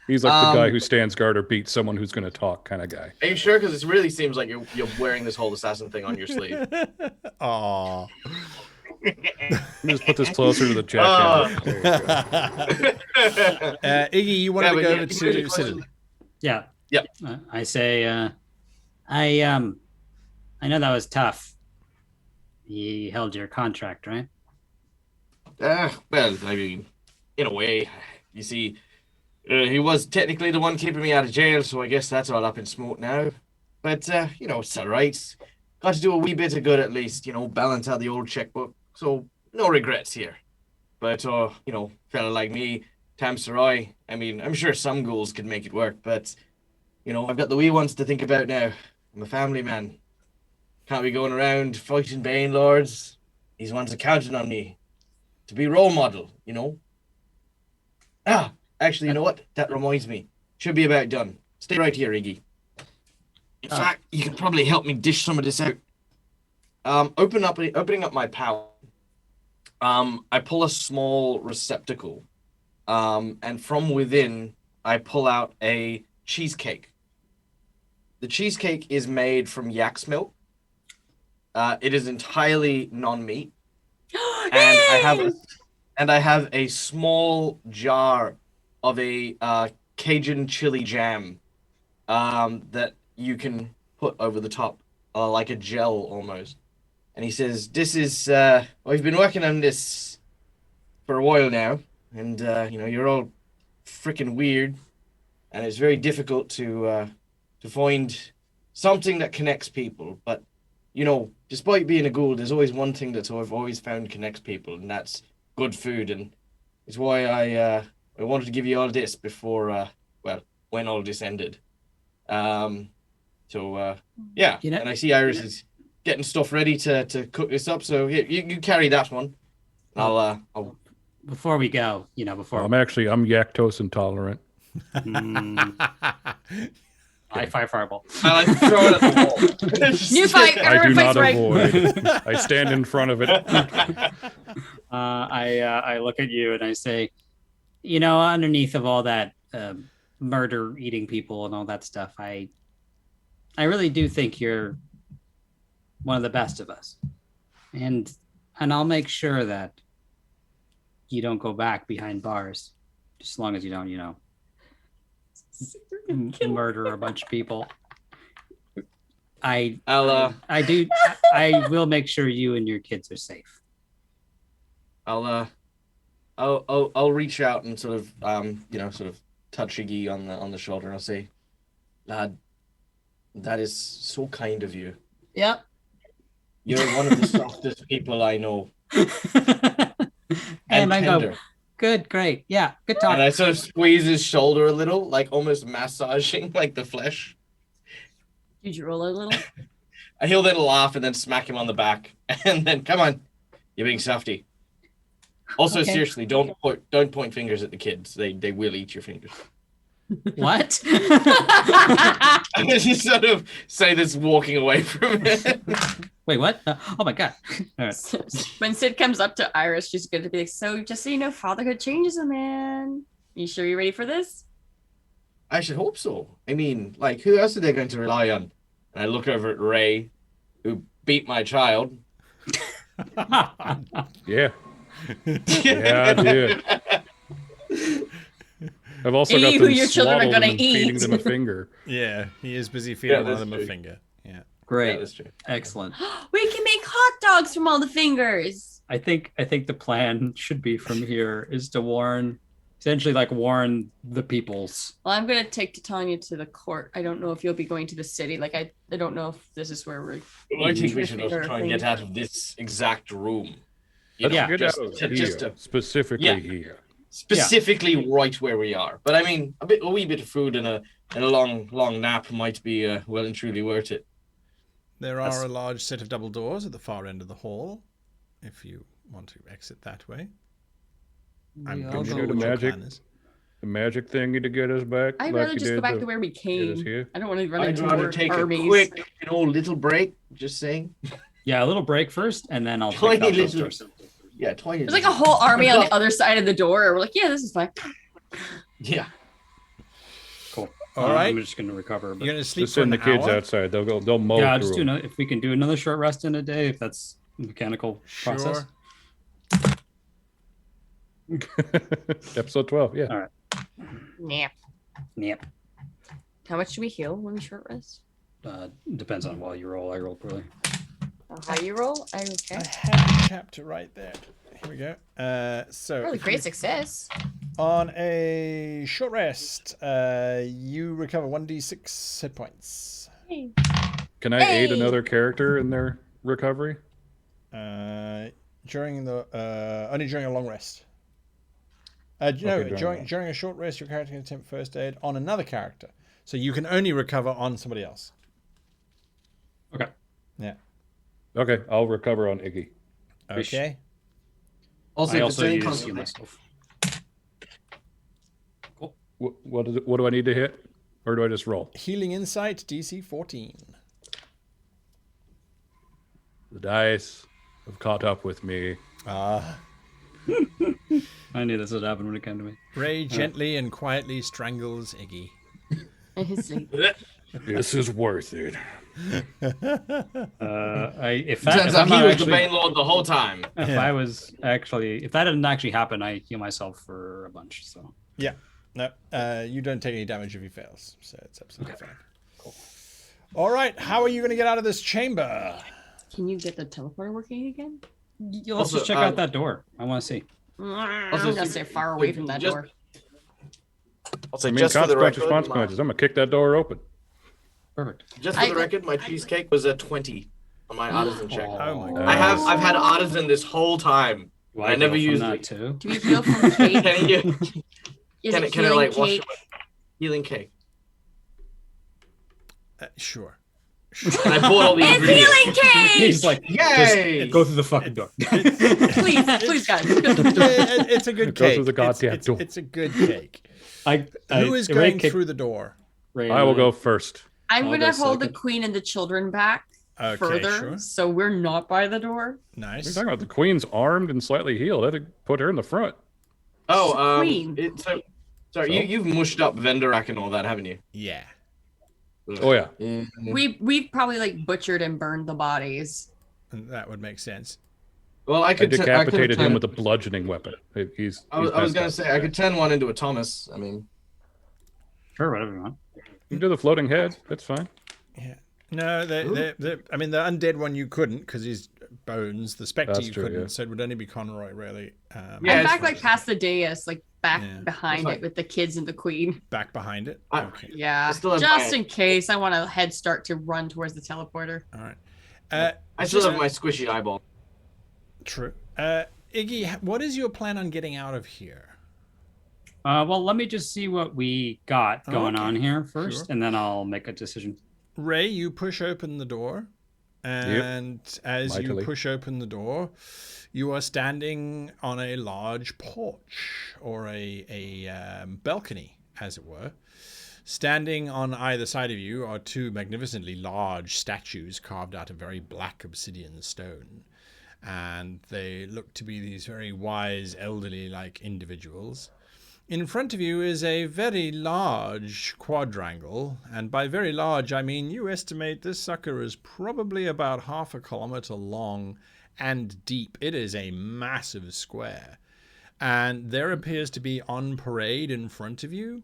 Speaker 4: He's like the guy who stands guard or beats someone who's going to talk kind of guy.
Speaker 3: Are you sure? Because it really seems like you're wearing this whole assassin thing on your sleeve.
Speaker 1: Aw.
Speaker 4: Let me just put this closer to the jackhammer. There you go.
Speaker 1: Iggy, you wanted to go over
Speaker 3: you had a
Speaker 1: to
Speaker 3: question?
Speaker 1: Sid.
Speaker 5: Yeah.
Speaker 3: Yep.
Speaker 5: I say, I know that was tough. You held your contract, right?
Speaker 3: Well, I mean, in a way, you see, he was technically the one keeping me out of jail, so I guess that's all up in smoke now. But, it's all right. Got to do a wee bit of good at least, balance out the old checkbook. So, no regrets here. But, fella like me, Tam Sarai, I mean, I'm sure some ghouls could make it work, but, I've got the wee ones to think about now. I'm a family man. Can't be going around fighting Bane Lords. These ones are counting on me to be role model, Actually, you know what? That reminds me. Should be about done. Stay right here, Iggy. In fact, you could probably help me dish some of this out. Opening up my pouch, I pull a small receptacle, and from within, I pull out a cheesecake. The cheesecake is made from yak's milk. It is entirely non-meat, and I have a small jar of a Cajun chili jam that you can put over the top, like a gel almost. And he says, "This is we've been working on this for a while now, and you're all freaking weird, and it's very difficult to find something that connects people. But despite being a ghoul, there's always one thing that I've always found connects people, and that's good food. And it's why I wanted to give you all this before, when all this ended. Yeah. And I see Iris is getting stuff ready to cook this up. So you carry that one. I'll
Speaker 5: Before we go, before
Speaker 4: I'm lactose intolerant.
Speaker 5: I fire fireball.
Speaker 3: I like throw it at the wall.
Speaker 2: New fight.
Speaker 4: I do
Speaker 2: Everyone
Speaker 4: not
Speaker 2: fights right.
Speaker 4: avoid. I stand in front of it.
Speaker 5: I look at you and I say, underneath of all that murder, eating people, and all that stuff, I really do think you're one of the best of us, and I'll make sure that you don't go back behind bars, just as long as you don't, murder a bunch of people. I will make sure you and your kids are safe.
Speaker 3: I'll reach out and sort of touch Iggy on the shoulder, and I'll say, "Lad, that is so kind of you.
Speaker 2: Yep.
Speaker 3: You're one of the softest people I know."
Speaker 5: And I go,
Speaker 3: tender.
Speaker 5: good, great, yeah, good talk.
Speaker 3: And I sort of squeeze his shoulder a little, like almost massaging like the flesh.
Speaker 2: Did you roll a little?
Speaker 3: He'll then laugh and then smack him on the back, and then, "Come on, you big softy." Also,
Speaker 5: Okay.
Speaker 3: seriously, don't point fingers at the kids. They will eat your fingers.
Speaker 5: What?
Speaker 3: And then you sort of say this walking away from it.
Speaker 5: Wait, what? Oh my god! All right.
Speaker 2: When Sid comes up to Iris, she's going to be like, "So, just so you know, fatherhood changes a man. You sure you're ready for this?"
Speaker 3: I should hope so. I mean, like, who else are they going to rely on? And I look over at Ray, who beat my child.
Speaker 4: Yeah. Yeah, I did. I've also
Speaker 2: Eat
Speaker 4: got
Speaker 2: who
Speaker 4: them
Speaker 2: your children are
Speaker 4: swaddled
Speaker 2: gonna
Speaker 4: and feeding
Speaker 2: eat.
Speaker 4: them a finger.
Speaker 1: Yeah, he is busy feeding one
Speaker 3: that's
Speaker 1: of them a
Speaker 3: true.
Speaker 1: finger. Yeah.
Speaker 5: Great,
Speaker 3: Yeah, that's true.
Speaker 5: excellent.
Speaker 2: We can make hot dogs from all the fingers.
Speaker 5: I think the plan should be from here is to warn the peoples.
Speaker 2: Well, I'm going to take Titania to the court. I don't know if you'll be going to the city. Like, I don't know if this is where we're...
Speaker 3: I think we should also
Speaker 2: Or
Speaker 3: try and get out of this exact room.
Speaker 4: Let's
Speaker 5: Yeah,
Speaker 4: get out of here, specifically here.
Speaker 3: Specifically right where we are. But I mean, a wee bit of food and a long nap might be well and truly worth it.
Speaker 1: There are a large set of double doors at the far end of the hall, if you want to exit that way. I'm
Speaker 5: I'll
Speaker 1: pretty
Speaker 5: go
Speaker 1: sure
Speaker 4: with
Speaker 1: what your
Speaker 4: magic.
Speaker 1: plan is.
Speaker 4: The magic thingy to get us back.
Speaker 2: I'd
Speaker 4: like
Speaker 2: rather
Speaker 4: you
Speaker 2: just go
Speaker 4: did
Speaker 2: back
Speaker 4: to
Speaker 2: to where we
Speaker 4: get us
Speaker 2: came.
Speaker 4: here.
Speaker 2: I don't want to run
Speaker 3: I'd
Speaker 2: into
Speaker 3: rather
Speaker 2: more
Speaker 3: take
Speaker 2: armies.
Speaker 3: a quick, little break. Just saying.
Speaker 5: Yeah, a little break first, and then I'll
Speaker 3: Tiny
Speaker 5: pick up those
Speaker 3: little-
Speaker 5: doors.
Speaker 3: Yeah, 20.
Speaker 2: There's like a whole army on the other side of the door. We're like, yeah, this is fine.
Speaker 3: Yeah.
Speaker 5: Cool.
Speaker 1: All right.
Speaker 5: I'm just going to recover. But...
Speaker 1: You're going to sleep
Speaker 4: Just
Speaker 1: for
Speaker 4: send
Speaker 1: an
Speaker 4: the kids
Speaker 1: hour?
Speaker 4: outside. They'll mow
Speaker 5: yeah,
Speaker 4: through
Speaker 5: just do
Speaker 4: 'em.
Speaker 5: another. If we can do another short rest in a day, if that's a mechanical process.
Speaker 1: Sure.
Speaker 4: Episode 12, yeah.
Speaker 5: All right.
Speaker 2: Nap.
Speaker 5: Yep.
Speaker 2: How much do we heal when we short rest?
Speaker 5: Depends on while you roll. I roll poorly.
Speaker 2: How you roll? Okay.
Speaker 1: I have the chapter right there. Here we go. So
Speaker 2: Really great success.
Speaker 1: on a short rest, you recover 1d6 hit points.
Speaker 2: Hey.
Speaker 4: Can I aid another character in their recovery?
Speaker 1: During the only during a long rest. During a short rest, your character can attempt first aid on another character, so you can only recover on somebody else.
Speaker 5: Okay.
Speaker 1: Yeah.
Speaker 4: Okay, I'll recover on Iggy.
Speaker 1: Okay.
Speaker 3: Also,
Speaker 5: I
Speaker 3: if
Speaker 5: also
Speaker 3: it's any
Speaker 5: use heal
Speaker 3: consolation,
Speaker 5: myself.
Speaker 4: What do I need to hit? Or do I just roll?
Speaker 1: Healing Insight, DC 14.
Speaker 4: The dice have caught up with me.
Speaker 5: I knew this would happen when it came to me.
Speaker 1: Ray gently and quietly strangles Iggy.
Speaker 2: In his sleep.
Speaker 4: This is worth it.
Speaker 5: If
Speaker 3: Turns
Speaker 5: I'm
Speaker 3: out he
Speaker 5: not
Speaker 3: was the
Speaker 5: actually,
Speaker 3: Bane Lord the whole time.
Speaker 5: if that didn't actually happen, I heal myself for a bunch. So
Speaker 1: Yeah. No, you don't take any damage if he fails, so it's absolutely fine.
Speaker 5: Cool.
Speaker 1: All right, how are you going to get out of this chamber?
Speaker 2: Can you get the teleporter working again?
Speaker 5: let's
Speaker 3: Also,
Speaker 5: just check out that door. I want to see.
Speaker 2: I'm gonna stay far away from that door.
Speaker 3: I'll say
Speaker 4: I mean,
Speaker 3: just for the
Speaker 4: consequences,
Speaker 3: record,
Speaker 4: consequences. I'm gonna kick that door open.
Speaker 5: Perfect.
Speaker 3: just for the record, my cheesecake was a 20 on my artisan check.
Speaker 1: Oh my god.
Speaker 3: I've had artisan this whole time.
Speaker 5: Well,
Speaker 3: I never
Speaker 5: heal
Speaker 3: used
Speaker 5: from
Speaker 3: it.
Speaker 5: that too.
Speaker 2: Do we heal from cake?
Speaker 3: Can you?
Speaker 2: Is
Speaker 3: Can
Speaker 2: it
Speaker 3: I
Speaker 2: healing
Speaker 3: like wash
Speaker 2: cake?
Speaker 3: it? Healing cake.
Speaker 1: Sure.
Speaker 3: And I bought all the
Speaker 2: It's
Speaker 3: ingredients.
Speaker 2: healing cake!
Speaker 5: He's like,
Speaker 3: Yay!
Speaker 5: just go through the fucking door.
Speaker 2: Please, guys.
Speaker 1: It's a good
Speaker 4: Go
Speaker 1: cake.
Speaker 4: through the goddamn door.
Speaker 1: It's a good cake. Who is
Speaker 5: Ray
Speaker 1: going
Speaker 5: kicked
Speaker 1: through the door?
Speaker 5: Ray
Speaker 4: I
Speaker 5: and
Speaker 4: will go first.
Speaker 2: I'm
Speaker 5: I'll
Speaker 2: gonna
Speaker 5: go
Speaker 2: hold the
Speaker 5: second.
Speaker 2: queen and the children back
Speaker 1: Okay,
Speaker 2: further,
Speaker 1: sure.
Speaker 2: so we're not by the door.
Speaker 4: You're
Speaker 1: Nice.
Speaker 4: talking about the queen's armed and slightly healed. I had to put her in the front.
Speaker 3: Oh,
Speaker 2: Queen.
Speaker 3: Sorry, you've mushed up Vendorak and all that, haven't you?
Speaker 1: Yeah.
Speaker 4: Oh yeah.
Speaker 2: We've probably like butchered and burned the bodies.
Speaker 1: That would make sense.
Speaker 3: Well, I
Speaker 4: I
Speaker 3: could
Speaker 4: decapitated him
Speaker 3: turn-
Speaker 4: with a bludgeoning weapon. He's
Speaker 3: I was
Speaker 4: passed
Speaker 3: gonna
Speaker 4: out.
Speaker 3: say I could turn one into a Thomas. I mean,
Speaker 5: Sure, whatever you want.
Speaker 4: You do the floating head. That's fine.
Speaker 1: Yeah. No, I mean, the undead one you couldn't because he's bones. The spectre
Speaker 4: That's
Speaker 1: you
Speaker 4: true,
Speaker 1: couldn't,
Speaker 4: yeah.
Speaker 1: so it would only be Conroy, really.
Speaker 3: Yeah,
Speaker 2: I'm
Speaker 3: it's
Speaker 2: back
Speaker 3: fine.
Speaker 2: like past the dais, like back
Speaker 1: Yeah.
Speaker 2: behind
Speaker 3: It's
Speaker 2: it with the kids and the queen.
Speaker 1: Back behind it.
Speaker 3: I-
Speaker 1: Okay.
Speaker 2: Yeah,
Speaker 3: I still have
Speaker 2: just
Speaker 3: my-
Speaker 2: in case I want a head start to run towards the teleporter.
Speaker 1: All right.
Speaker 3: I still have my squishy eyeball.
Speaker 1: True. Iggy, what is your plan on getting out of here?
Speaker 5: Well, let me just see what we got going
Speaker 1: Okay,
Speaker 5: on here first,
Speaker 1: sure.
Speaker 5: and then I'll make a decision.
Speaker 1: Ray, you push open the door, and as you
Speaker 4: Mightily.
Speaker 1: push open the door, you are standing on a large porch or a balcony, as it were. Standing on either side of you are two magnificently large statues carved out of very black obsidian stone. And they look to be these very wise, elderly-like individuals. In front of you is a very large quadrangle, and by very large I mean you estimate this sucker is probably about 1/2 kilometer long and deep. It is a massive square. And there appears to be on parade in front of you,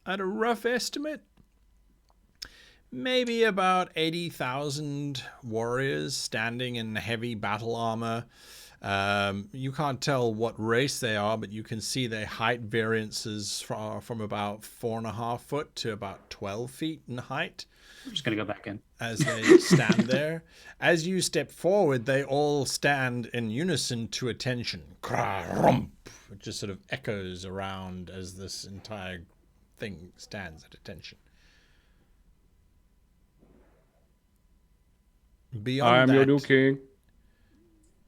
Speaker 1: at a rough estimate, maybe about 80,000 warriors standing in heavy battle armor. You can't tell what race they are, but you can see their height variances from about 4.5 foot to about 12 feet in height
Speaker 5: I'm just gonna go back in.
Speaker 1: as they stand there. As you step forward, they all stand in unison to attention. Krah-rump. It just sort of echoes around as this entire thing stands at attention. Beyond
Speaker 4: I am your
Speaker 1: that,
Speaker 4: new king.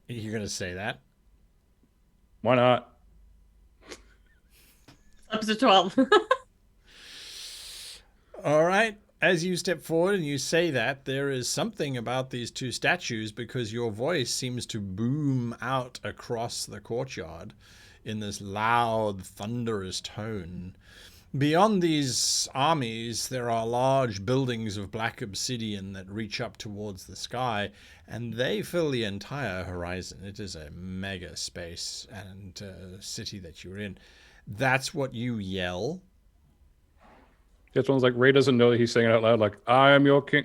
Speaker 1: you're going to say that?
Speaker 4: Why not?
Speaker 2: Up to 12.
Speaker 1: All right. As you step forward and you say that, there is something about these two statues because your voice seems to boom out across the courtyard in this loud, thunderous tone. Beyond these armies, there are large buildings of black obsidian that reach up towards the sky, and they fill the entire horizon. It is a mega space and city that you're in. That's what you yell.
Speaker 4: This one's like Ray doesn't know that he's saying it out loud. Like I am your king.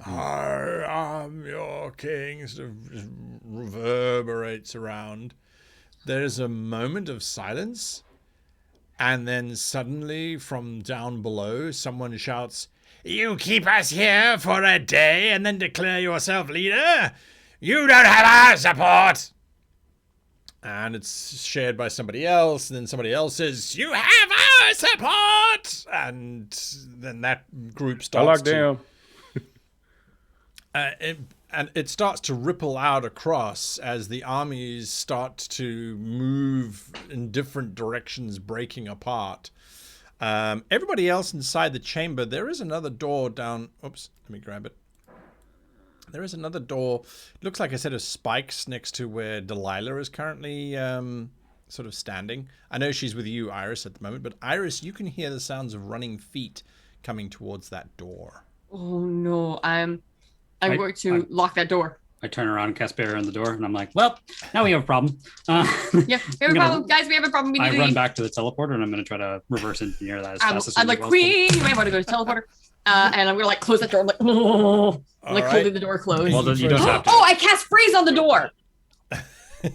Speaker 1: I am your king, sort of just reverberates around. There's a moment of silence, and then suddenly from down below, someone shouts, "You keep us here for a day and then declare yourself leader? You don't have our support!" And it's shared by somebody else, and then somebody else says, "You have our support!" And then that group
Speaker 4: I
Speaker 1: starts
Speaker 4: locked
Speaker 1: to...
Speaker 4: down.
Speaker 1: And it starts to ripple out across as the armies start to move in different directions, breaking apart. Everybody else inside the chamber, there is another door down. Oops, let me grab it. There is another door. It looks like a set of spikes next to where Delilah is currently sort of standing. I know she's with you, Iris, at the moment, but Iris, you can hear the sounds of running feet coming towards that door.
Speaker 2: Oh no, I'm
Speaker 5: I-
Speaker 2: going to lock that door.
Speaker 5: I turn around and cast barrier on the door, and I'm like, "Well, now we have a problem."
Speaker 2: Yeah, we have a
Speaker 5: I'm gonna-
Speaker 2: problem, guys. We have a problem. We need
Speaker 5: I
Speaker 2: to
Speaker 5: run
Speaker 2: leave.
Speaker 5: back to the teleporter, and I'm going to try to reverse engineer that as fast as
Speaker 2: I'm like, Queen, you might want to go to teleporter. And I'm gonna like close that door. I'm like, oh, I'm like
Speaker 1: All
Speaker 2: holding
Speaker 1: right.
Speaker 2: the door closed.
Speaker 5: Well, then you don't have to.
Speaker 2: Oh, I cast freeze on the door.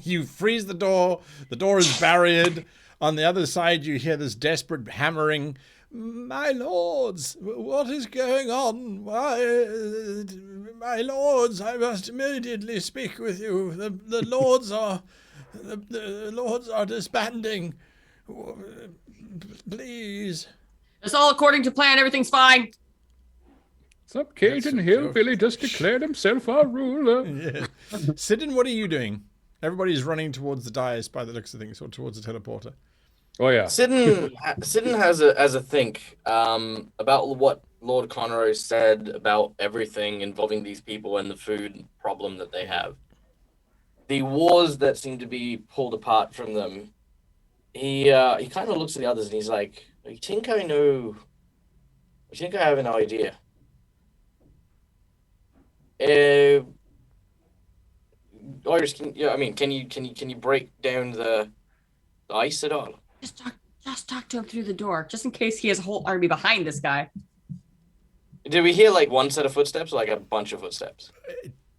Speaker 1: You freeze the door. The door is barriered. On the other side, you hear this desperate hammering. My lords, what is going on? Why, my lords, I must immediately speak with you. The lords are, the lords are disbanding. Please.
Speaker 2: It's all according to plan. Everything's fine.
Speaker 4: Some Cajun hillbilly just declared himself our ruler.
Speaker 1: Yeah. Sidon, what are you doing? Everybody's running towards the dais by the looks of things, or towards the teleporter.
Speaker 4: Oh yeah.
Speaker 3: Sidon has a think about what Lord Conroy said about everything involving these people and the food problem that they have. The wars that seem to be pulled apart from them. He kind of looks at the others and he's like, I think I know. I think I have an idea. Iris, can you break down the ice at all?
Speaker 2: Just talk to him through the door, just in case he has a whole army behind this guy.
Speaker 3: Did we hear like one set of footsteps or like a bunch of footsteps?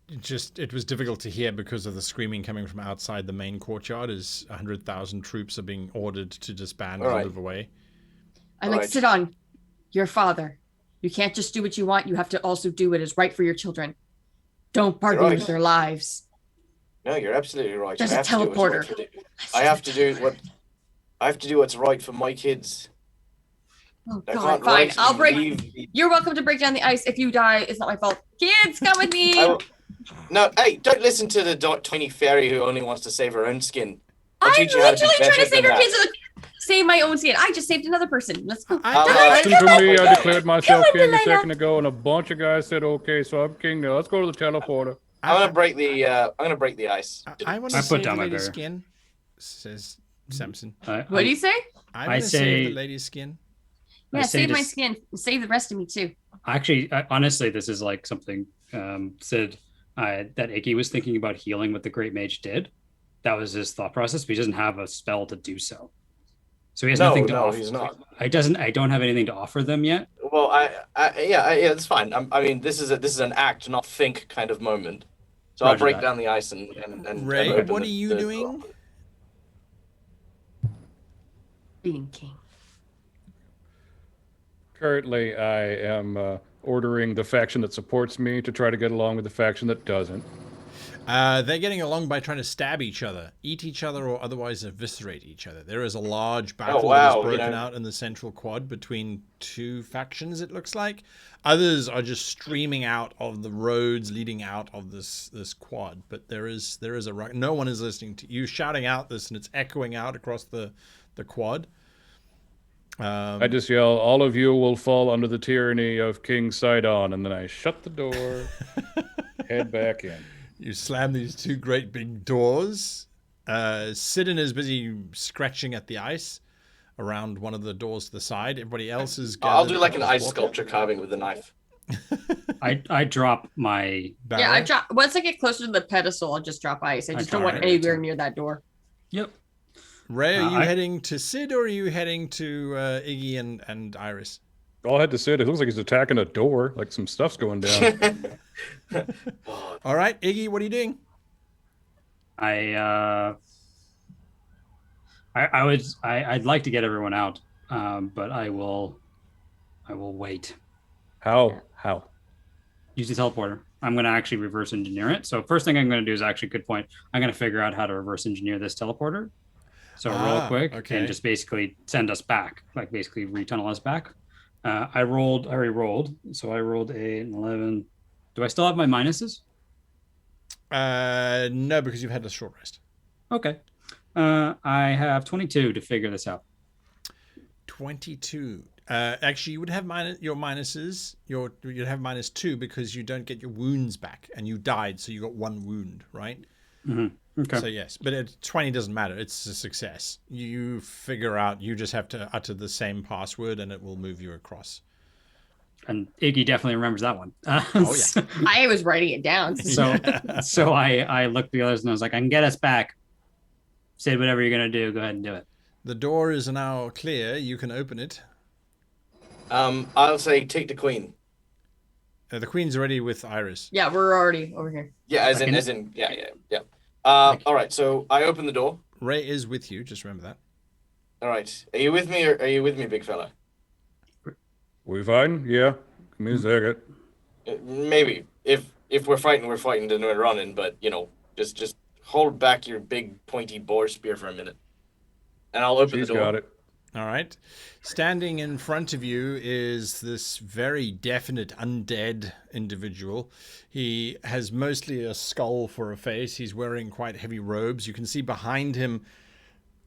Speaker 1: It was difficult to hear because of the screaming coming from outside the main courtyard as 100,000 troops are being ordered to disband and move away.
Speaker 2: I'm like,
Speaker 3: Right.
Speaker 2: sit on your father. You can't just do what you want. You have to also do what is right for your children. Don't bargain
Speaker 3: Right.
Speaker 2: with their lives.
Speaker 3: No, you're absolutely right.
Speaker 2: There's
Speaker 3: I
Speaker 2: a
Speaker 3: have to do what's right
Speaker 2: teleporter.
Speaker 3: for the- I have to do what's right for my kids.
Speaker 2: Oh
Speaker 3: I
Speaker 2: God,
Speaker 3: can't
Speaker 2: fine.
Speaker 3: rightly
Speaker 2: I'll break.
Speaker 3: leave-
Speaker 2: You're welcome to break down the ice. If you die, it's not my fault. Kids, come with me.
Speaker 3: I will- No, hey, don't listen to the tiny fairy who only wants to save her own skin. I'll
Speaker 2: I'm
Speaker 3: teach you how to be
Speaker 2: literally trying
Speaker 3: better
Speaker 2: to save
Speaker 3: than
Speaker 2: your
Speaker 3: that.
Speaker 2: kids. Save my own skin. I just saved another person. Let's go.
Speaker 4: Listen to me, I declared myself
Speaker 2: him,
Speaker 4: king a
Speaker 2: Delana.
Speaker 4: second ago, and a bunch of guys said, okay, so I'm king now. Let's go to the teleporter.
Speaker 3: I'm gonna break the ice.
Speaker 1: I want
Speaker 5: I
Speaker 1: to
Speaker 5: put
Speaker 1: save
Speaker 5: down
Speaker 1: the
Speaker 5: my
Speaker 1: lady's
Speaker 5: barrier.
Speaker 1: skin, says Samson.
Speaker 2: What do you say?
Speaker 1: I
Speaker 5: I
Speaker 1: want to save
Speaker 5: say-
Speaker 1: the lady's skin.
Speaker 2: Yeah,
Speaker 5: say
Speaker 2: save my
Speaker 5: just-
Speaker 2: skin. Save the rest of me too.
Speaker 5: Actually, honestly, this is like something Sid that Iggy was thinking about healing what the Great Mage did. That was his thought process, but he doesn't have a spell to do so. So he has nothing to offer.
Speaker 3: he's not.
Speaker 5: I don't have anything to offer them yet.
Speaker 3: Well, yeah, it's fine. I mean, this is an act, not think kind of moment. So I'll
Speaker 5: Roger
Speaker 3: break
Speaker 5: that.
Speaker 3: down the ice and
Speaker 1: Ray,
Speaker 3: open
Speaker 1: what
Speaker 3: the-
Speaker 1: are you
Speaker 3: the-
Speaker 1: doing?
Speaker 2: Being king.
Speaker 4: Currently, I am ordering the faction that supports me to try to get along with the faction that doesn't.
Speaker 1: They're getting along by trying to stab each other, eat each other, or otherwise eviscerate each other. There is a large battle that
Speaker 3: wow,
Speaker 1: is broken
Speaker 3: you know.
Speaker 1: out in the central quad between two factions, it looks like. Others are just streaming out of the roads leading out of this quad. But there is a no one is listening to you shouting out this, and it's echoing out across the quad.
Speaker 4: I just yell, all of you will fall under the tyranny of King Sidon, and then I shut the door, head back in.
Speaker 1: You slam these two great big doors. Sidon is busy scratching at the ice around one of the doors to the side. Everybody else is
Speaker 3: I'll
Speaker 1: gathered
Speaker 3: do like an
Speaker 1: across
Speaker 3: ice
Speaker 1: water.
Speaker 3: sculpture carving with a knife.
Speaker 5: I drop my
Speaker 1: Barrel.
Speaker 2: Yeah, I drop. Once I get closer to the pedestal, I'll just drop ice. I just don't want
Speaker 5: target it,
Speaker 2: anywhere
Speaker 5: too.
Speaker 2: near that door.
Speaker 5: Yep.
Speaker 1: Ray, are you
Speaker 5: I-
Speaker 1: heading to Sid or are you heading to Iggy and Iris?
Speaker 4: All I had to say, it looks like he's attacking a door, like some stuff's going down.
Speaker 1: All right, Iggy, what are you doing?
Speaker 5: I'd like to get everyone out, but I will wait.
Speaker 4: How?
Speaker 5: Use the teleporter. I'm going to actually reverse engineer it. So first thing I'm going to do is actually, good point. I'm going to figure out how to reverse engineer this teleporter. So real quick
Speaker 1: okay.
Speaker 5: and just basically send us back, like basically retunnel us back. I already rolled. So I rolled an 11. Do I still have my minuses?
Speaker 1: No, because you've had a short rest.
Speaker 5: Okay. I have 22 to figure this out.
Speaker 1: 22. Actually, you would have your minuses. You'd have -2 because you don't get your wounds back, and you died, so you got 1 wound, right?
Speaker 5: Mm-hmm. Okay.
Speaker 1: So yes, but 20 doesn't matter. It's a success. You figure out. You just have to utter the same password, and it will move you across.
Speaker 5: And Iggy definitely remembers that one.
Speaker 1: Oh, yeah.
Speaker 2: I was writing it down.
Speaker 5: So, so I looked at the others and I was like, I can get us back. Say whatever you're gonna do. Go ahead and do it.
Speaker 1: The door is now clear. You can open it.
Speaker 3: I'll say take the queen.
Speaker 1: The queen's already with Iris.
Speaker 2: Yeah, we're already over here.
Speaker 3: Yeah, as in, yeah. All right, so I open the door.
Speaker 1: Ray is with you. Just remember that.
Speaker 3: All right, are you with me, or are you with me, big fella?
Speaker 4: We fine? Yeah. Give me a second.
Speaker 3: Maybe. If we're fighting, then we're running. But just hold back your big pointy boar spear for a minute, and I'll open
Speaker 4: She's
Speaker 3: the door.
Speaker 4: got it.
Speaker 1: All right. Standing in front of you is this very definite undead individual. He has mostly a skull for a face. He's wearing quite heavy robes. You can see behind him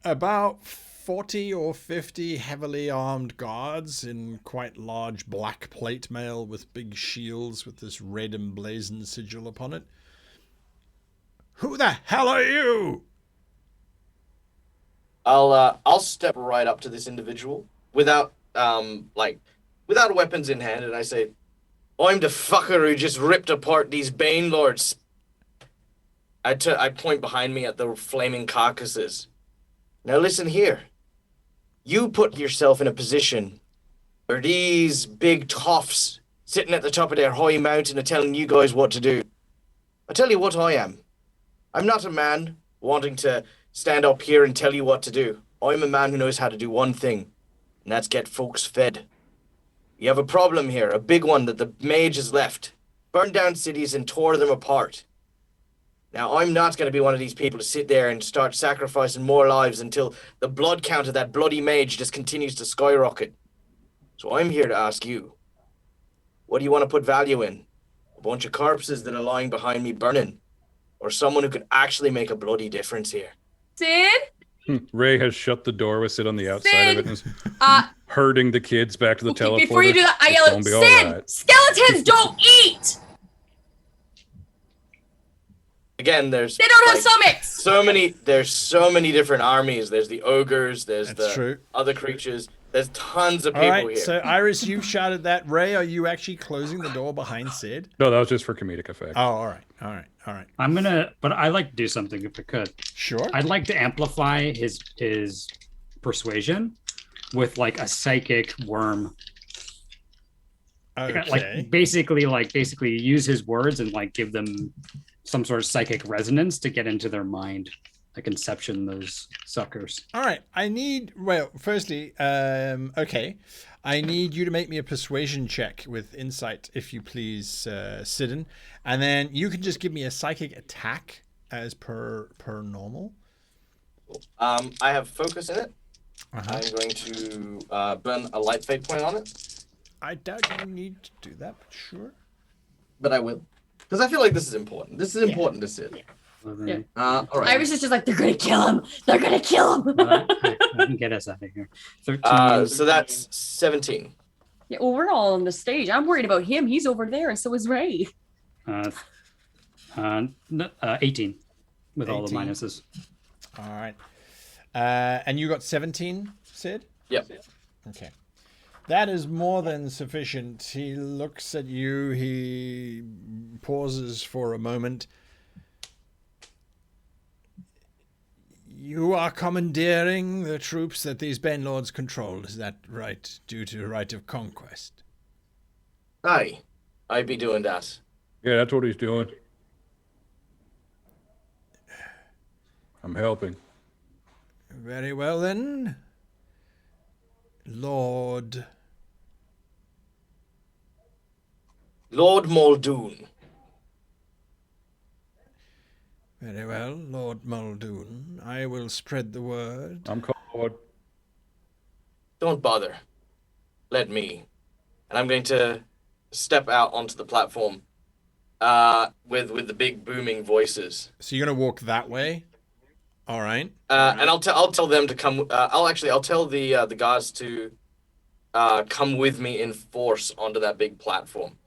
Speaker 1: about 40 or 50 heavily armed guards in quite large black plate mail with big shields with this red emblazoned sigil upon it. Who the hell are you?
Speaker 3: I'll step right up to this individual without weapons in hand, and I say, I'm the fucker who just ripped apart these Bane Lords. I point behind me at the flaming carcasses. Now listen here. You put yourself in a position where these big toffs sitting at the top of their high mountain are telling you guys what to do. I tell you what I am. I'm not a man wanting to stand up here and tell you what to do. I'm a man who knows how to do one thing, and that's get folks fed. You have a problem here, a big one that the mage has left. Burned down cities and tore them apart. Now, I'm not going to be one of these people to sit there and start sacrificing more lives until the blood count of that bloody mage just continues to skyrocket. So I'm here to ask you, what do you want to put value in? A bunch of corpses that are lying behind me burning? Or someone who could actually make a bloody difference here?
Speaker 2: Sid?
Speaker 4: Ray has shut the door with Sid on the outside
Speaker 2: Sid,
Speaker 4: of it and is herding the kids back to the teleporter.
Speaker 2: Before you do that, I
Speaker 4: It's
Speaker 2: yell
Speaker 4: gonna
Speaker 2: out,
Speaker 4: be all
Speaker 2: Sid!
Speaker 4: right.
Speaker 2: Skeletons don't eat!
Speaker 3: Again, there's
Speaker 2: They don't have stomachs!
Speaker 3: There's so many different armies. There's the ogres, there's
Speaker 1: That's
Speaker 3: the
Speaker 1: true.
Speaker 3: other creatures. There's tons of
Speaker 1: All
Speaker 3: people
Speaker 1: right,
Speaker 3: here.
Speaker 1: so Iris, you've shouted that. Ray, are you actually closing the door behind Sid?
Speaker 4: No, that was just for comedic effect.
Speaker 1: Oh, all right.
Speaker 5: But I'd like to do something if I could.
Speaker 1: Sure.
Speaker 5: I'd like to amplify his persuasion with like a psychic worm.
Speaker 1: Okay.
Speaker 5: Like basically use his words and like give them some sort of psychic resonance to get into their mind. Like inception those suckers.
Speaker 1: All right. Firstly, okay. I need you to make me a persuasion check with insight, if you please, Sidon. And then you can just give me a psychic attack as per normal.
Speaker 3: I have focus in it.
Speaker 1: Uh-huh.
Speaker 3: I'm going to burn a light fate point on it.
Speaker 1: I doubt you need to do that, but sure.
Speaker 3: But I will. Because I feel like this is important. This is important to Sid.
Speaker 2: Yeah.
Speaker 3: All right.
Speaker 2: Iris is just like, they're gonna kill him! They're gonna kill him!
Speaker 5: I can get us out of here. 13.
Speaker 3: So that's 17.
Speaker 2: Yeah, well, we're all on the stage. I'm worried about him. He's over there, and so is Ray.
Speaker 5: 18 with all the
Speaker 1: 18.
Speaker 5: minuses.
Speaker 1: All right. And you got 17, Sid?
Speaker 3: Yep.
Speaker 1: Okay. That is more than sufficient. He looks at you. He pauses for a moment. You are commandeering the troops that these Bane Lords control. Is that right? Due to right of conquest?
Speaker 3: Aye. I'd be doing that.
Speaker 4: Yeah, that's what he's doing. I'm helping.
Speaker 1: Very well then. Lord
Speaker 3: Muldoon.
Speaker 1: Very well, Lord Muldoon. I will spread the word.
Speaker 4: I'm called.
Speaker 3: Don't bother. Let me. And I'm going to step out onto the platform with the big booming voices.
Speaker 1: So you're going to walk that way? All right.
Speaker 3: And I'll tell them to come. I'll tell the guys to come with me in force onto that big platform.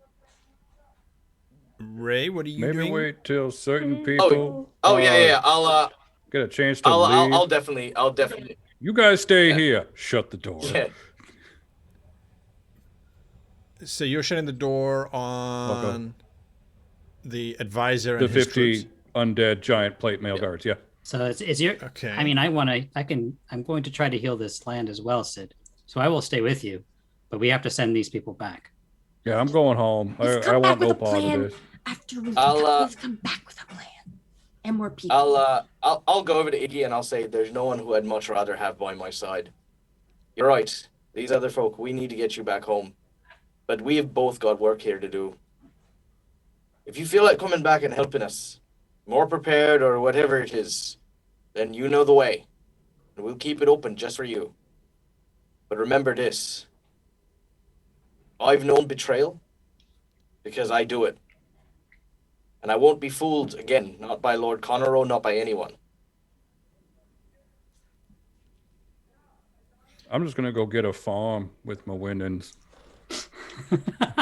Speaker 1: Ray, what are you
Speaker 4: Maybe
Speaker 1: doing?
Speaker 4: wait till certain people
Speaker 3: Yeah. I'll
Speaker 4: get a chance to leave.
Speaker 3: I'll definitely.
Speaker 4: You guys stay here. Shut the door.
Speaker 3: Yeah.
Speaker 1: So you're shutting the door on the advisor and
Speaker 4: The
Speaker 1: his
Speaker 4: 50
Speaker 1: troops?
Speaker 4: undead giant plate mail guards. Yeah.
Speaker 5: So it's your.
Speaker 1: Okay.
Speaker 5: I mean, I'm going to try to heal this land as well, Sid. So I will stay with you, but we have to send these people back.
Speaker 4: Yeah, I'm going home.
Speaker 2: Let's
Speaker 4: I
Speaker 2: come back
Speaker 4: want
Speaker 2: with
Speaker 4: no
Speaker 2: a
Speaker 4: part of
Speaker 2: plan
Speaker 4: this.
Speaker 2: after we
Speaker 3: I'll,
Speaker 2: let's come back with a plan. And more people.
Speaker 3: I'll go over to Iggy and I'll say there's no one who I'd much rather have by my side. You're right. These other folk, we need to get you back home. But we have both got work here to do. If you feel like coming back and helping us, more prepared or whatever it is, then you know the way. And we'll keep it open just for you. But remember this. I've known betrayal because I do it. And I won't be fooled again, not by Lord Conoro, not by anyone.
Speaker 4: I'm just gonna go get a farm with my winnings.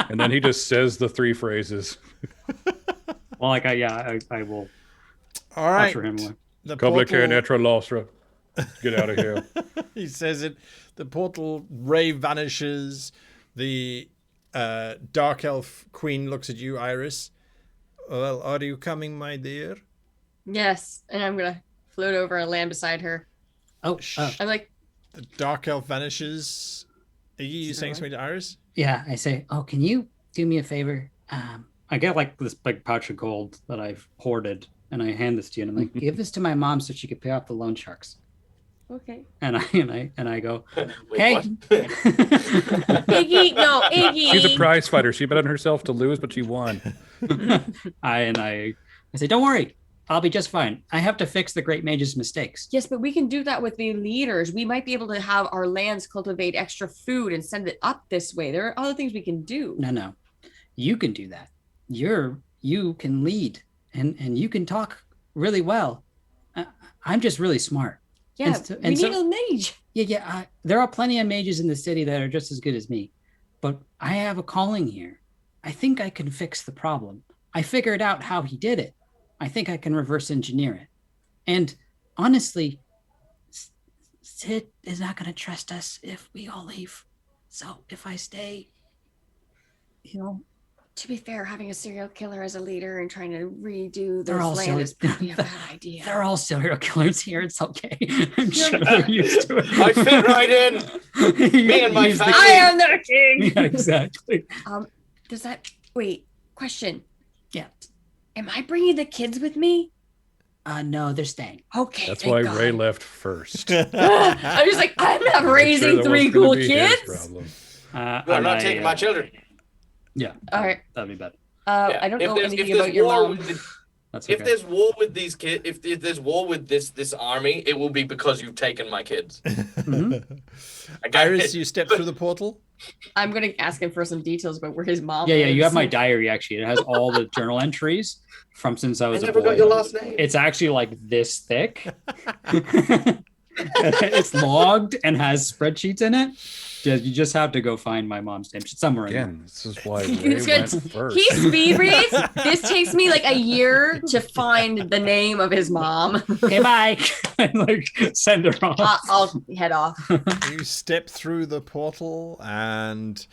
Speaker 4: And then he just says the 3 phrases.
Speaker 5: Well, I will
Speaker 1: All right.
Speaker 5: usher him away.
Speaker 1: The
Speaker 4: Complicated
Speaker 1: portal,
Speaker 4: etra lostra. Get out of here.
Speaker 1: he says it. The portal ray vanishes. The dark elf queen looks at you, Iris. Well, are you coming, my dear?
Speaker 2: Yes, and I'm gonna float over and land beside her.
Speaker 5: Oh,
Speaker 2: I'm like,
Speaker 1: The dark elf vanishes. Are you saying
Speaker 2: Alright.
Speaker 1: something to Iris?
Speaker 5: yeah. I say, oh, can you do me a favor? I get like this big pouch of gold that I've hoarded, and I hand this to you, and I'm like, give this to my mom so she could pay off the loan sharks.
Speaker 2: okay.
Speaker 5: And I go,
Speaker 3: Wait,
Speaker 5: hey.
Speaker 3: what?
Speaker 2: Iggy, no, Iggy.
Speaker 4: She's a prize fighter. She bet on herself to lose, but she won.
Speaker 5: I say, don't worry, I'll be just fine. I have to fix the great mage's mistakes.
Speaker 2: Yes, but we can do that with the leaders. We might be able to have our lands cultivate extra food and send it up this way. There are other things we can do.
Speaker 5: No, you can do that. You can lead, and you can talk really well. I'm just really smart.
Speaker 2: Yeah,
Speaker 5: and
Speaker 2: we
Speaker 5: so-
Speaker 2: need a mage.
Speaker 5: Yeah. There are plenty of mages in the city that are just as good as me, but I have a calling here. I think I can fix the problem. I figured out how he did it. I think I can reverse engineer it. And honestly, Sid is not going to trust us if we all leave. So if I stay,
Speaker 2: To be fair, having a serial killer as a leader and trying to redo
Speaker 5: They're
Speaker 2: this
Speaker 5: all
Speaker 2: land
Speaker 5: serial-
Speaker 2: is probably a bad idea.
Speaker 5: they're all serial killers here. It's okay. I'm sure they're used to it.
Speaker 3: I fit right in. Me and my
Speaker 5: He's the
Speaker 3: family.
Speaker 2: I
Speaker 5: king.
Speaker 2: am the king.
Speaker 5: Yeah, exactly.
Speaker 2: Does that wait? Question.
Speaker 5: Yeah.
Speaker 2: Am I bringing the kids with me?
Speaker 5: No, they're staying.
Speaker 2: Okay.
Speaker 4: That's
Speaker 2: thank
Speaker 4: why
Speaker 2: God.
Speaker 4: Ray left first.
Speaker 2: I'm just like, I'm not
Speaker 4: Sure
Speaker 2: raising
Speaker 4: that
Speaker 2: 3
Speaker 4: was gonna
Speaker 2: cool
Speaker 4: be his
Speaker 2: kids.
Speaker 4: problem.
Speaker 3: You're not taking my children.
Speaker 5: Yeah.
Speaker 2: All right.
Speaker 5: That'd be better.
Speaker 3: Yeah.
Speaker 2: I don't
Speaker 3: If
Speaker 2: know
Speaker 3: there's-
Speaker 2: anything
Speaker 3: if there's
Speaker 2: about your
Speaker 3: war
Speaker 2: mom.
Speaker 3: with
Speaker 5: That's
Speaker 3: If
Speaker 5: okay.
Speaker 3: there's war with these kids, if there's war with this army, it will be because you've taken my kids. Okay?
Speaker 1: Iris, you step through the portal.
Speaker 2: I'm gonna ask him for some details about where his mom.
Speaker 5: Yeah, you
Speaker 2: lives.
Speaker 5: have my diary actually. It has all the journal entries from since I
Speaker 3: I
Speaker 5: was a
Speaker 3: never
Speaker 5: boy.
Speaker 3: got your last name.
Speaker 5: It's actually like this thick. It's logged and has spreadsheets in it. You just have to go find my mom's name. She's somewhere in there.
Speaker 4: Again, this is why Ray
Speaker 2: He's
Speaker 4: went
Speaker 2: good.
Speaker 4: first.
Speaker 2: He speed reads. This takes me like a year to find the name of his mom.
Speaker 5: Okay, bye. And like send her off.
Speaker 2: I'll head off.
Speaker 1: You step through the portal, and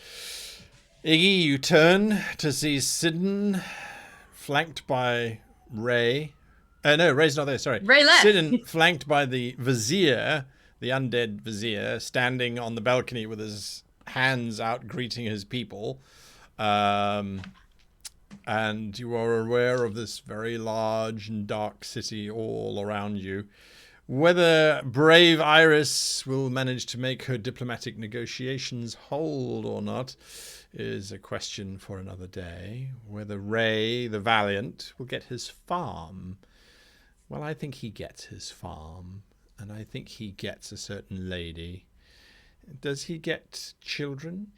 Speaker 1: Iggy, you turn to see Sidon flanked by Ray. No, Ray's not there. Sorry,
Speaker 2: Ray left.
Speaker 1: Sidon flanked by the vizier, the undead vizier, standing on the balcony with his hands out, greeting his people. And you are aware of this very large and dark city all around you. Whether brave Iris will manage to make her diplomatic negotiations hold or not is a question for another day. Whether Ray, the Valiant, will get his farm. Well, I think he gets his farm, and I think he gets a certain lady. Does he get children?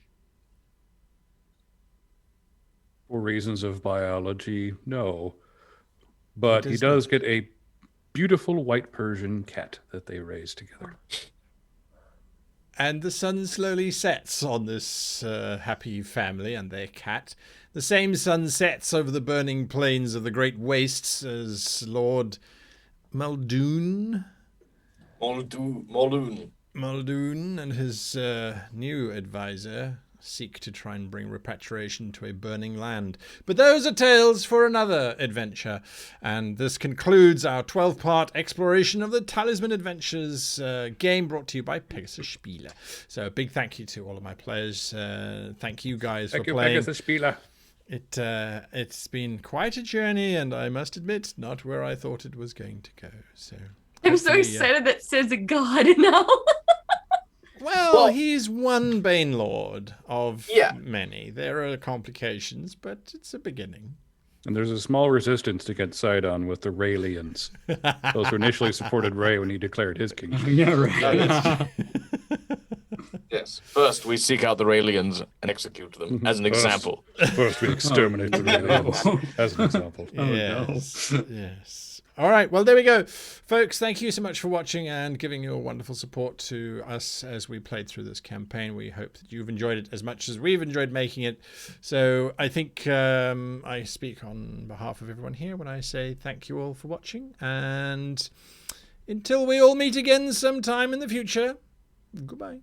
Speaker 4: For reasons of biology, no. But he
Speaker 1: does
Speaker 4: does get a beautiful white Persian cat that they raise together.
Speaker 1: And the sun slowly sets on this happy family and their cat. The same sun sets over the burning plains of the Great Wastes as Lord Muldoon
Speaker 3: Muldoon.
Speaker 1: and his new advisor seek to try and bring repatriation to a burning land. But those are tales for another adventure. And this concludes our 12-part exploration of the Talisman Adventures game brought to you by Pegasus Spiele. So a big thank you to all of my players. Thank you guys for playing.
Speaker 4: Pegasus Spiele.
Speaker 1: It's been quite a journey, and I must admit, not where I thought it was going to go. So
Speaker 2: I'm so excited that Sid's a god now.
Speaker 1: Well, he's one Bane Lord of
Speaker 3: Yeah.
Speaker 1: many. There are complications, but it's a beginning.
Speaker 4: And there's a small resistance to get Sidon with the Raelians. Those who initially supported Ray when he declared his kingship.
Speaker 5: Yeah, right.
Speaker 3: Yes. First, we seek out the Raelians and execute them as an example.
Speaker 4: First, we exterminate the Raelians as an example.
Speaker 1: Yes. All right. Well, there we go. Folks, thank you so much for watching and giving your wonderful support to us as we played through this campaign. We hope that you've enjoyed it as much as we've enjoyed making it. So I think I speak on behalf of everyone here when I say thank you all for watching. And until we all meet again sometime in the future, goodbye.